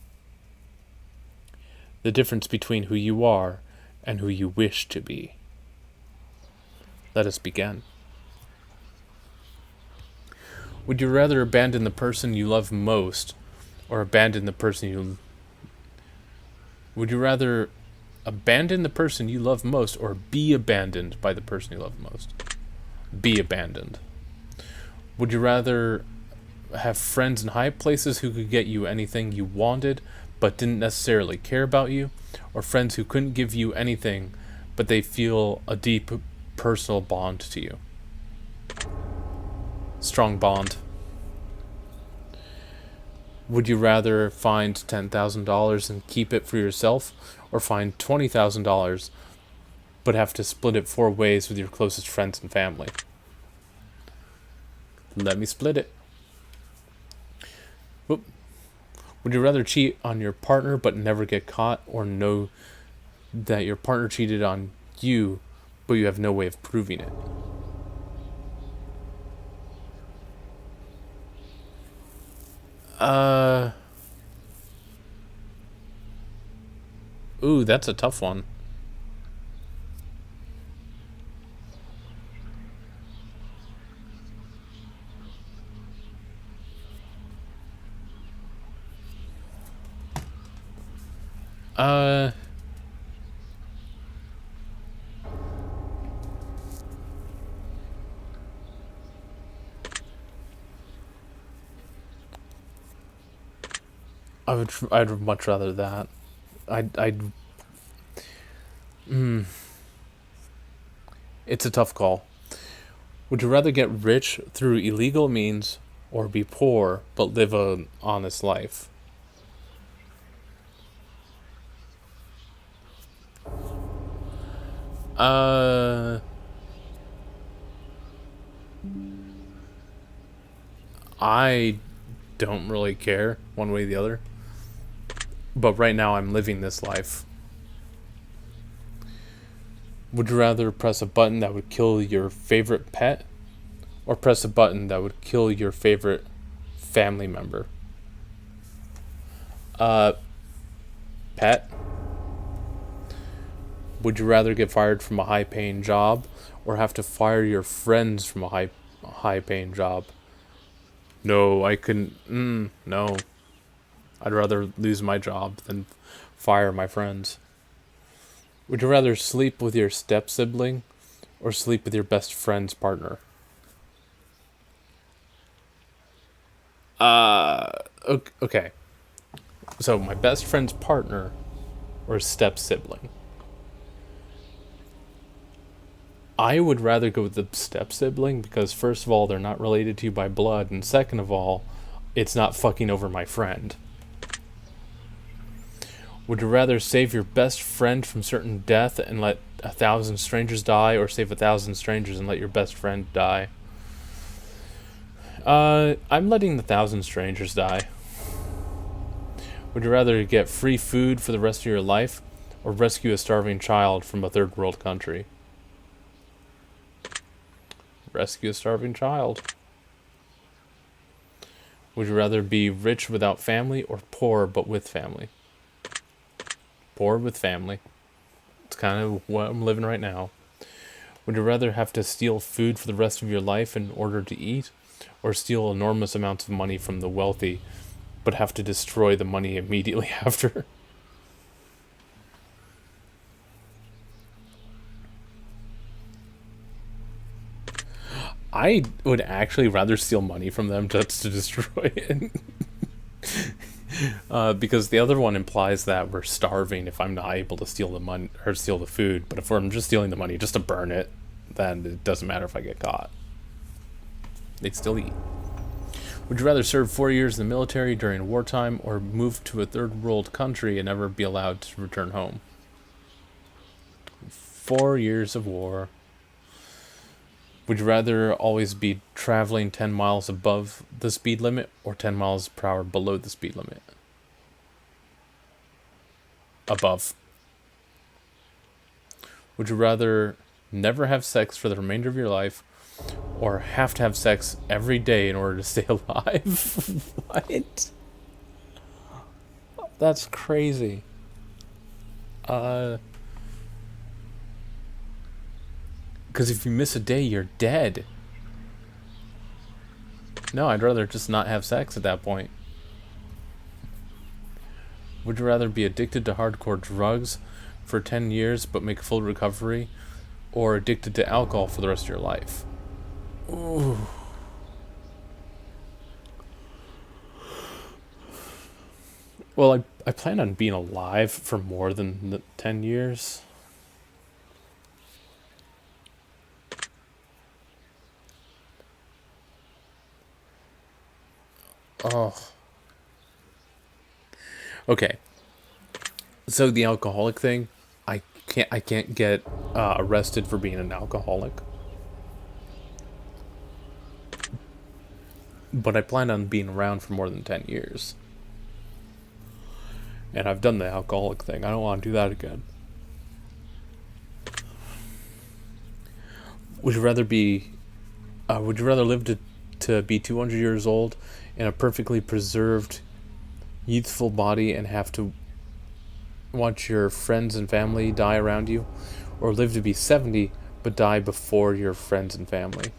the difference between who you are and who you wish to be. Let us begin. Would you rather abandon the person you love most, or abandon the person you... Would you rather abandon the person you love most, or be abandoned by the person you love most? Be abandoned. Would you rather have friends in high places who could get you anything you wanted, but didn't necessarily care about you, or friends who couldn't give you anything, but they feel a deep personal bond to you? Strong bond. Would you rather find $10,000 and keep it for yourself, or find $20,000 but have to split it 4 ways with your closest friends and family? Let me split it. Whoop. Would you rather cheat on your partner but never get caught, or know that your partner cheated on you but you have no way of proving it? Ooh, that's a tough one. Uh, I'd much rather that. I'd It's a tough call. Would you rather get rich through illegal means, or be poor but live an honest life? Uh, I don't really care one way or the other. But right now I'm living this life. Would you rather press a button that would kill your favorite pet, or press a button that would kill your favorite family member? Uh, Pet. Would you rather get fired from a high-paying job, or have to fire your friends from a high-paying job? No, I couldn't. No. I'd rather lose my job than fire my friends. Would you rather sleep with your step sibling, or sleep with your best friend's partner? Okay. So my best friend's partner or step sibling. I would rather go with the step sibling because first of all, they're not related to you by blood, and second of all, it's not fucking over my friend. Would you rather save your best friend from certain death and let 1,000 strangers die, or save 1,000 strangers and let your best friend die? I'm letting 1,000 strangers die. Would you rather get free food for the rest of your life, or rescue a starving child from a third world country? Rescue a starving child. Would you rather be rich without family, or poor but with family? Poor with family. It's kind of what I'm living right now. Would you rather have to steal food for the rest of your life in order to eat, or steal enormous amounts of money from the wealthy, but have to destroy the money immediately after? I would actually rather steal money from them just to destroy it. Because the other one implies that we're starving if I'm not able to steal the money or steal the food. But if I'm just stealing the money just to burn it, then it doesn't matter if I get caught. They'd still eat. Would you rather serve 4 years in the military during wartime, or move to a third world country and never be allowed to return home? 4 years of war. Would you rather always be traveling 10 miles above the speed limit, or 10 miles per hour below the speed limit? Above. Would you rather never have sex for the remainder of your life, or have to have sex every day in order to stay alive? What? That's crazy. Because if you miss a day, you're dead. No, I'd rather just not have sex at that point. Would you rather be addicted to hardcore drugs for 10 years but make full recovery, or addicted to alcohol for the rest of your life? Ooh. Well, I plan on being alive for more than the 10 years. Oh. Okay. So the alcoholic thing, I can't get arrested for being an alcoholic. But I plan on being around for more than 10 years. And I've done the alcoholic thing. I don't want to do that again. Would you rather live to be 200 years old in a perfectly preserved, youthful body and have to watch your friends and family die around you, or live to be 70 but die before your friends and family?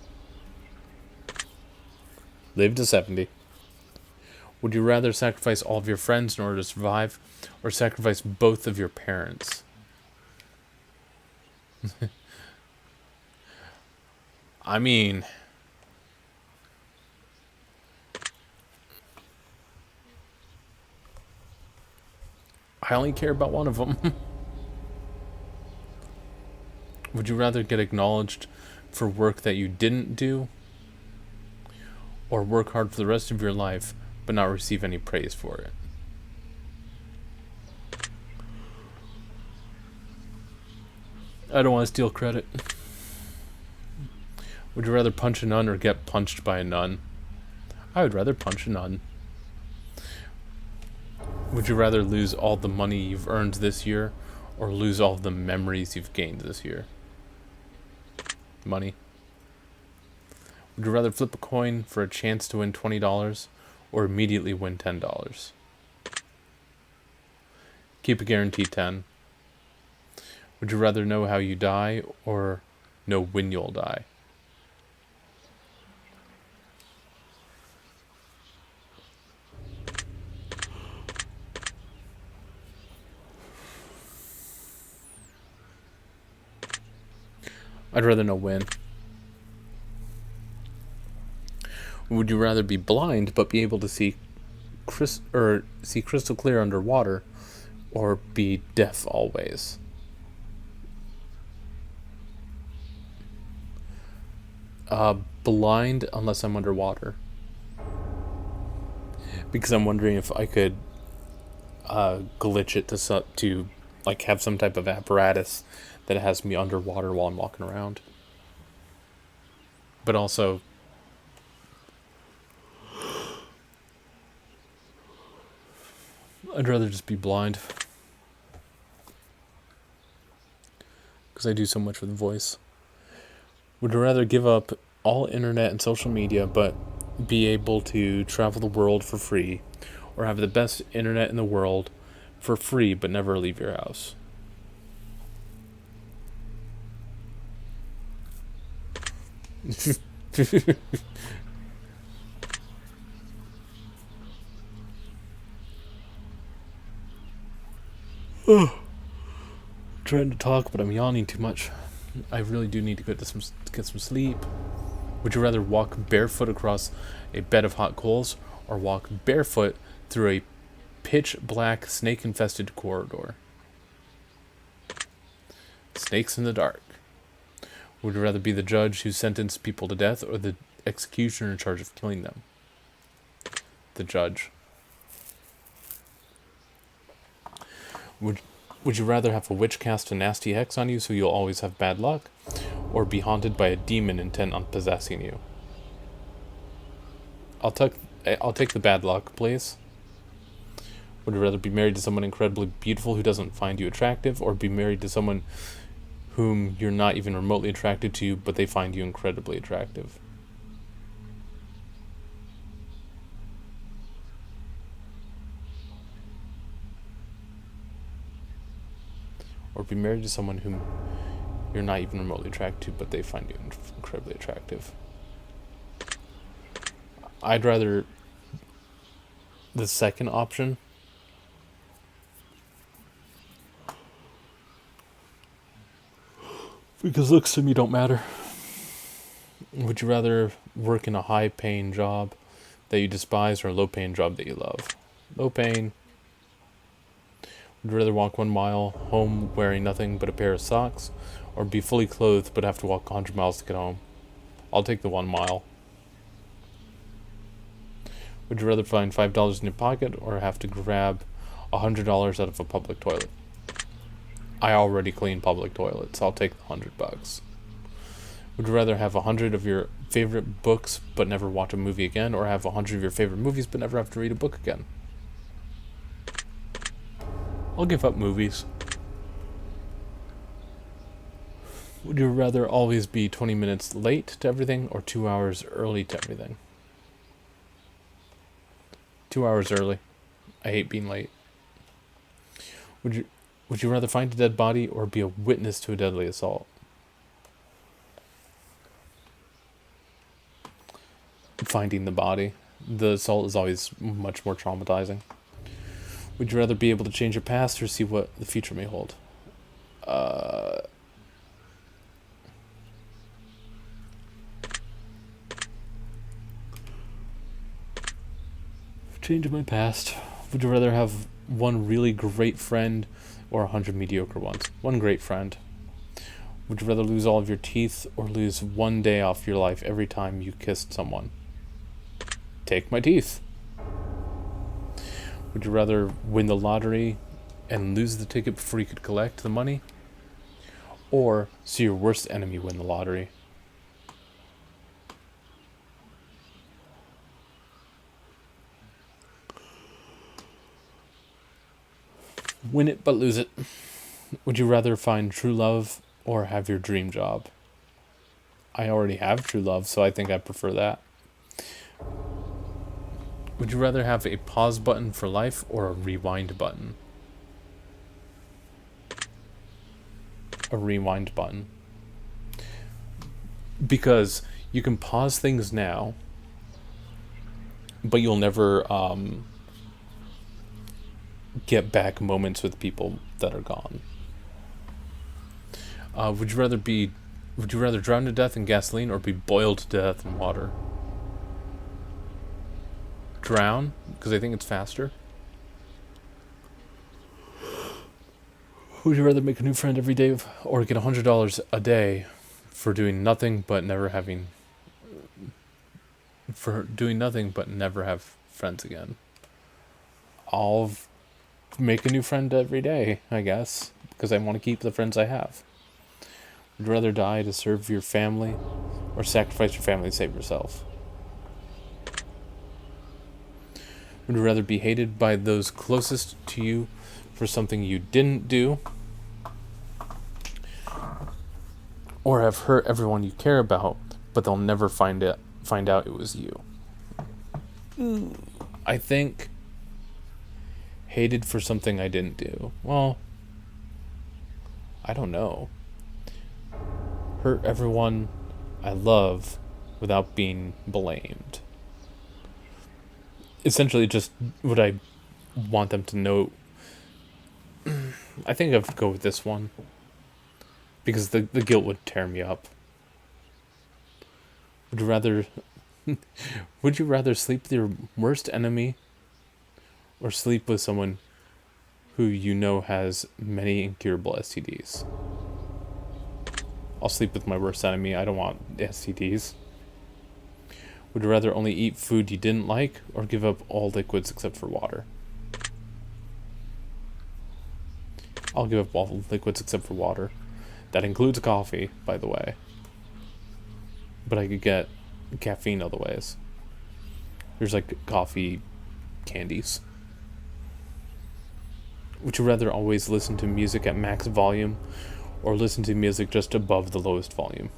Live to 70. Would you rather sacrifice all of your friends in order to survive, or sacrifice both of your parents? I mean, I only care about one of them. Would you rather get acknowledged for work that you didn't do, or work hard for the rest of your life but not receive any praise for it? I don't want to steal credit. Would you rather punch a nun or get punched by a nun? I would rather punch a nun. Would you rather lose all the money you've earned this year, or lose all the memories you've gained this year? Money. Would you rather flip a coin for a chance to win $20, or immediately win $10? Keep a guaranteed 10. Would you rather know how you die, or know when you'll die? I'd rather know when. Would you rather be blind but be able to see crystal clear underwater, or be deaf always? Blind unless I'm underwater. Because I'm wondering if I could glitch it to like have some type of apparatus that has me underwater while I'm walking around. But also, I'd rather just be blind. Because I do so much with voice. Would you rather give up all internet and social media but be able to travel the world for free, or have the best internet in the world for free but never leave your house? Trying to talk, but I'm yawning too much. I really do need to get some sleep. Would you rather walk barefoot across a bed of hot coals, or walk barefoot through a pitch black snake infested corridor? Snakes in the dark. Would you rather be the judge who sentenced people to death, or the executioner in charge of killing them? The judge. Would you rather have a witch cast a nasty hex on you so you'll always have bad luck, or be haunted by a demon intent on possessing you? I'll take the bad luck, please. Would you rather be married to someone incredibly beautiful who doesn't find you attractive, or be married to someone whom you're not even remotely attracted to, but they find you incredibly attractive? Or be married to someone whom you're not even remotely attracted to, but they find you incredibly attractive? I'd rather the second option, because looks to me don't matter. Would you rather work in a high paying job that you despise or a low paying job that you love? Low paying. Would you rather walk 1 mile home wearing nothing but a pair of socks, or be fully clothed but have to walk 100 miles to get home? I'll take the 1 mile. Would you rather find $5 in your pocket or have to grab $100 out of a public toilet? I already clean public toilets. I'll take the $100. Would you rather have 100 of your favorite books but never watch a movie again, or have 100 of your favorite movies but never have to read a book again? I'll give up movies. Would you rather always be 20 minutes late to everything or 2 hours early to everything? 2 hours early. I hate being late. Would you rather find a dead body or be a witness to a deadly assault? Finding the body. The assault is always much more traumatizing. Would you rather be able to change your past or see what the future may hold? Change my past. Would you rather have one really great friend or 100 mediocre ones? One great friend. Would you rather lose all of your teeth or lose 1 day off your life every time you kissed someone? Take my teeth. Would you rather win the lottery and lose the ticket before you could collect the money, or see your worst enemy win the lottery? Win it but lose it. Would you rather find true love or have your dream job? I already have true love, so I think I prefer that. Would you rather have a pause button for life or a rewind button? A rewind button. Because you can pause things now, but you'll never get back moments with people that are gone. Would you rather drown to death in gasoline or be boiled to death in water? Drown, because I think it's faster. Would you rather make a new friend every day or get $100 a day for doing nothing but never have friends again? I'll make a new friend every day, I guess, because I want to keep the friends I have. Would you rather die to serve your family or sacrifice your family to save yourself? Would you rather be hated by those closest to you for something you didn't do, or have hurt everyone you care about, but they'll never find out it was you? I think hated for something I didn't do. Well, I don't know. Hurt everyone I love without being blamed. Essentially, just what I want them to know. I think I would go with this one, because the guilt would tear me up. Would you rather sleep with your worst enemy or sleep with someone who you know has many incurable STDs? I'll sleep with my worst enemy. I don't want STDs. Would you rather only eat food you didn't like or give up all liquids except for water? I'll give up all liquids except for water. That includes coffee, by the way. But I could get caffeine other ways. There's like coffee candies. Would you rather always listen to music at max volume or listen to music just above the lowest volume?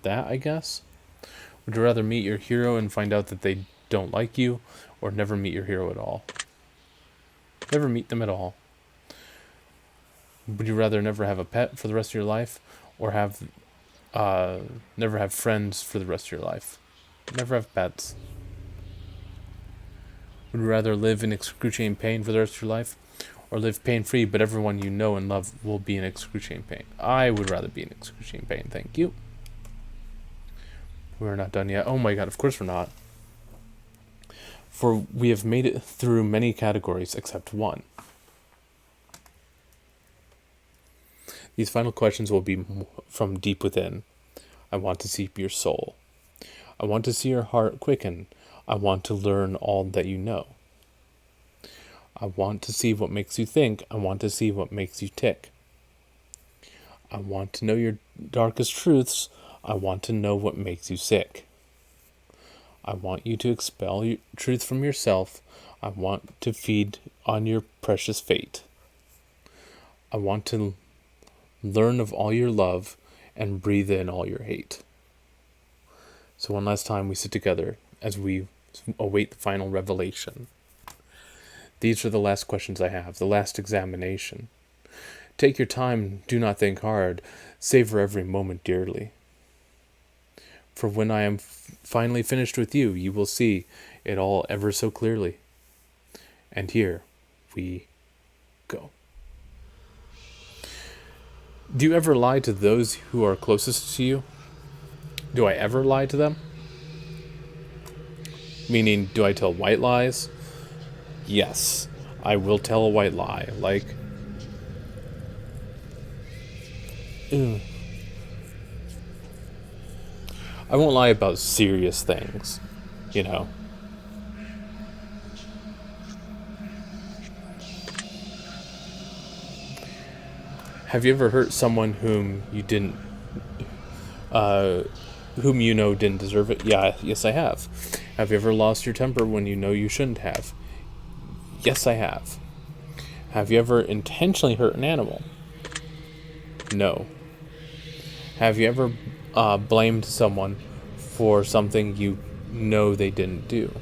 That, I guess. Would you rather meet your hero and find out that they don't like you, or never meet your hero at all? Never meet them at all. Would you rather never have a pet for the rest of your life, or have Never have friends for the rest of your life. Never have pets. Would you rather live in excruciating pain for the rest of your life, or live pain-free, but everyone you know and love will be in excruciating pain? I would rather be in excruciating pain, thank you. We're not done yet. Oh my god, of course we're not. For we have made it through many categories except one. These final questions will be from deep within. I want to see your soul. I want to see your heart quicken. I want to learn all that you know. I want to see what makes you think. I want to see what makes you tick. I want to know your darkest truths. I want to know what makes you sick. I want you to expel your truth from yourself. I want to feed on your precious fate. I want to learn of all your love and breathe in all your hate. So one last time we sit together as we await the final revelation. These are the last questions I have, the last examination. Take your time, do not think hard, savor every moment dearly. For when I am finally finished with you, you will see it all ever so clearly. And here we go. Do you ever lie to those who are closest to you? Do I ever lie to them? Meaning, do I tell white lies? Yes, I will tell a white lie. Like, I won't lie about serious things, you know. Have you ever hurt someone whom you didn't, whom you know didn't deserve it? Yeah, yes I have. Have you ever lost your temper when you know you shouldn't have? Yes I have. Have you ever intentionally hurt an animal? No. Have you ever blamed someone for something you know they didn't do?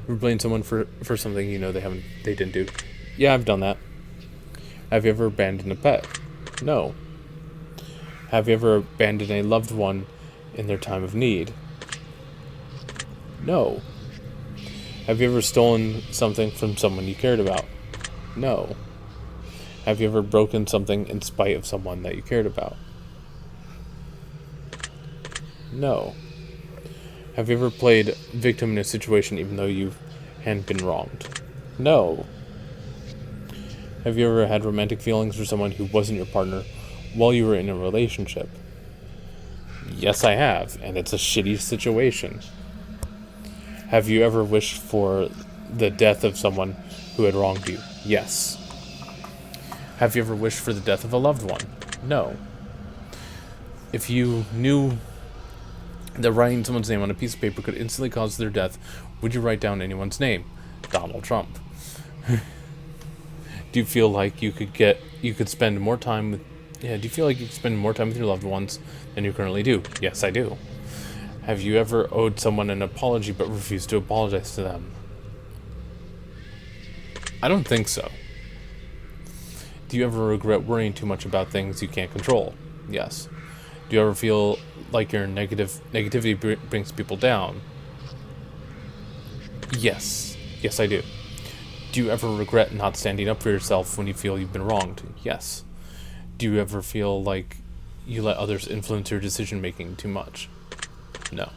Ever blamed someone for something you know they didn't do? Yeah, I've done that. Have you ever abandoned a pet? No. Have you ever abandoned a loved one in their time of need? No. Have you ever stolen something from someone you cared about? No. Have you ever broken something in spite of someone that you cared about? No. Have you ever played victim in a situation even though you hadn't been wronged? No. Have you ever had romantic feelings for someone who wasn't your partner while you were in a relationship? Yes, I have, and it's a shitty situation. Have you ever wished for the death of someone who had wronged you? Yes. Have you ever wished for the death of a loved one? No. If you knew that writing someone's name on a piece of paper could instantly cause their death, would you write down anyone's name? Donald Trump. Do you feel like you could spend more time with do you feel like you could spend more time with your loved ones than you currently do? Yes, I do. Have you ever owed someone an apology but refused to apologize to them? I don't think so. Do you ever regret worrying too much about things you can't control? Yes. Do you ever feel like your negativity brings people down? Yes. Yes, I do. Do you ever regret not standing up for yourself when you feel you've been wronged? Yes. Do you ever feel like you let others influence your decision making too much? No.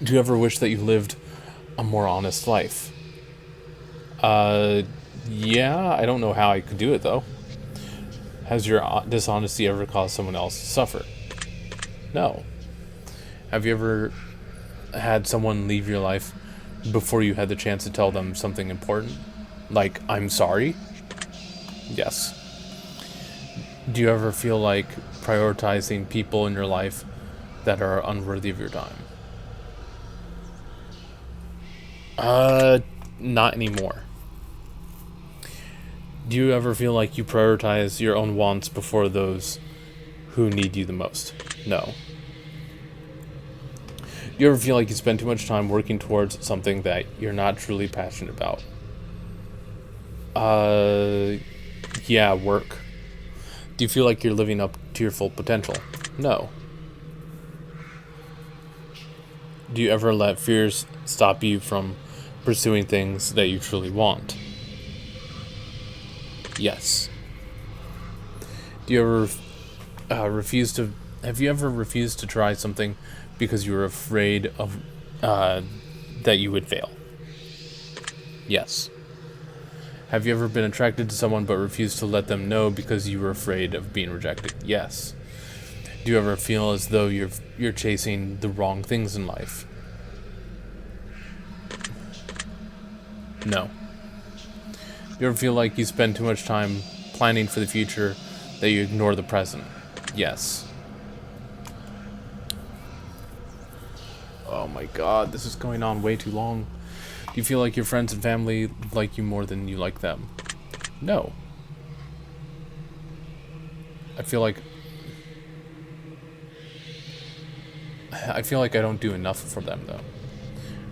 Do you ever wish that you lived a more honest life? Yeah, I don't know how I could do it though. Has your dishonesty ever caused someone else to suffer? No. Have you ever had someone leave your life before you had the chance to tell them something important? Like, I'm sorry? Yes. Do you ever feel like prioritizing people in your life that are unworthy of your time? Not anymore. Do you ever feel like you prioritize your own wants before those who need you the most? No. Do you ever feel like you spend too much time working towards something that you're not truly passionate about? Yeah, work. Do you feel like you're living up to your full potential? No. Do you ever let fears stop you from pursuing things that you truly want? Yes. Do you ever have you ever refused to try something because you were afraid of that you would fail? Yes. Have you ever been attracted to someone but refused to let them know because you were afraid of being rejected? Yes. Do you ever feel as though you're chasing the wrong things in life? No. Do you ever feel like you spend too much time planning for the future that you ignore the present? Yes. Oh my god, this is going on way too long. Do you feel like your friends and family like you more than you like them? No. I feel like I don't do enough for them, though.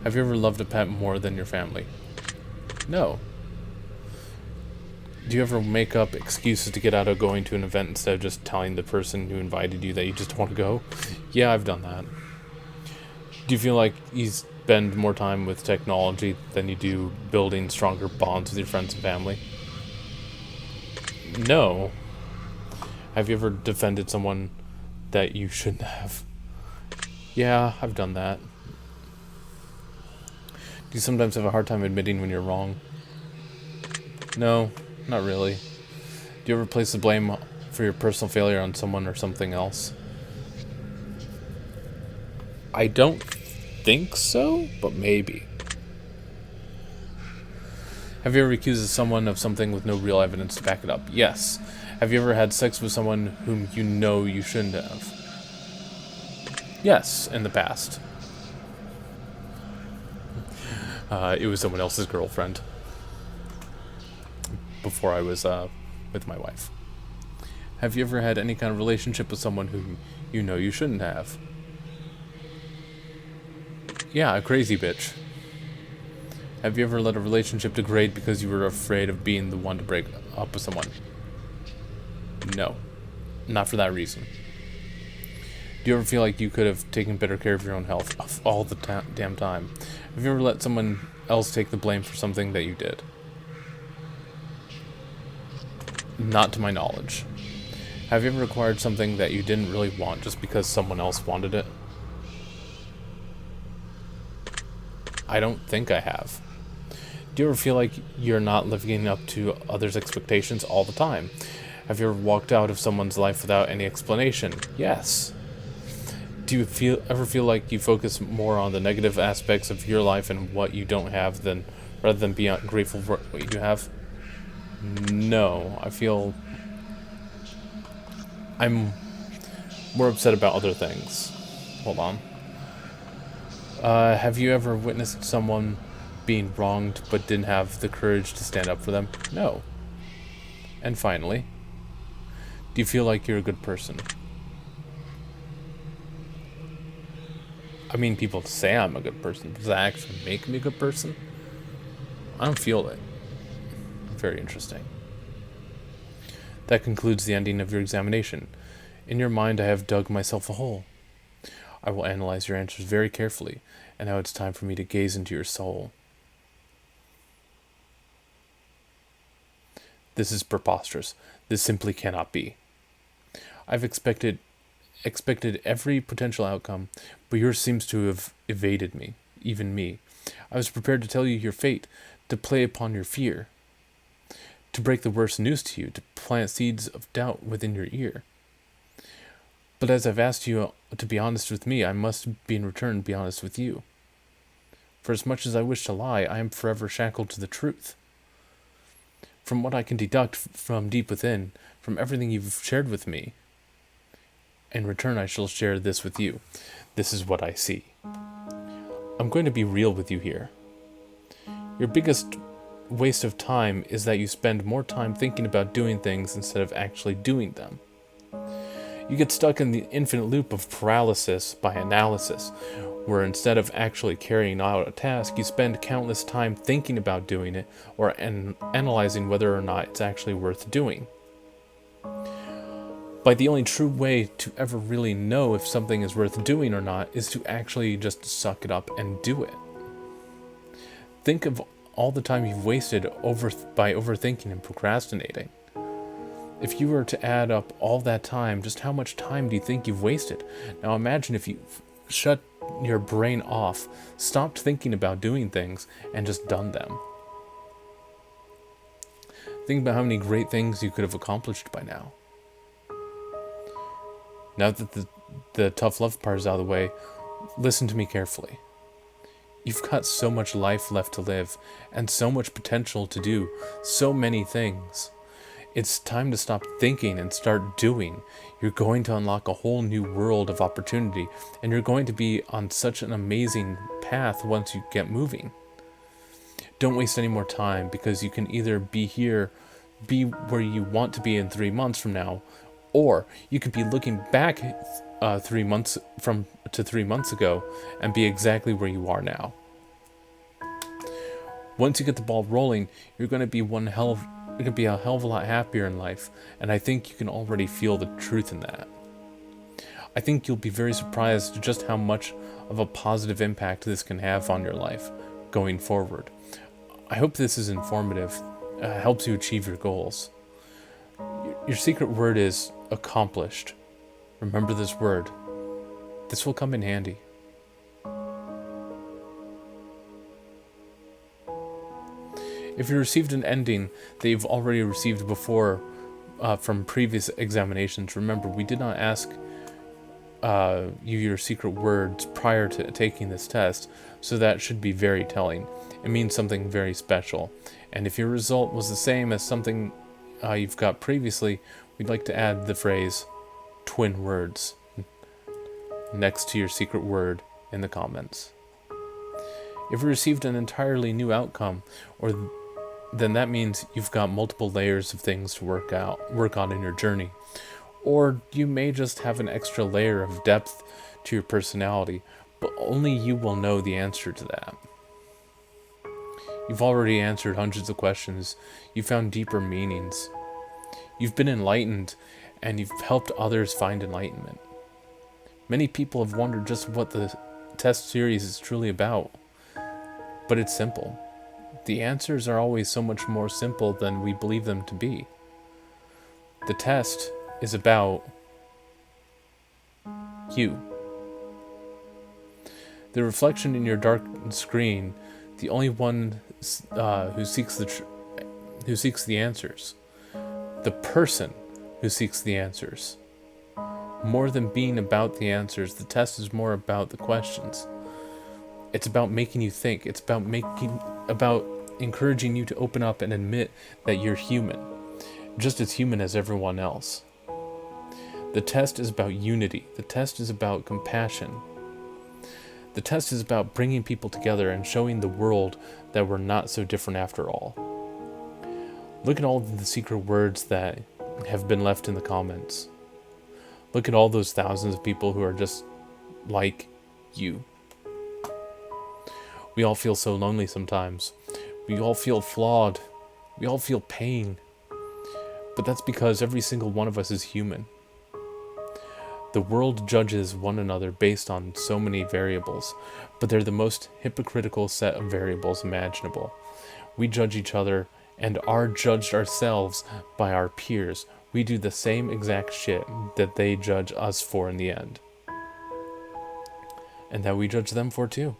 Have you ever loved a pet more than your family? No. Do you ever make up excuses to get out of going to an event instead of just telling the person who invited you that you just want to go? Yeah, I've done that. Do you feel like you spend more time with technology than you do building stronger bonds with your friends and family? No. Have you ever defended someone that you shouldn't have? Yeah, I've done that. Do you sometimes have a hard time admitting when you're wrong? No, not really. Do you ever place the blame for your personal failure on someone or something else? I don't think so, but maybe. Have you ever accused someone of something with no real evidence to back it up? Yes. Have you ever had sex with someone whom you know you shouldn't have? Yes, in the past. It was someone else's girlfriend. Before I was with my wife. Have you ever had any kind of relationship with someone whom you know you shouldn't have? Yeah, a crazy bitch. Have you ever let a relationship degrade because you were afraid of being the one to break up with someone? No. Not for that reason. Do you ever feel like you could have taken better care of your own health all the damn time? Have you ever let someone else take the blame for something that you did? Not to my knowledge. Have you ever acquired something that you didn't really want just because someone else wanted it? I don't think I have. Do you ever feel like you're not living up to others' expectations all the time? Have you ever walked out of someone's life without any explanation? Yes. Do you ever feel like you focus more on the negative aspects of your life and what you don't have rather than being grateful for what you do have? No, I feel I'm more upset about other things. Hold on. Have you ever witnessed someone being wronged but didn't have the courage to stand up for them? No. And finally, do you feel like you're a good person? I mean, people say I'm a good person. Does that actually make me a good person? I don't feel it. Very interesting. That concludes the ending of your examination. In your mind, I have dug myself a hole. I will analyze your answers very carefully, and now it's time for me to gaze into your soul. This is preposterous. This simply cannot be. I've expected every potential outcome, but yours seems to have evaded me, even me. I was prepared to tell you your fate, to play upon your fear, to break the worst news to you, to plant seeds of doubt within your ear. But as I've asked you to be honest with me, I must be in return be honest with you. For as much as I wish to lie, I am forever shackled to the truth. From what I can deduct from deep within, from everything you've shared with me, in return I shall share this with you. This is what I see. I'm going to be real with you here. Your biggest waste of time is that you spend more time thinking about doing things instead of actually doing them. You get stuck in the infinite loop of paralysis by analysis, where instead of actually carrying out a task, you spend countless time thinking about doing it or analyzing whether or not it's actually worth doing. But the only true way to ever really know if something is worth doing or not is to actually just suck it up and do it. Think of all the time you've wasted by overthinking and procrastinating. If you were to add up all that time, just how much time do you think you've wasted? Now imagine if you shut your brain off, stopped thinking about doing things, and just done them. Think about how many great things you could have accomplished by now. Now that the tough love part is out of the way, listen to me carefully. You've got so much life left to live, and so much potential to do, so many things. It's time to stop thinking and start doing. You're going to unlock a whole new world of opportunity, and you're going to be on such an amazing path once you get moving. Don't waste any more time, because you can either be where you want to be in 3 months from now, or you could be looking back 3 months to 3 months ago and be exactly where you are now. Once you get the ball rolling, you're going to be a hell of a lot happier in life, and I think you can already feel the truth in that. I think you'll be very surprised just how much of a positive impact this can have on your life going forward. I hope this is informative, helps you achieve your goals. Your secret word is accomplished. Remember this word. This will come in handy. If you received an ending that you've already received before from previous examinations, remember we did not ask you your secret words prior to taking this test, so that should be very telling. It means something very special. And if your result was the same as something you've got previously, we'd like to add the phrase twin words next to your secret word in the comments. If you received an entirely new outcome, then that means you've got multiple layers of things to work on in your journey. Or you may just have an extra layer of depth to your personality, but only you will know the answer to that. You've already answered hundreds of questions. You've found deeper meanings. You've been enlightened, and you've helped others find enlightenment. Many people have wondered just what the test series is truly about, but it's simple. The answers are always so much more simple than we believe them to be. The test is about you. The reflection in your dark screen, the only one who seeks the answers. The person who seeks the answers. More than being about the answers, the test is more about the questions. It's about making you think. It's about encouraging you to open up and admit that you're human, just as human as everyone else. The test is about unity. The test is about compassion. The test is about bringing people together and showing the world that we're not so different after all. Look at all the secret words that have been left in the comments. Look at all those thousands of people who are just like you. We all feel so lonely sometimes. We all feel flawed. We all feel pain. But that's because every single one of us is human. The world judges one another based on so many variables, but they're the most hypocritical set of variables imaginable. We judge each other and are judged ourselves by our peers. We do the same exact shit that they judge us for in the end. And that we judge them for too.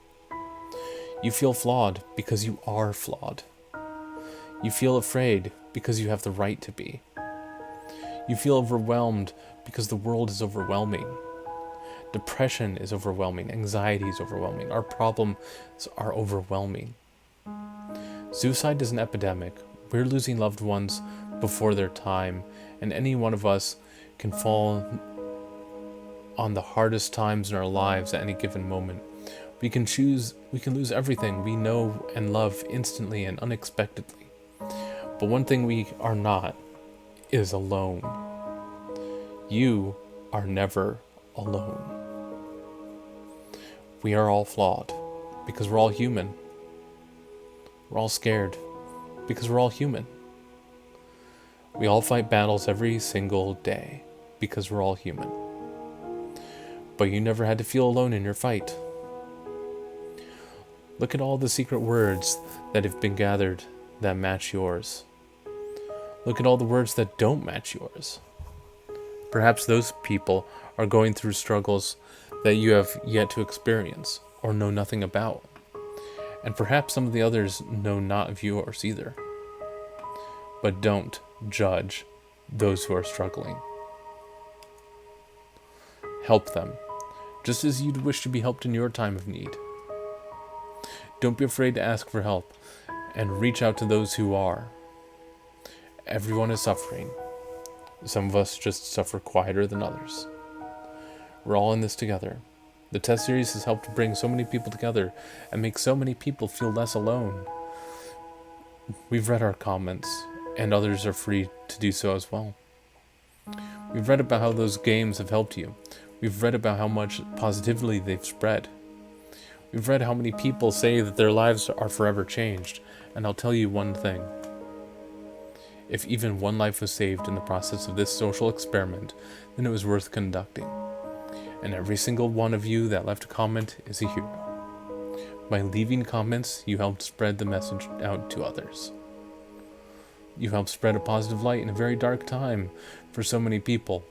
You feel flawed because you are flawed. You feel afraid because you have the right to be. You feel overwhelmed because the world is overwhelming. Depression is overwhelming. Anxiety is overwhelming. Our problems are overwhelming. Suicide is an epidemic. We're losing loved ones before their time, and any one of us can fall on the hardest times in our lives at any given moment. We can lose everything we know and love instantly and unexpectedly. But one thing we are not is alone. You are never alone. We are all flawed because we're all human. We're all scared because we're all human. We all fight battles every single day. because we're all human. But you never had to feel alone in your fight. Look at all the secret words that have been gathered that match yours. Look at all the words that don't match yours. Perhaps those people are going through struggles that you have yet to experience or know nothing about. And perhaps some of the others know not of yours either. But don't judge those who are struggling. Help them, just as you'd wish to be helped in your time of need. Don't be afraid to ask for help, and reach out to those who are. Everyone is suffering. Some of us just suffer quieter than others. We're all in this together. The test series has helped bring so many people together and make so many people feel less alone. We've read our comments, and others are free to do so as well. We've read about how those games have helped you. We've read about how much positively they've spread. We've read how many people say that their lives are forever changed, and I'll tell you one thing. If even one life was saved in the process of this social experiment, then it was worth conducting. And every single one of you that left a comment is a hero. By leaving comments, you helped spread the message out to others. You helped spread a positive light in a very dark time for so many people,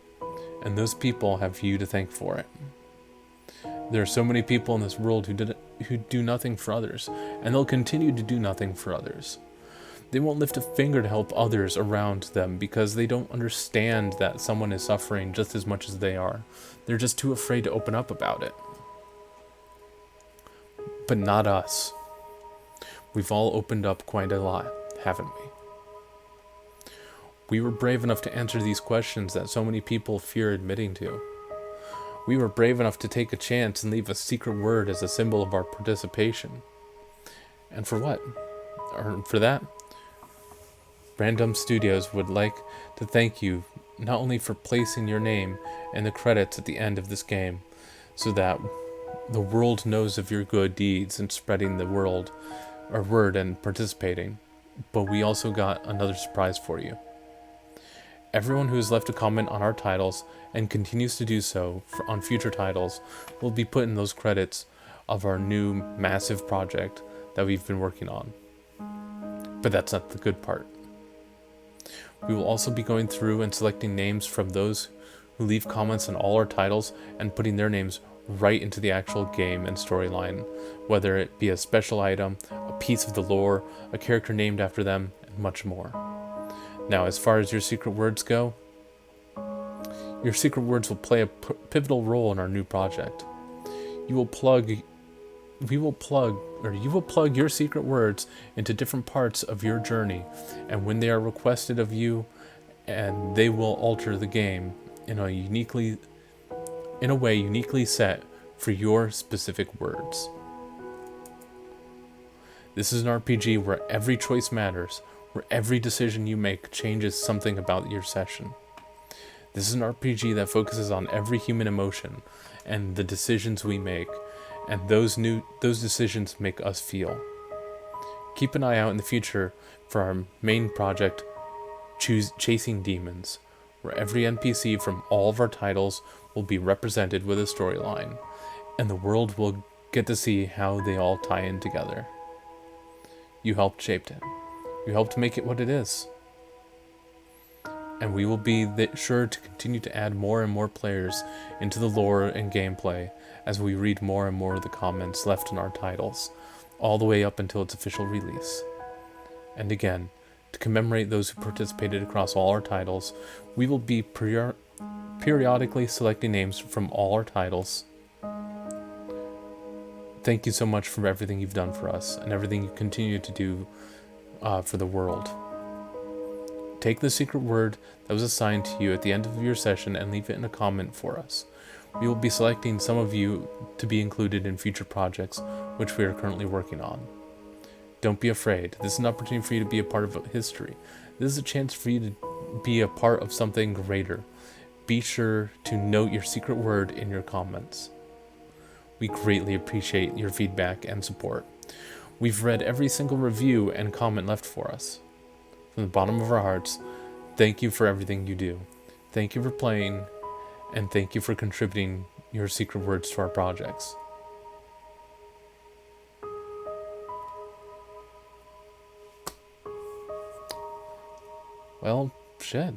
and those people have you to thank for it. There are so many people in this world who do nothing for others, and they'll continue to do nothing for others. They won't lift a finger to help others around them because they don't understand that someone is suffering just as much as they are. They're just too afraid to open up about it. But not us. We've all opened up quite a lot, haven't we? We were brave enough to answer these questions that so many people fear admitting to. We were brave enough to take a chance and leave a secret word as a symbol of our participation. And for what? Or for that? Random Studios would like to thank you not only for placing your name in the credits at the end of this game, so that the world knows of your good deeds and spreading the word and participating, but we also got another surprise for you. Everyone who has left a comment on our titles and continues to do so on future titles will be put in those credits of our new massive project that we've been working on. But that's not the good part. We will also be going through and selecting names from those who leave comments on all our titles and putting their names right into the actual game and storyline, whether it be a special item, a piece of the lore, a character named after them, and much more. Now, as far as your secret words go, your secret words will play a pivotal role in our new project. You will plug your secret words into different parts of your journey, and when they are requested of you, and they will alter the game in a way uniquely set for your specific words. This is an RPG where every choice matters, where every decision you make changes something about your session. This is an RPG that focuses on every human emotion and the decisions we make, and those decisions make us feel. Keep an eye out in the future for our main project, Chasing Demons, where every NPC from all of our titles will be represented with a storyline, and the world will get to see how they all tie in together. You helped shape it. You helped make it what it is. And we will be sure to continue to add more and more players into the lore and gameplay as we read more and more of the comments left in our titles, all the way up until its official release. And again, to commemorate those who participated across all our titles, we will be periodically selecting names from all our titles. Thank you so much for everything you've done for us and everything you continue to do for the world. Take the secret word that was assigned to you at the end of your session and leave it in a comment for us. We will be selecting some of you to be included in future projects, which we are currently working on. Don't be afraid. This is an opportunity for you to be a part of history. This is a chance for you to be a part of something greater. Be sure to note your secret word in your comments. We greatly appreciate your feedback and support. We've read every single review and comment left for us. From the bottom of our hearts, thank you for everything you do. Thank you for playing, And thank you for contributing your secret words to our projects. Well, shit.